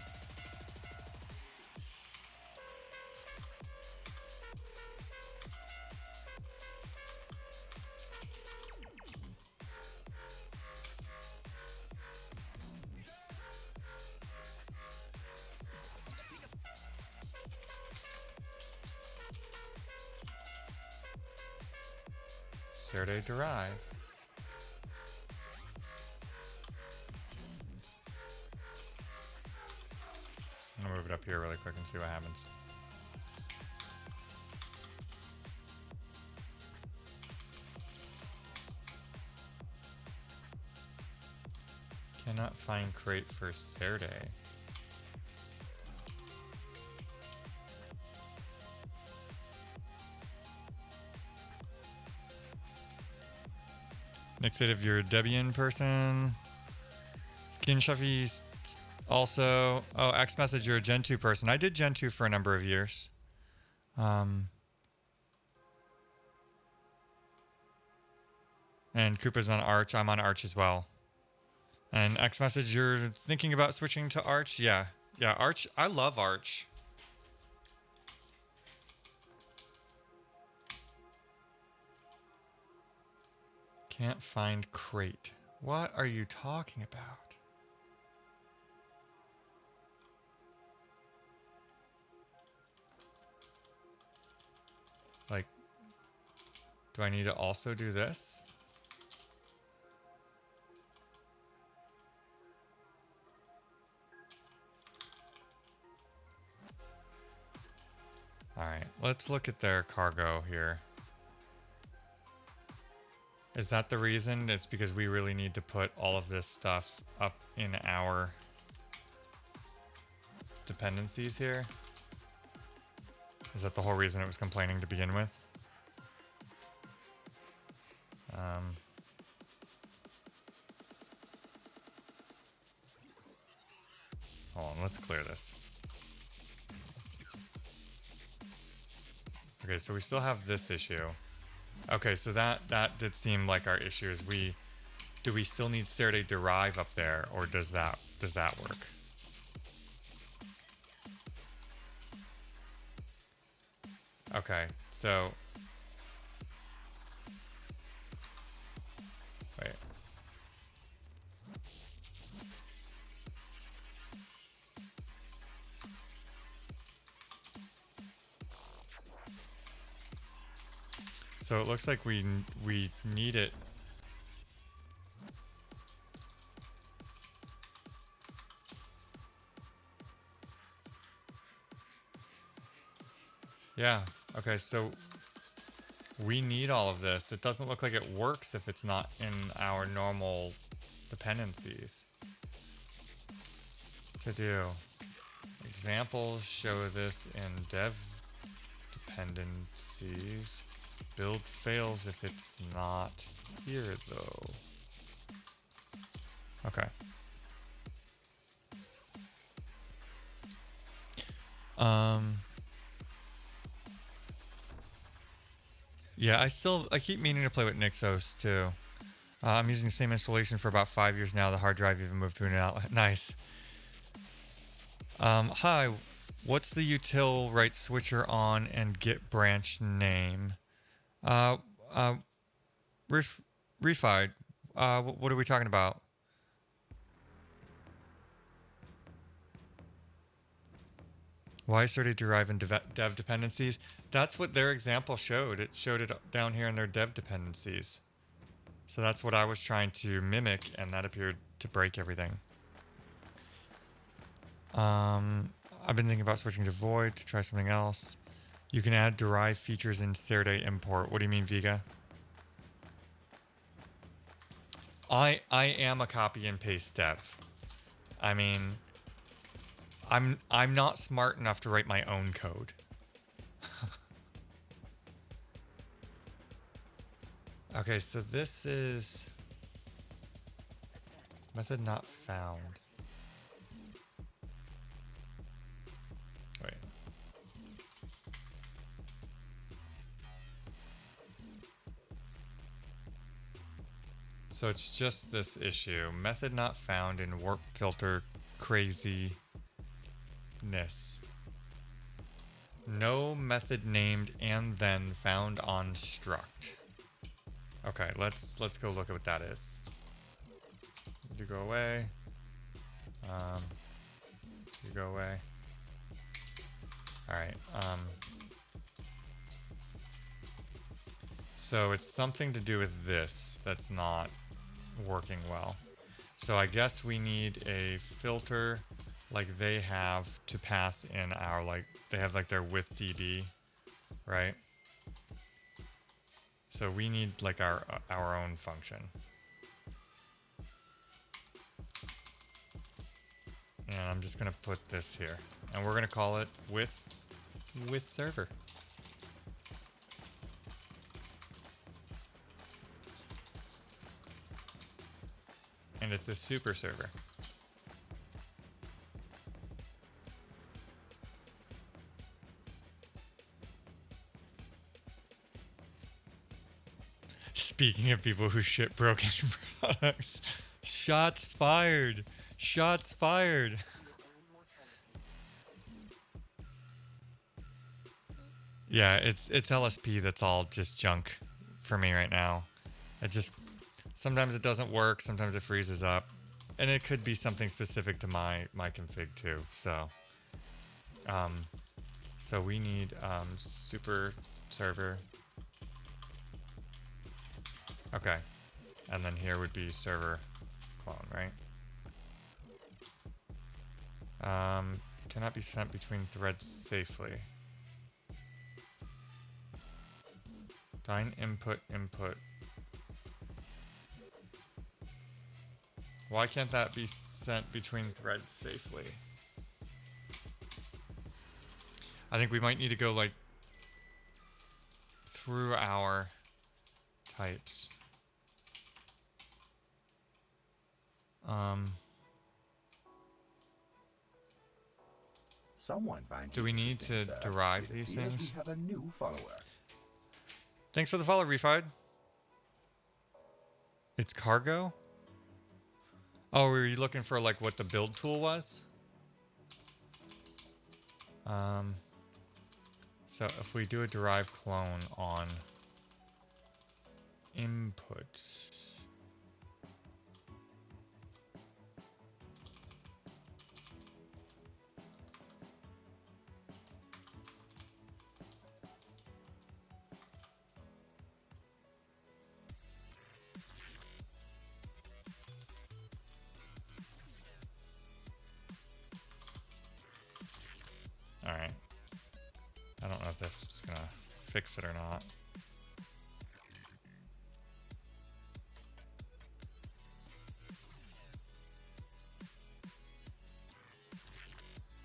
[SPEAKER 1] Seride derive. I'm gonna move it up here really quick and see what happens. Cannot find crate for Seride. Next if you're a Debian person. Skin Shuffy also. Oh, X message, you're a Gen 2 person. I did Gen 2 for a number of years. And Koopa's on Arch. I'm on Arch as well. And X message, you're thinking about switching to Arch? Yeah. Yeah, Arch. I love Arch. Can't find crate. What are you talking about? Like, do I need to also do this? All right, let's look at their cargo here. Is that the reason? It's because we really need to put all of this stuff up in our dependencies here? Is that the whole reason it was complaining to begin with? Hold on, let's clear this. Okay, so we still have this issue. Okay, so that did seem like our issue. Is do we still need Seride derive up there, or does that work? Okay, so wait. So it looks like we need it. Yeah. Okay, so we need all of this. It doesn't look like it works if it's not in our normal dependencies. To do. Examples show this in dev dependencies. Build fails if it's not here though. Okay. Yeah, I keep meaning to play with Nixos too. I'm using the same installation for about 5 years now. The hard drive even moved to an outlet. Nice. Hi, what's the util write switcher on and get branch name? Uh, uh, Refied. What are we talking about? Why started derive in dev dependencies? That's what their example showed. It showed it down here in their dev dependencies. So that's what I was trying to mimic, and that appeared to break everything. I've been thinking about switching to void to try something else. You can add derive features in Saturday import. What do you mean, Vega? I am a copy and paste dev. I mean, I'm not smart enough to write my own code. Okay, so this is method not found. Wait. So it's just this issue. Method not found in warp filter craziness. No method named and then found on struct. Okay, let's go look at what that is. You go away. You go away. All right. So it's something to do with this that's not working well. So I guess we need a filter like they have to pass in our, like, they have like their with DB, right? So we need like our own function. And I'm just gonna put this here, and we're gonna call it with server. And it's a super server. Speaking of people who ship broken products, shots fired. Shots fired. Yeah, it's LSP that's all just junk for me right now. It just, sometimes it doesn't work, sometimes it freezes up, and it could be something specific to my config too. So we need super server. Okay, and then here would be server clone, right? Cannot be sent between threads safely. Dyn input. Why can't that be sent between threads safely? I think we might need to go like through our types.
[SPEAKER 2] Someone find
[SPEAKER 1] Do we need to derive these things?
[SPEAKER 2] We have a new follower.
[SPEAKER 1] Thanks for the follow, Refied. It's cargo? Oh, were you looking for like what the build tool was? So if we do a derive clone on input. I don't know if this is gonna fix it or not.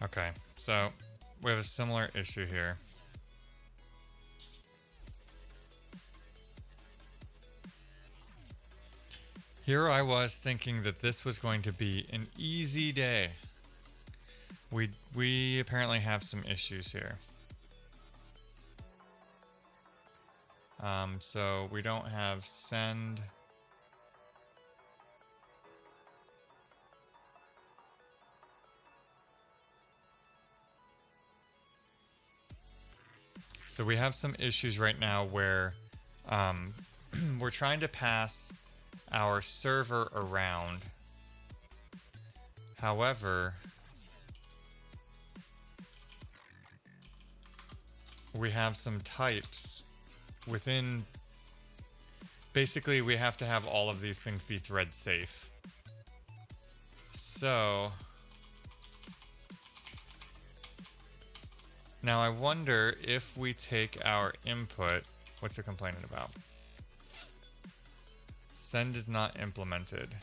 [SPEAKER 1] Okay, so we have a similar issue here. Here I was thinking that this was going to be an easy day. We apparently have some issues here. So we don't have send. So we have some issues right now where we're trying to pass our server around. However, we have some types within. Basically, we have to have all of these things be thread safe. So now I wonder if we take our input. What's it complaining about? Send is not implemented.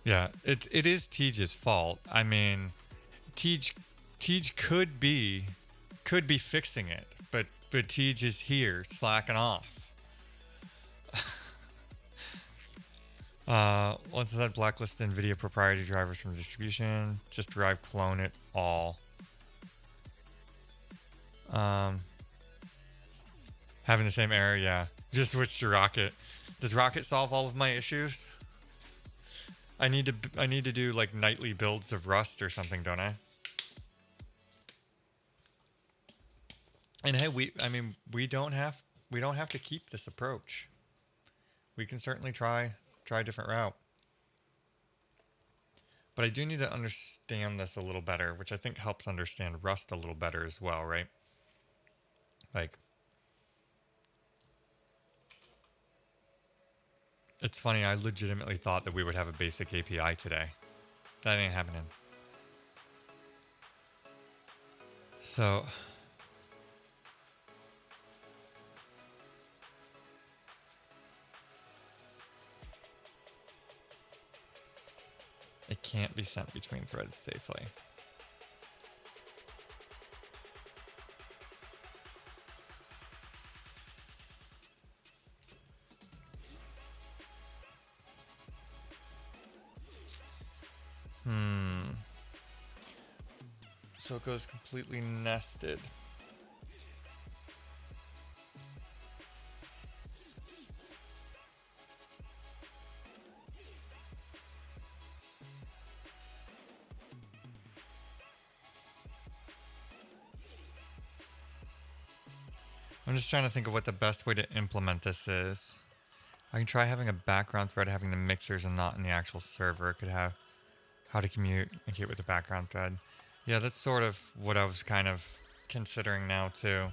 [SPEAKER 1] Yeah, it is Tej's fault. I mean, Tej could be fixing it, but Tej is here slacking off. Once that blacklist NVIDIA proprietary drivers from distribution, just drive clone it all. Having the same error, yeah. Just switch to Rocket. Does Rocket solve all of my issues? I need to do like nightly builds of Rust or something, don't I? And hey, we don't have to keep this approach. We can certainly try a different route. But I do need to understand this a little better, which I think helps understand Rust a little better as well, right? Like, it's funny, I legitimately thought that we would have a basic API today. That ain't happening. So it can't be sent between threads safely. So it goes completely nested. I'm just trying to think of what the best way to implement this is. I can try having a background thread having the mixers and not in the actual server. It could have how to communicate with the background thread. Yeah, that's sort of what I was kind of considering now too.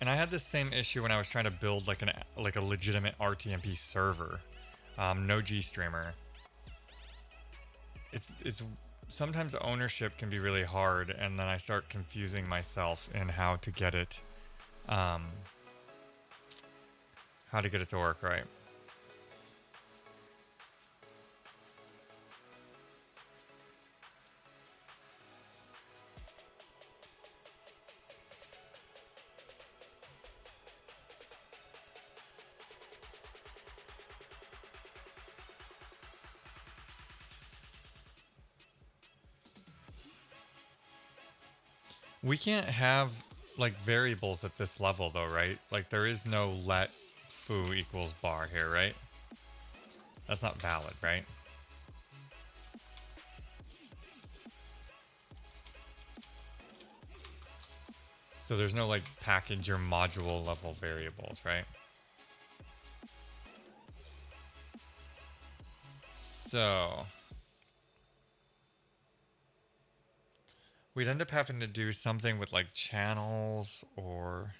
[SPEAKER 1] And I had this same issue when I was trying to build like a legitimate RTMP server, no GStreamer. It's sometimes ownership can be really hard, and then I start confusing myself in how to get it to work right. We can't have like variables at this level though, right? Like there is no let foo equals bar here, right? That's not valid, right? So there's no like package or module level variables, right? So we'd end up having to do something with like channels or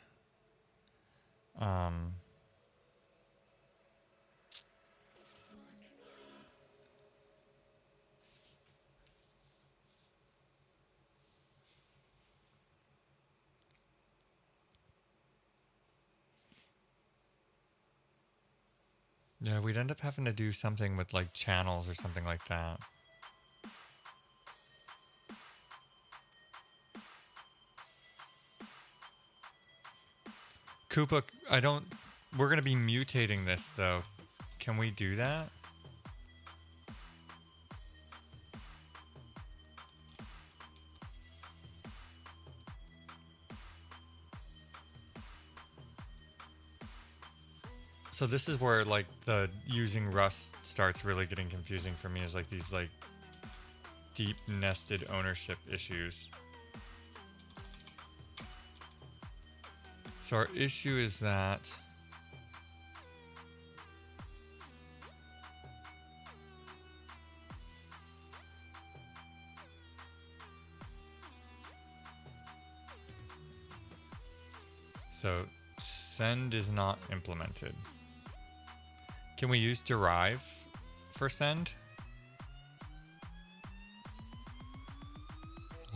[SPEAKER 1] Yeah, we'd end up having to do something with like channels or something like that. Koopa, we're going to be mutating this though. Can we do that? So this is where like the using Rust starts really getting confusing for me, is like these like deep nested ownership issues. So our issue is that so send is not implemented. Can we use derive for send?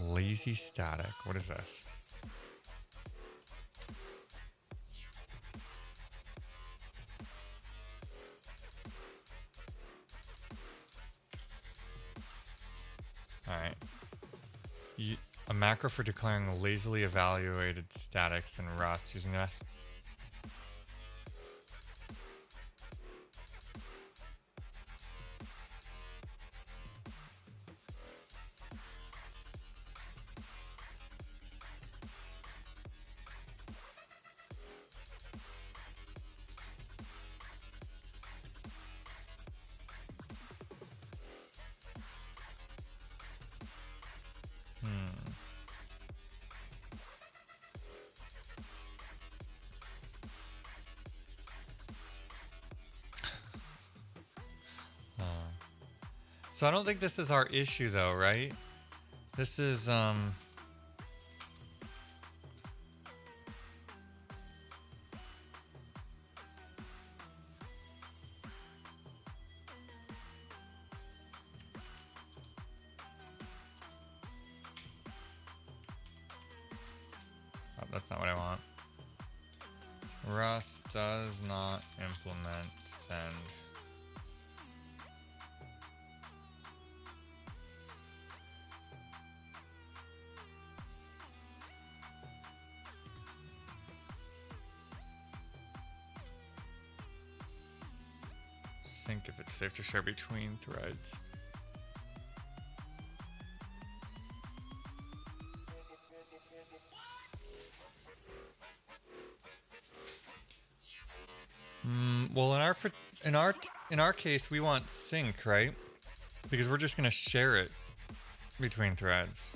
[SPEAKER 1] Lazy static. What is this? All right. A macro for declaring lazily evaluated statics in Rust using this. So I don't think this is our issue though, right? This is oh, that's not what I want. Rust does not implement send. Sync if it's safe to share between threads. Well, in our case, we want sync, right? Because we're just gonna share it between threads.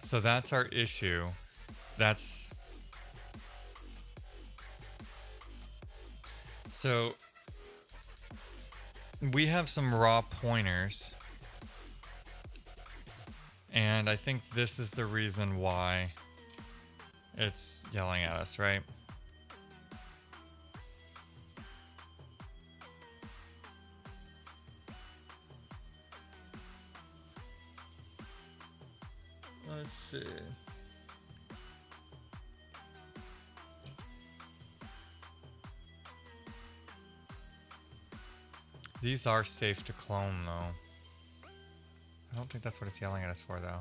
[SPEAKER 1] So that's our issue. So we have some raw pointers, and I think this is the reason why it's yelling at us, right? Let's see. These are safe to clone, though. I don't think that's what it's yelling at us for, though.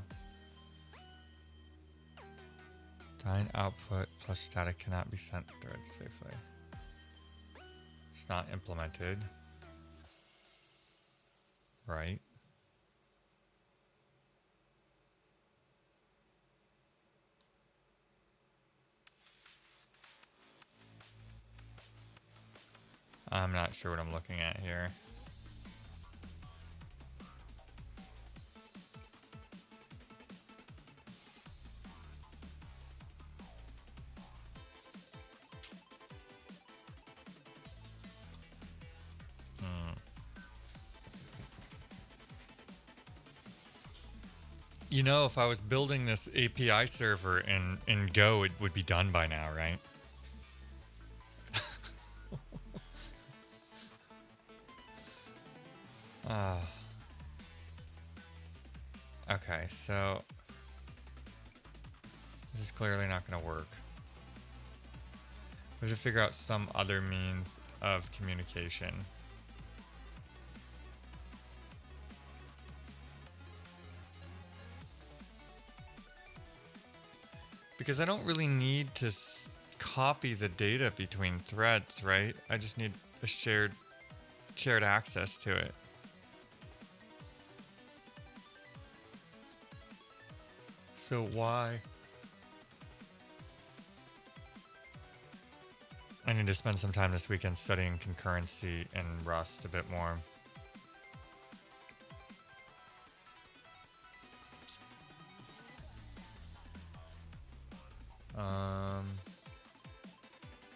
[SPEAKER 1] Dyn output plus static cannot be sent threads safely. It's not implemented. Right. I'm not sure what I'm looking at here. You know, if I was building this API server in Go, it would be done by now, right? Okay, so this is clearly not going to work. We have to figure out some other means of communication. Because I don't really need to copy the data between threads, right? I just need a shared access to it. So why? I need to spend some time this weekend studying concurrency in Rust a bit more.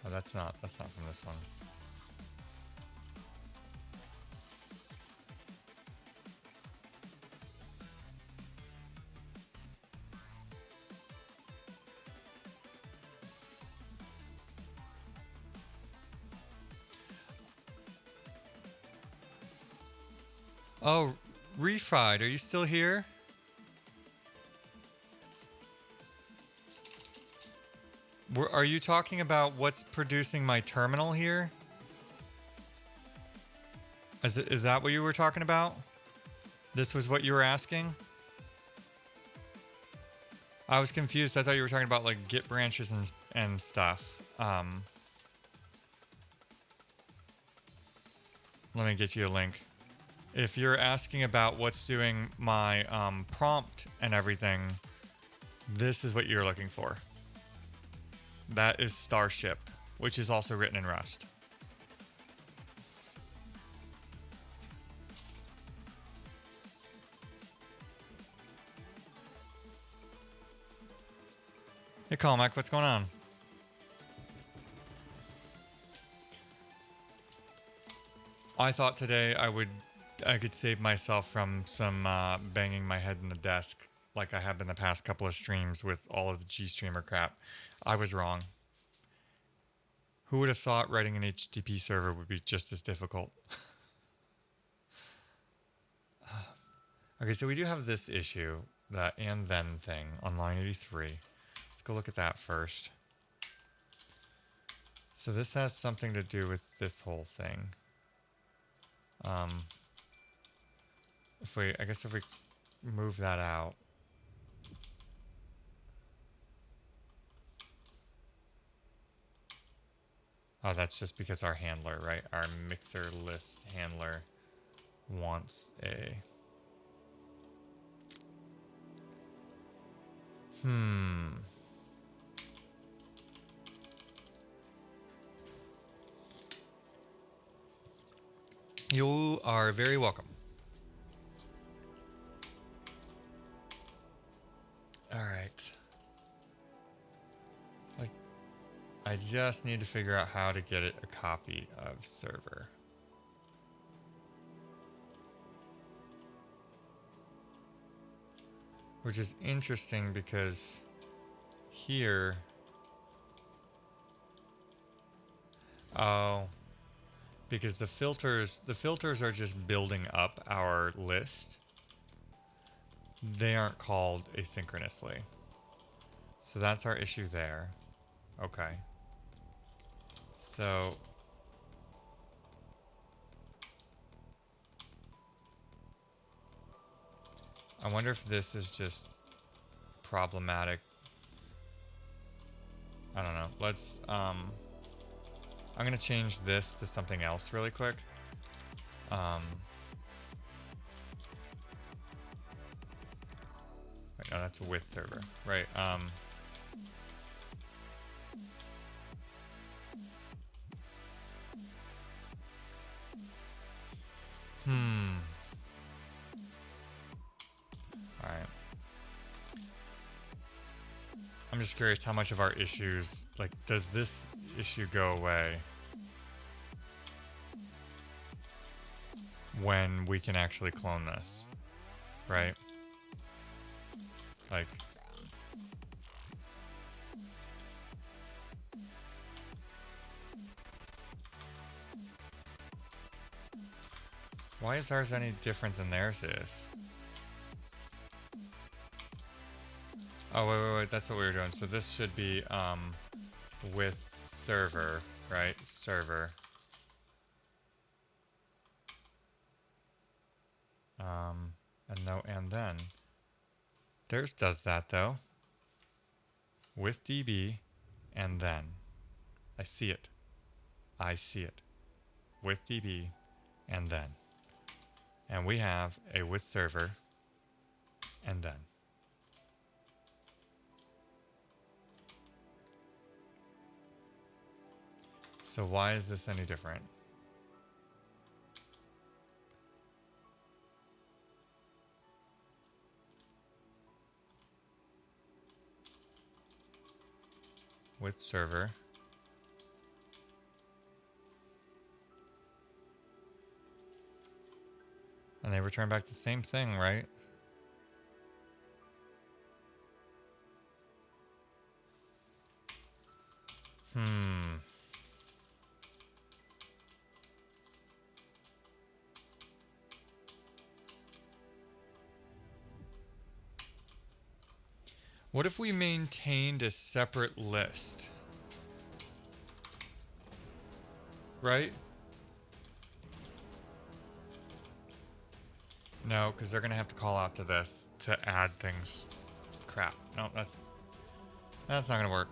[SPEAKER 1] Oh, that's not from this one. Oh, Refried, are you still here? Are you talking about what's producing my terminal here? Is that what you were talking about? This was what you were asking? I was confused. I thought you were talking about like Git branches and stuff. Let me get you a link. If you're asking about what's doing my prompt and everything, this is what you're looking for. That is Starship, which is also written in Rust. Hey, Colmac, what's going on? I thought today I could save myself from some banging my head in the desk like I have been the past couple of streams with all of the GStreamer crap. I was wrong. Who would have thought writing an HTTP server would be just as difficult? Okay, so we do have this issue, the and then thing on line 83. Let's go look at that first. So this has something to do with this whole thing. I guess if we move that out. Oh, that's just because our handler, right? Our mixer list handler wants a... You are very welcome. All right. I just need to figure out how to get it a copy of server. Which is interesting because here... Oh, because the filters are just building up our list. They aren't called asynchronously. So that's our issue there. Okay. So I wonder if this is just problematic. I don't know. Let's I'm gonna change this to something else really quick. Wait, no, that's a with server, right? All right. I'm just curious how much of our issues, like, does this issue go away when we can actually clone this, right? Like, why is ours any different than theirs is? Oh, wait, that's what we were doing. So this should be with server, right? Server. And then. Theirs does that though. With DB and then. I see it. I see it. With DB and then. And we have a with server and then. So why is this any different? With server. And they return back the same thing, right? What if we maintained a separate list? Right? No, because they're going to have to call out to this to add things. Crap. No, that's not going to work.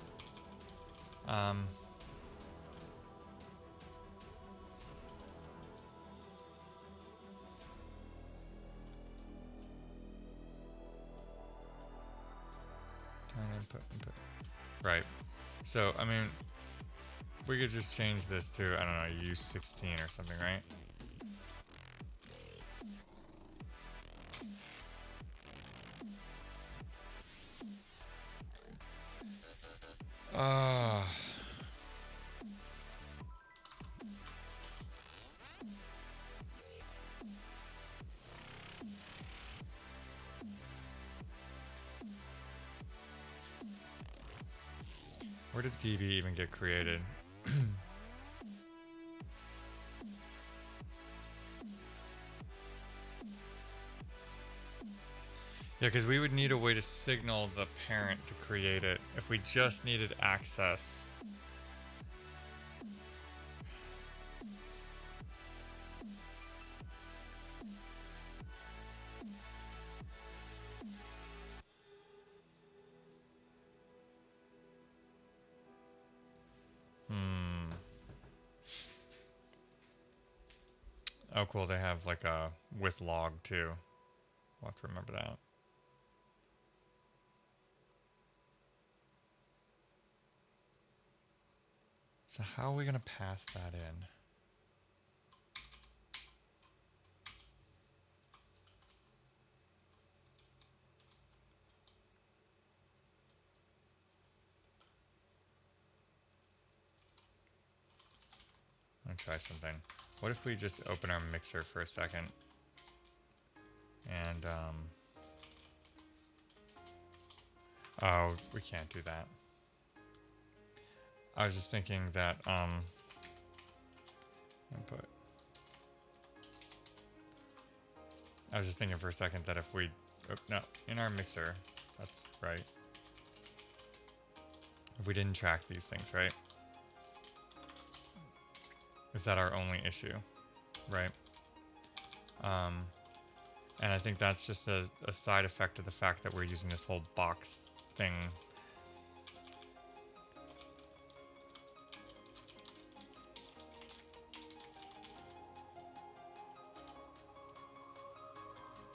[SPEAKER 1] Input. Right. So, I mean, we could just change this to, I don't know, use 16 or something, right? Where did DB even get created? Yeah, because we would need a way to signal the parent to create it if we just needed access. Oh, cool. They have like a with log too. We'll have to remember that. So how are we going to pass that in? I'm going to try something. What if we just open our mixer for a second? And, oh, we can't do that. I was just thinking that, input. I was just thinking for a second that if we, oh, no, in our mixer, that's right. If we didn't track these things, right? Is that our only issue, right? And I think that's just a side effect of the fact that we're using this whole box thing.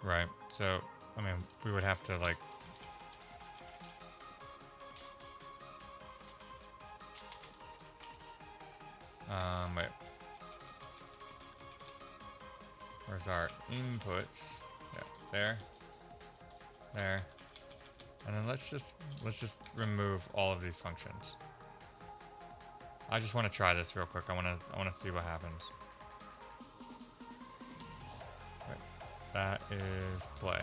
[SPEAKER 1] Right, so, I mean, we would have to, like, wait. Where's our inputs? Yeah, there. There. And then let's just remove all of these functions. I just want to try this real quick. I want to see what happens. Right. That is play.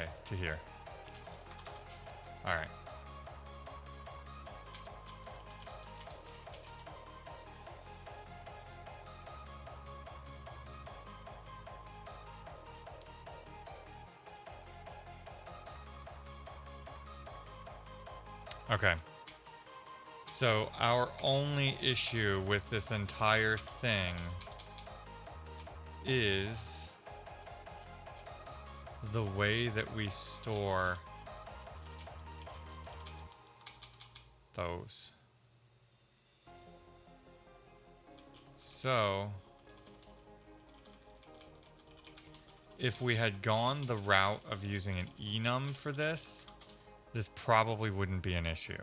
[SPEAKER 1] Okay, to here. All right. Okay. So our only issue with this entire thing is the way that we store those. So if we had gone the route of using an enum for this, this probably wouldn't be an issue.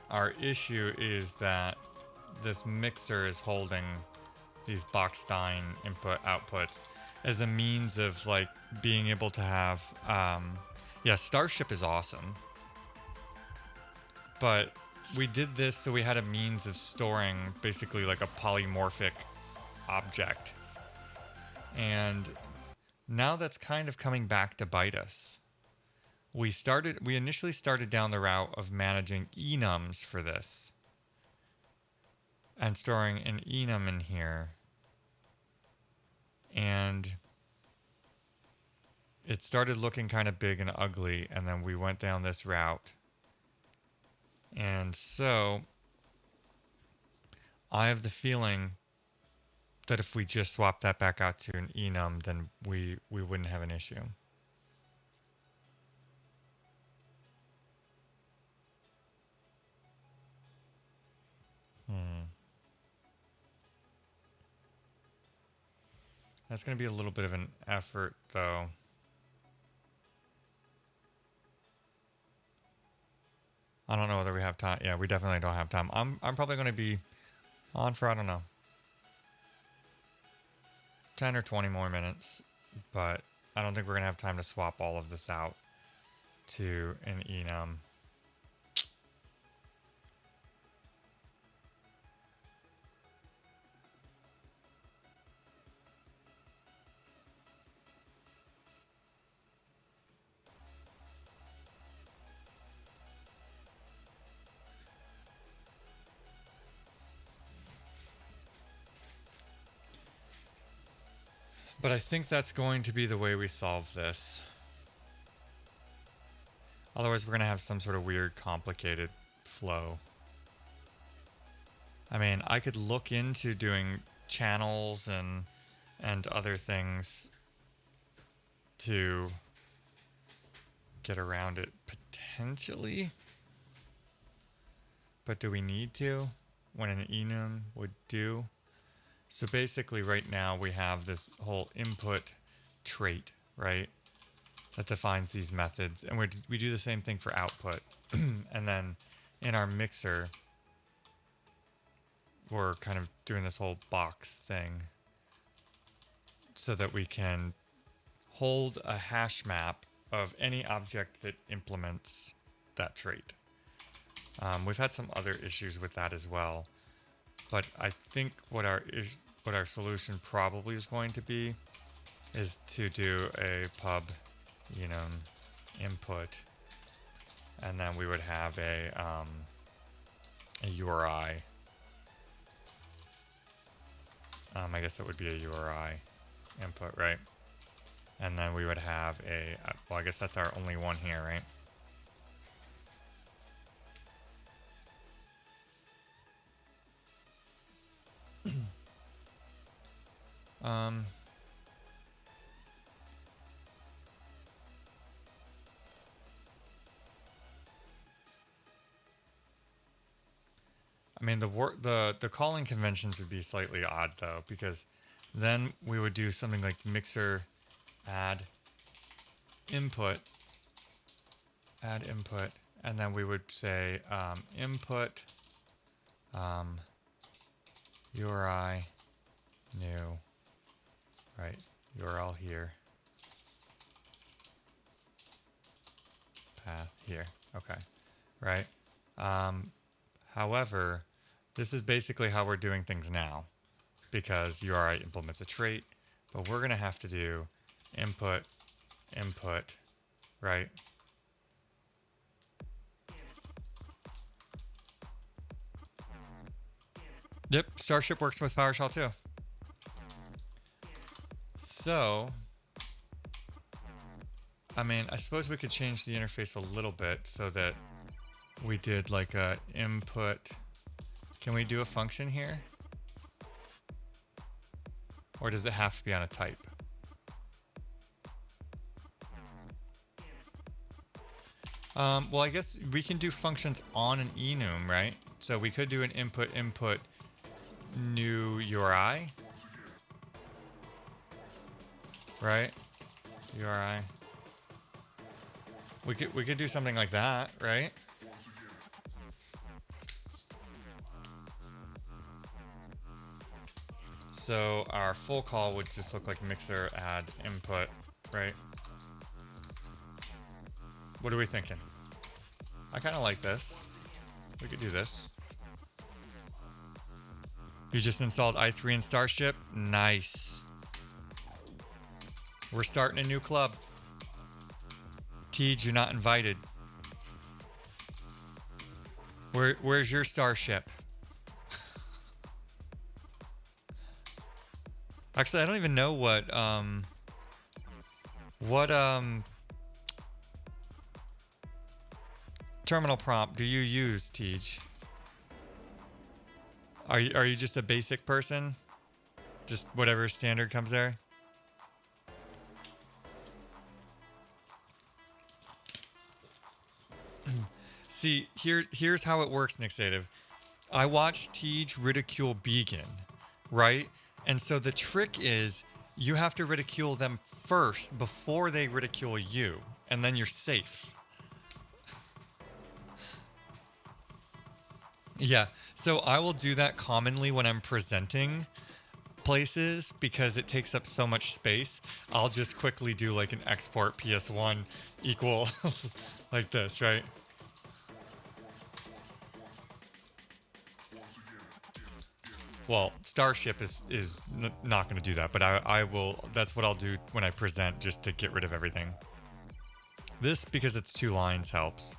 [SPEAKER 1] Our issue is that this mixer is holding these Bockstein input outputs as a means of like being able to have yeah, Starship is awesome, but we did this so we had a means of storing basically like a polymorphic object, and now that's kind of coming back to bite us. We initially started down the route of managing enums for this and storing an enum in here, and it started looking kind of big and ugly, and then we went down this route. And so I have the feeling that if we just swap that back out to an enum, then we wouldn't have an issue. That's going to be a little bit of an effort, though. I don't know whether we have time. Yeah, we definitely don't have time. I'm probably going to be on for, I don't know, 10 or 20 more minutes, but I don't think we're going to have time to swap all of this out to an enum. But I think that's going to be the way we solve this. Otherwise, we're going to have some sort of weird, complicated flow. I mean, I could look into doing channels and other things to get around it potentially. But do we need to when an enum would do? So basically right now we have this whole input trait, right? That defines these methods. And we do the same thing for output. And then in our mixer, we're kind of doing this whole box thing so that we can hold a hash map of any object that implements that trait. We've had some other issues with that as well. But I think what our solution probably is going to be is to do a pub enum input, and then we would have a URI. I guess it would be a URI input, right? And then we would have a well, I guess that's our only one here, right? I mean, the calling conventions would be slightly odd though, because then we would do something like mixer add input, and then we would say input URI new, right? URL here, path here, okay, right? However, This is basically how we're doing things now, because URI implements a trait, but we're going to have to do input, input, right? Yep, Starship works with PowerShell too. So, I mean, I suppose we could change the interface a little bit so that we did like a input. Can we do a function here? Or does it have to be on a type? Well, I guess we can do functions on an enum, right? So we could do an input new URI, right? URI. We could do something like that, right? So our full call would just look like mixer add input, right? What are we thinking? I kind of like this. We could do this. You just installed i3 in Starship? Nice. We're starting a new club. Tej, you're not invited. Where's your Starship? Actually, I don't even know what terminal prompt do you use, Tej? Are you just a basic person? Just whatever standard comes there? See, here's how it works, Nixative. I watched Tej ridicule Began, right? And so the trick is you have to ridicule them first before they ridicule you, and then you're safe. Yeah, so I will do that commonly when I'm presenting places because it takes up so much space. I'll just quickly do like an export PS1 equals like this, right? Well, Starship is not going to do that, but I will. That's what I'll do when I present, just to get rid of everything. This, because it's 2 lines, helps.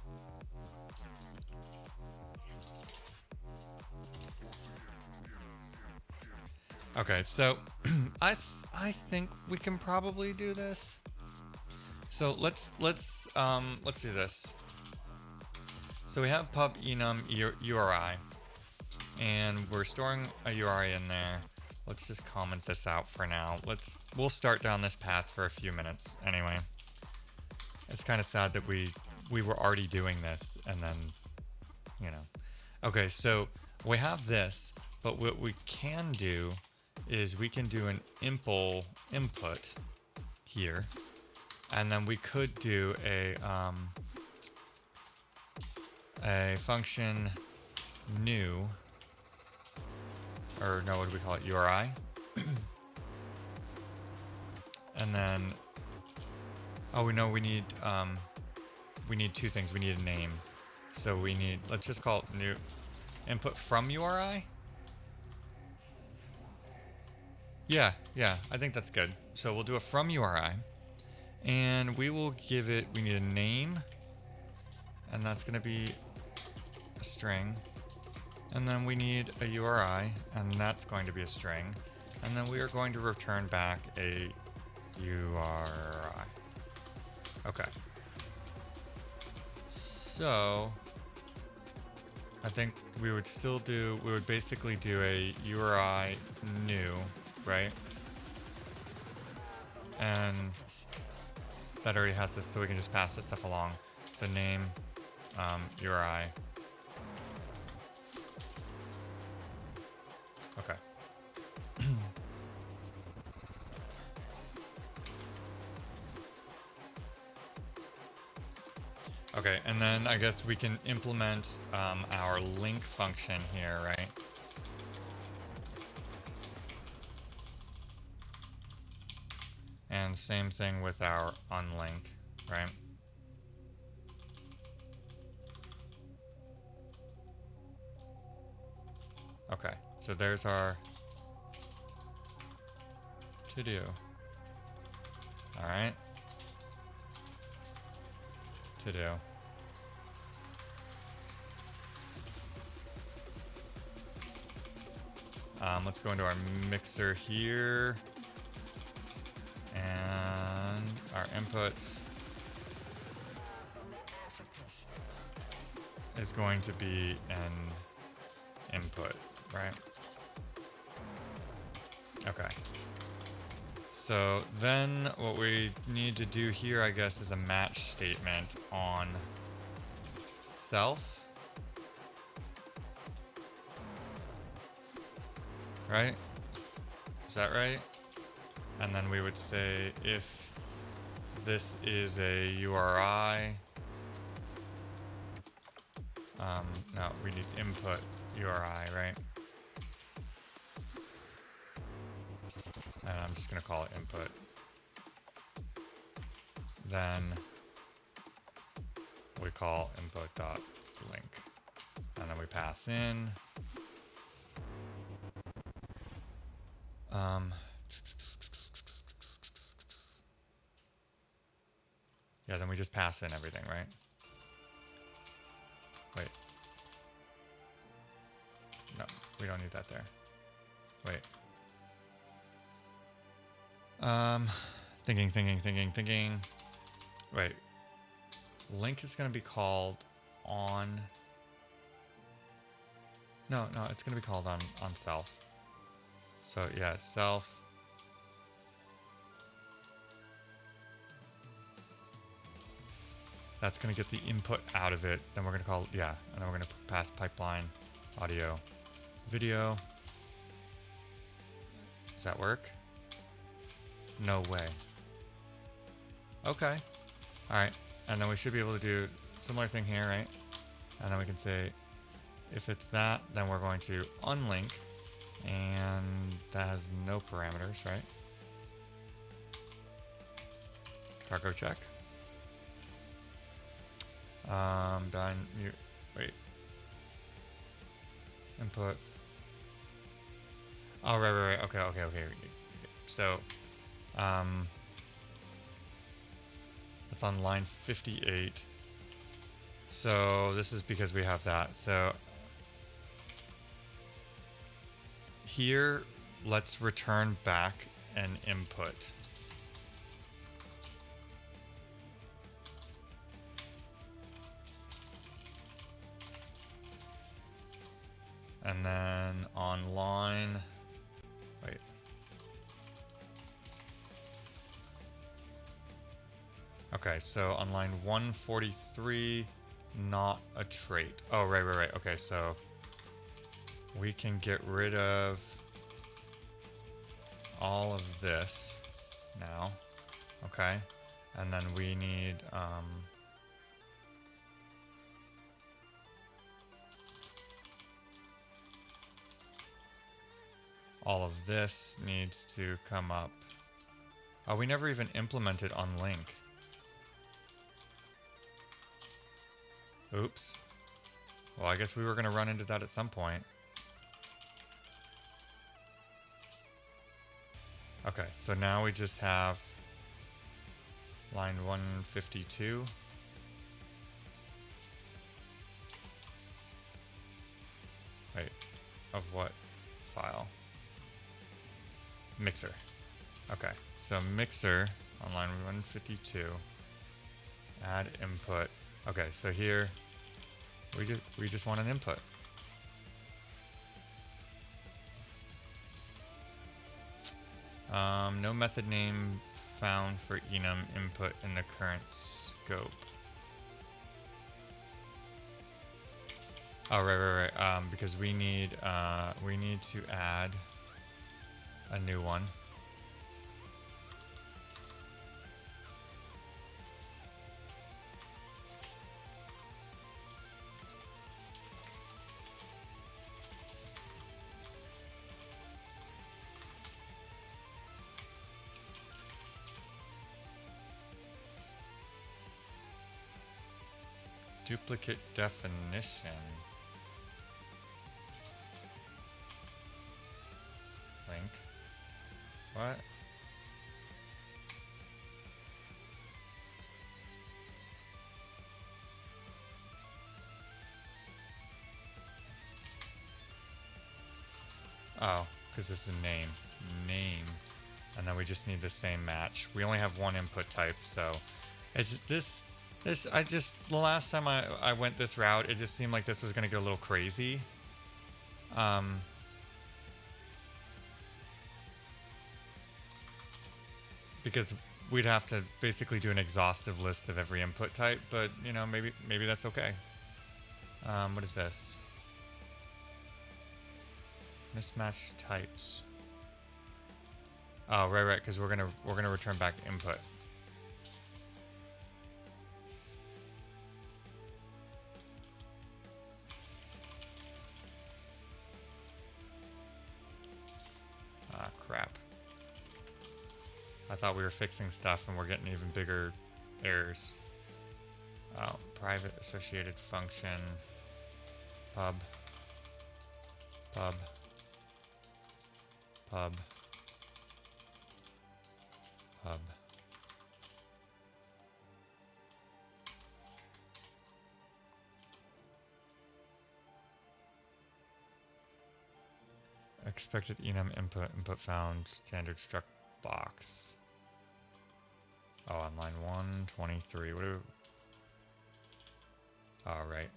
[SPEAKER 1] Okay, so I think we can probably do this. So let's do this. So we have pub enum URI. And we're storing a URI in there. Let's just comment this out for now. We'll start down this path for a few minutes anyway. It's kind of sad that we were already doing this and then, you know. Okay, so we have this, but what we can do is we can do an impl input here, and then we could do a function new. Or no, what do we call it? URI. And then, oh, we know we need 2 things. We need a name. So we need, let's just call it new input from URI. Yeah, I think that's good. So we'll do a from URI, and we will give it, we need a name, and that's going to be a string. And then we need a URI, and that's going to be a string. And then we are going to return back a URI. Okay. So I think we would basically do a URI new, right? And that already has this, so we can just pass this stuff along. So name, URI. Okay. Okay, and then I guess we can implement our link function here, right? And same thing with our unlink, right? Okay, so there's our to do. All right. To do. Let's go into our mixer here. And our inputs is going to be an input, right? Okay. So then what we need to do here, I guess, is a match statement on self. Right? Is that right? And then we would say if this is a URI, no, we need input URI, right? And I'm just gonna call it input. Then we call input.link. And then we pass in yeah, then we just pass in everything, right? Wait. No, we don't need that there. Wait. Thinking. Wait. Link is going to be called on... No, it's going to be called on self. So, yeah, self... That's going to get the input out of it. Then we're going to call, yeah, and then we're going to pass pipeline, audio, video. Does that work? No way. Okay. All right. And then we should be able to do similar thing here, right? And then we can say, if it's that, then we're going to unlink. And that has no parameters, right? Cargo check. Done. Mute. Wait. Input. Oh, right. Okay. So, it's on line 58. So this is because we have that. So here, let's return back an input. And then on line, wait. Okay, so on line 143, not a trait. Oh, right. Okay, so we can get rid of all of this now. Okay, and then we need, all of this needs to come up. Oh, we never even implemented on link. Oops. Well, I guess we were going to run into that at some point. Okay, so now we just have line 152. Wait, of what file? Mixer. Okay, so mixer on line 152. Add input. Okay, so here we just want an input. No method name found for enum input in the current scope. Oh, right. Because we need to add a new one. Duplicate definition. link. What? Oh, because this is a name. Name. And then we just need the same match. We only have one input type, so it's this I just, the last time I went this route, it just seemed like this was gonna get a little crazy. Because we'd have to basically do an exhaustive list of every input type, but you know, maybe that's okay. What is this? Mismatched types. Oh, right, because we're gonna return back input. Ah, crap. I thought we were fixing stuff and we're getting even bigger errors. Oh, private associated function. Pub. Pub. Pub. Pub. Expected enum input found, standard struct box. Oh, on line 123. What do? Oh, right.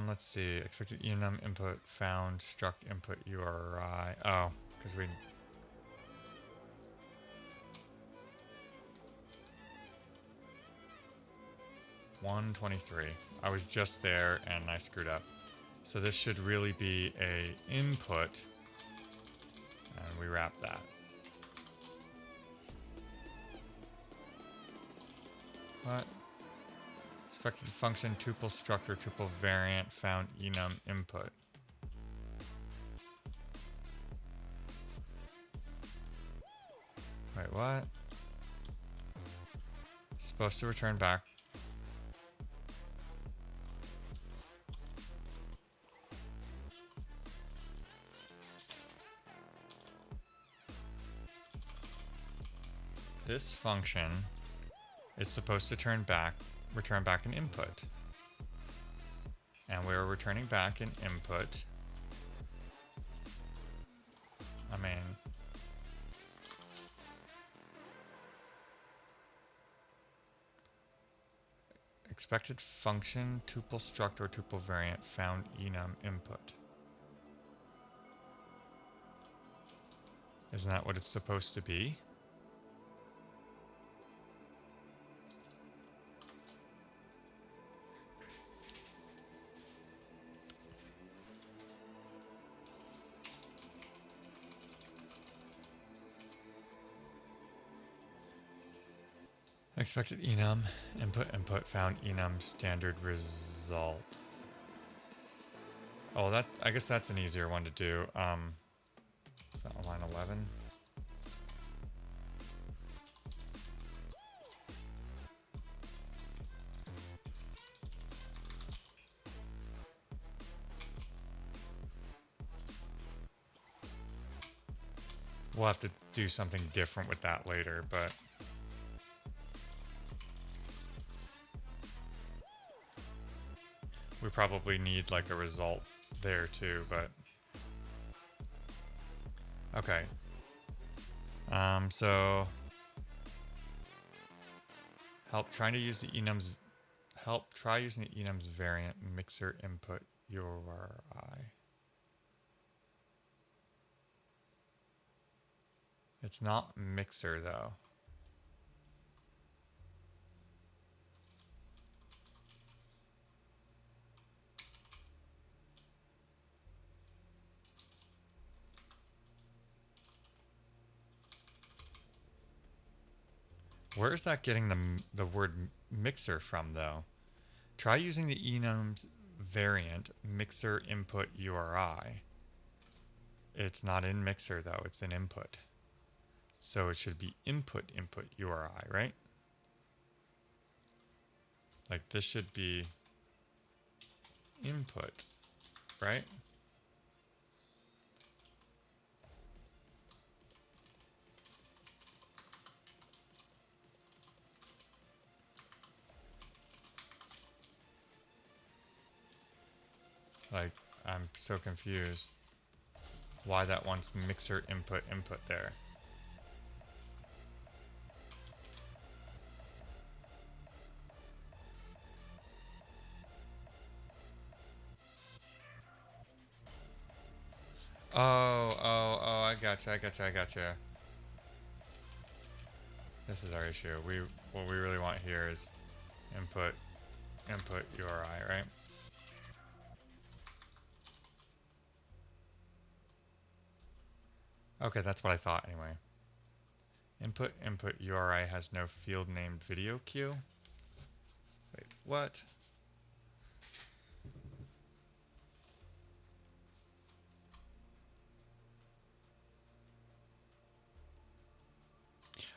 [SPEAKER 1] Let's see. Expected enum input found, struct input URI. Oh, because we. $123. I was just there and I screwed up. So this should really be a input, and we wrap that. What? Expected function tuple struct or tuple variant found enum input. Wait, what? Supposed to return back. This function is supposed to return back an input. And we're returning back an input. I mean, expected function tuple struct or tuple variant found enum input. Isn't that what it's supposed to be? Expected enum input found enum standard results. Oh, that, I guess that's an easier one to do. Is that on line 11? We'll have to do something different with that later, but we probably need like a result there too, but okay. So try using the enums variant mixer input URI. It's not mixer though. Where is that getting the word mixer from though? Try using the enums variant mixer input URI. It's not in mixer though, it's in input. So it should be input URI, right? Like this should be input, right? Like, I'm so confused why that wants mixer input there. Oh, I gotcha. This is our issue. What we really want here is input URI, right? Okay, that's what I thought anyway. Input URI has no field named video queue. Wait, what?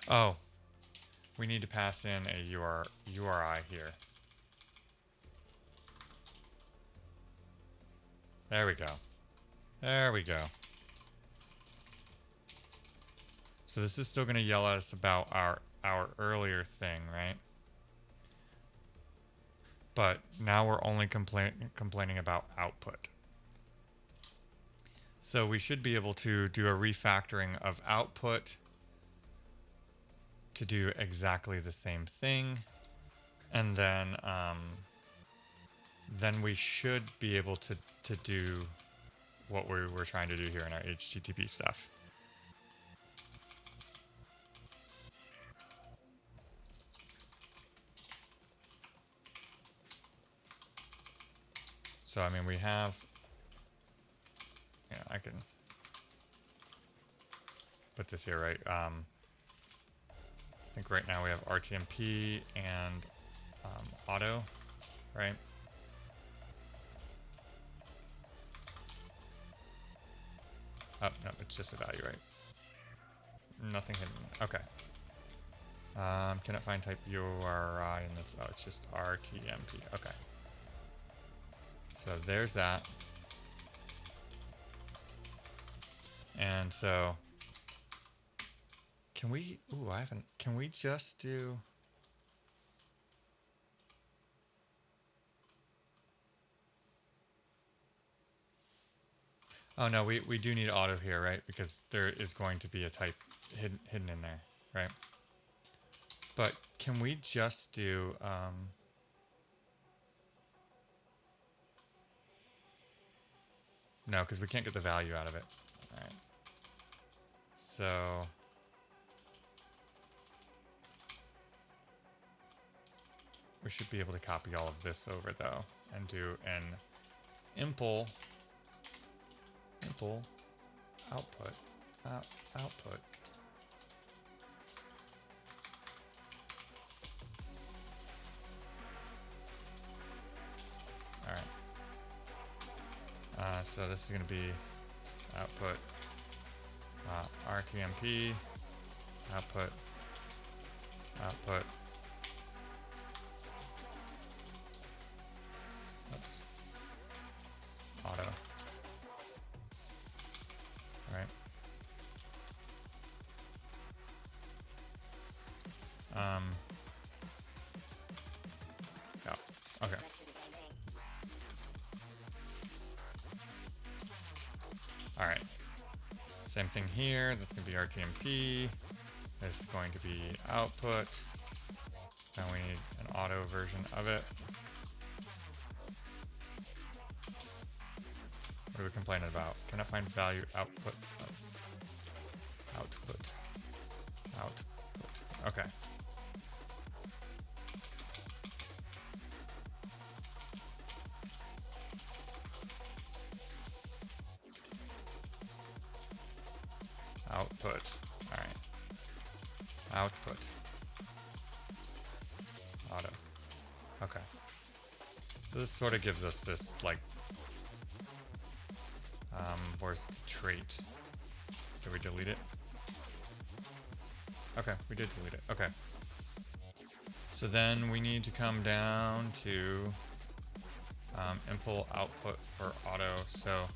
[SPEAKER 1] Oh, we need to pass in a URI here. There we go. There we go. So this is still going to yell at us about our earlier thing, right? But now we're only complaining about output. So we should be able to do a refactoring of output to do exactly the same thing. And then we should be able to do what we're trying to do here in our HTTP stuff. So, I mean, we have, I can put this here, right? I think right now we have RTMP and auto, right? Oh, no, it's just a value, right? Nothing hidden. Okay. Cannot find type URI in this. Oh, it's just RTMP. Okay. So there's that. And so can we, can we just do, oh no, we do need auto here, right? Because there is going to be a type hidden in there, right? But can we just do, no, because we can't get the value out of it. All right. So we should be able to copy all of this over though and do an impl output. All right. So this is going to be output RTMP output oops, auto. All right. Yeah. Okay. All right. Same thing here. That's going to be RTMP. This is going to be output. Now we need an auto version of it. What are we complaining about? Can I find value output? Output. Okay. Output. All right. Output. Auto. Okay. So this sort of gives us this, like, where's the trait? Did we delete it? Okay, we did delete it. Okay. So then we need to come down to import output for auto. So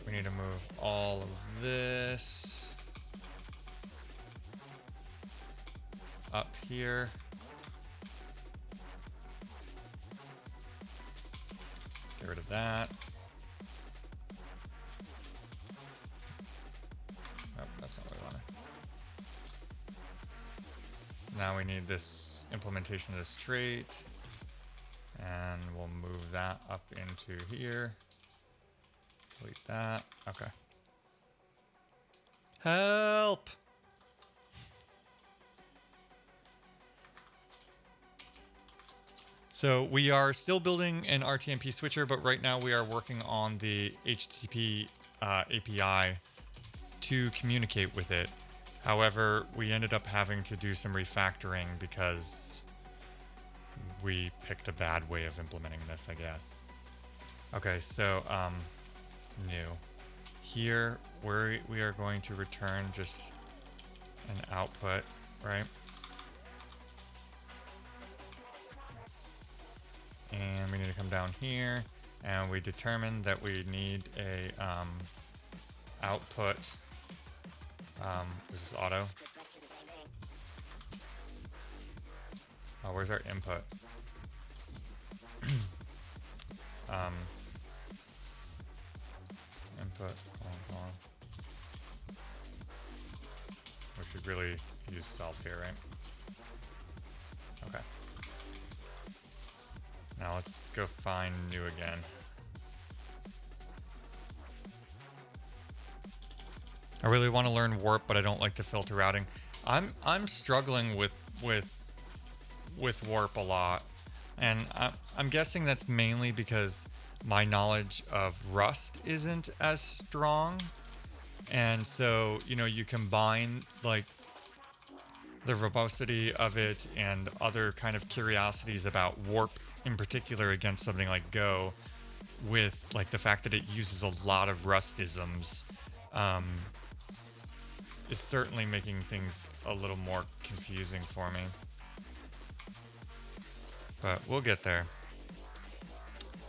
[SPEAKER 1] we need to move all of this up here. Get rid of that. Oh, that's not what I wanted. Now we need this implementation of this trait. And we'll move that up into here. Delete that. Okay. Help! So we are still building an RTMP switcher, but right now we are working on the HTTP API to communicate with it. However, we ended up having to do some refactoring because we picked a bad way of implementing this, I guess. Okay, so new. Here, we are going to return just an output, right? And we need to come down here, and we determined that we need a output. This is auto. Oh, where's our input? Input. Hold on. We should really use self here, right? Okay. Now let's go find new again. I really want to learn warp, but I don't like to filter routing. I'm struggling with warp a lot, and I'm guessing that's mainly because my knowledge of Rust isn't as strong, and so you combine like the robustity of it and other kind of curiosities about warp in particular against something like Go, with like the fact that it uses a lot of Rustisms. Is certainly making things a little more confusing for me. But we'll get there.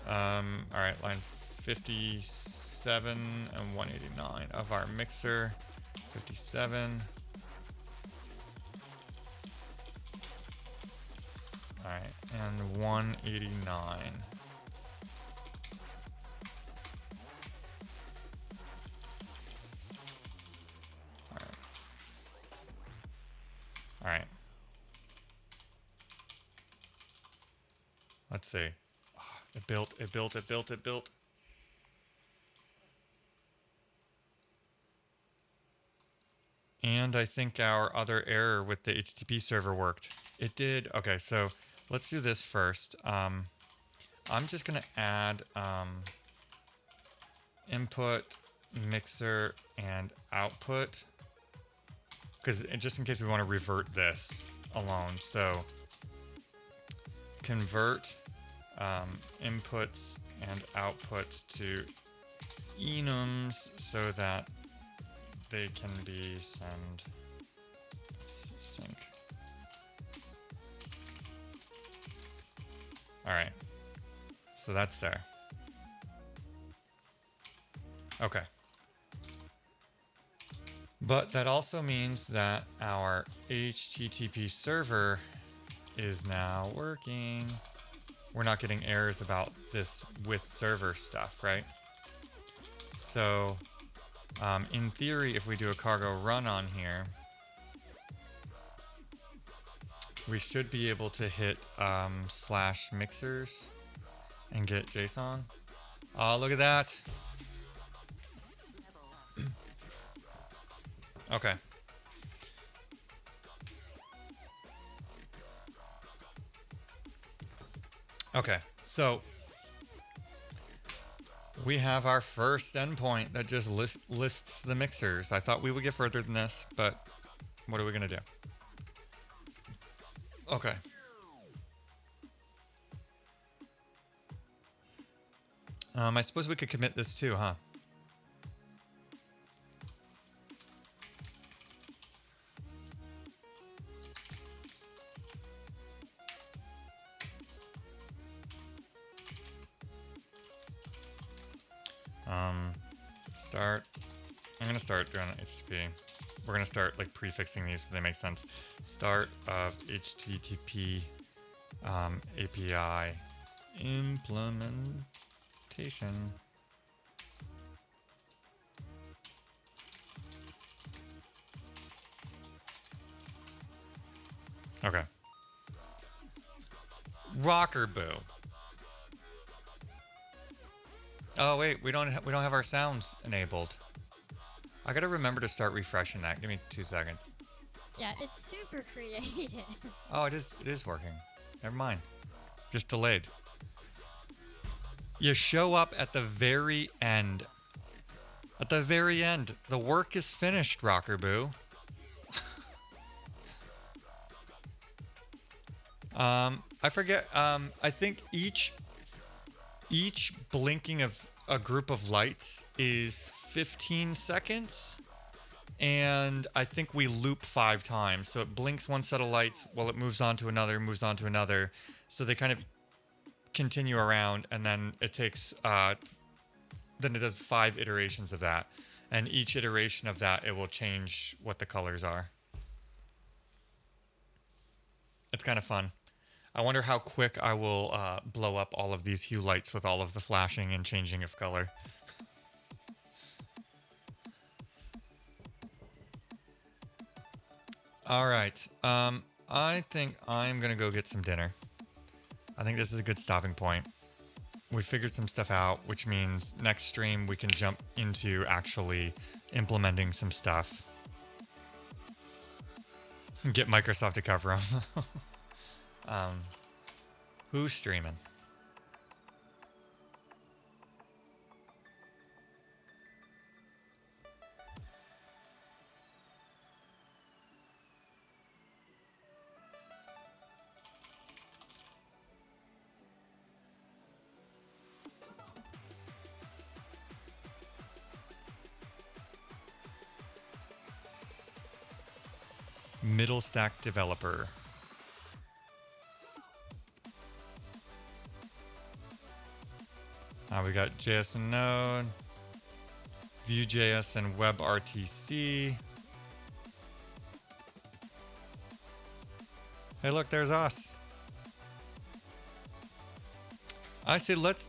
[SPEAKER 1] Alright, line 57 and 189 of our mixer. 57. Alright, and 189. All right. Let's see. Oh, it built. And I think our other error with the HTTP server worked. It did. Okay, so let's do this first. I'm just going to add input, mixer, and output. Because just in case we want to revert this alone. So convert inputs and outputs to enums so that they can be sync. All right. So that's there. Okay. But that also means that our HTTP server is now working. We're not getting errors about this with server stuff, right? So in theory, if we do a cargo run on here, we should be able to hit /mixers and get JSON. Oh, look at that. Okay. Okay, so we have our first endpoint that just lists the mixers. I thought we would get further than this, but what are we gonna do? Okay. I suppose we could commit this too, huh? Start. I'm gonna start doing HTTP. We're gonna start like prefixing these so they make sense. Start of HTTP API implementation. Okay. Rocker Boo. Oh wait, we don't have our sounds enabled. I gotta remember to start refreshing that. Give me 2 seconds.
[SPEAKER 3] Yeah, it's super creative.
[SPEAKER 1] Oh, it is working. Never mind. Just delayed. You show up at the very end. At the very end. The work is finished, Rocker Boo. I forget. I think each blinking of a group of lights is 15 seconds. And I think we loop 5 times. So it blinks one set of lights while it moves on to another, moves on to another. So they kind of continue around, and then it takes, then it does 5 iterations of that. And each iteration of that, it will change what the colors are. It's kind of fun. I wonder how quick I will blow up all of these hue lights with all of the flashing and changing of color. All right. I think I'm going to go get some dinner. I think this is a good stopping point. We figured some stuff out, which means next stream we can jump into actually implementing some stuff. Get Microsoft to cover them. Who's streaming? Middle stack developer. We got JS and Node, Vue.js and WebRTC. Hey, look, there's us. I say let's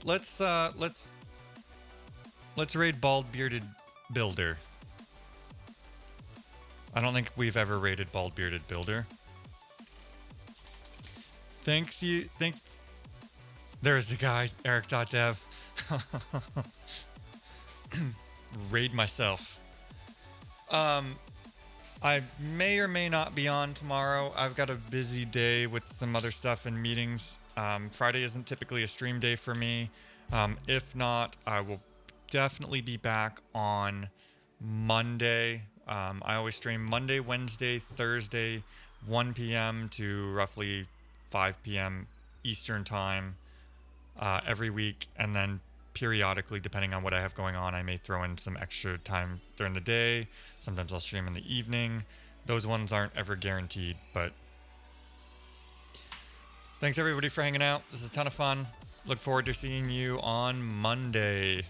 [SPEAKER 1] raid Bald Bearded Builder. I don't think we've ever raided Bald Bearded Builder. There's the guy, Eric.dev. Raid myself. I may or may not be on tomorrow. I've got a busy day with some other stuff and meetings. Friday isn't typically a stream day for me. If not, I will definitely be back on Monday. I always stream Monday, Wednesday, Thursday, 1 p.m. to roughly 5 p.m. Eastern time every week. And then periodically, depending on what I have going on, I may throw in some extra time during the day. Sometimes I'll stream in the evening. Those ones aren't ever guaranteed, but thanks everybody for hanging out. This is a ton of fun. Look forward to seeing you on Monday.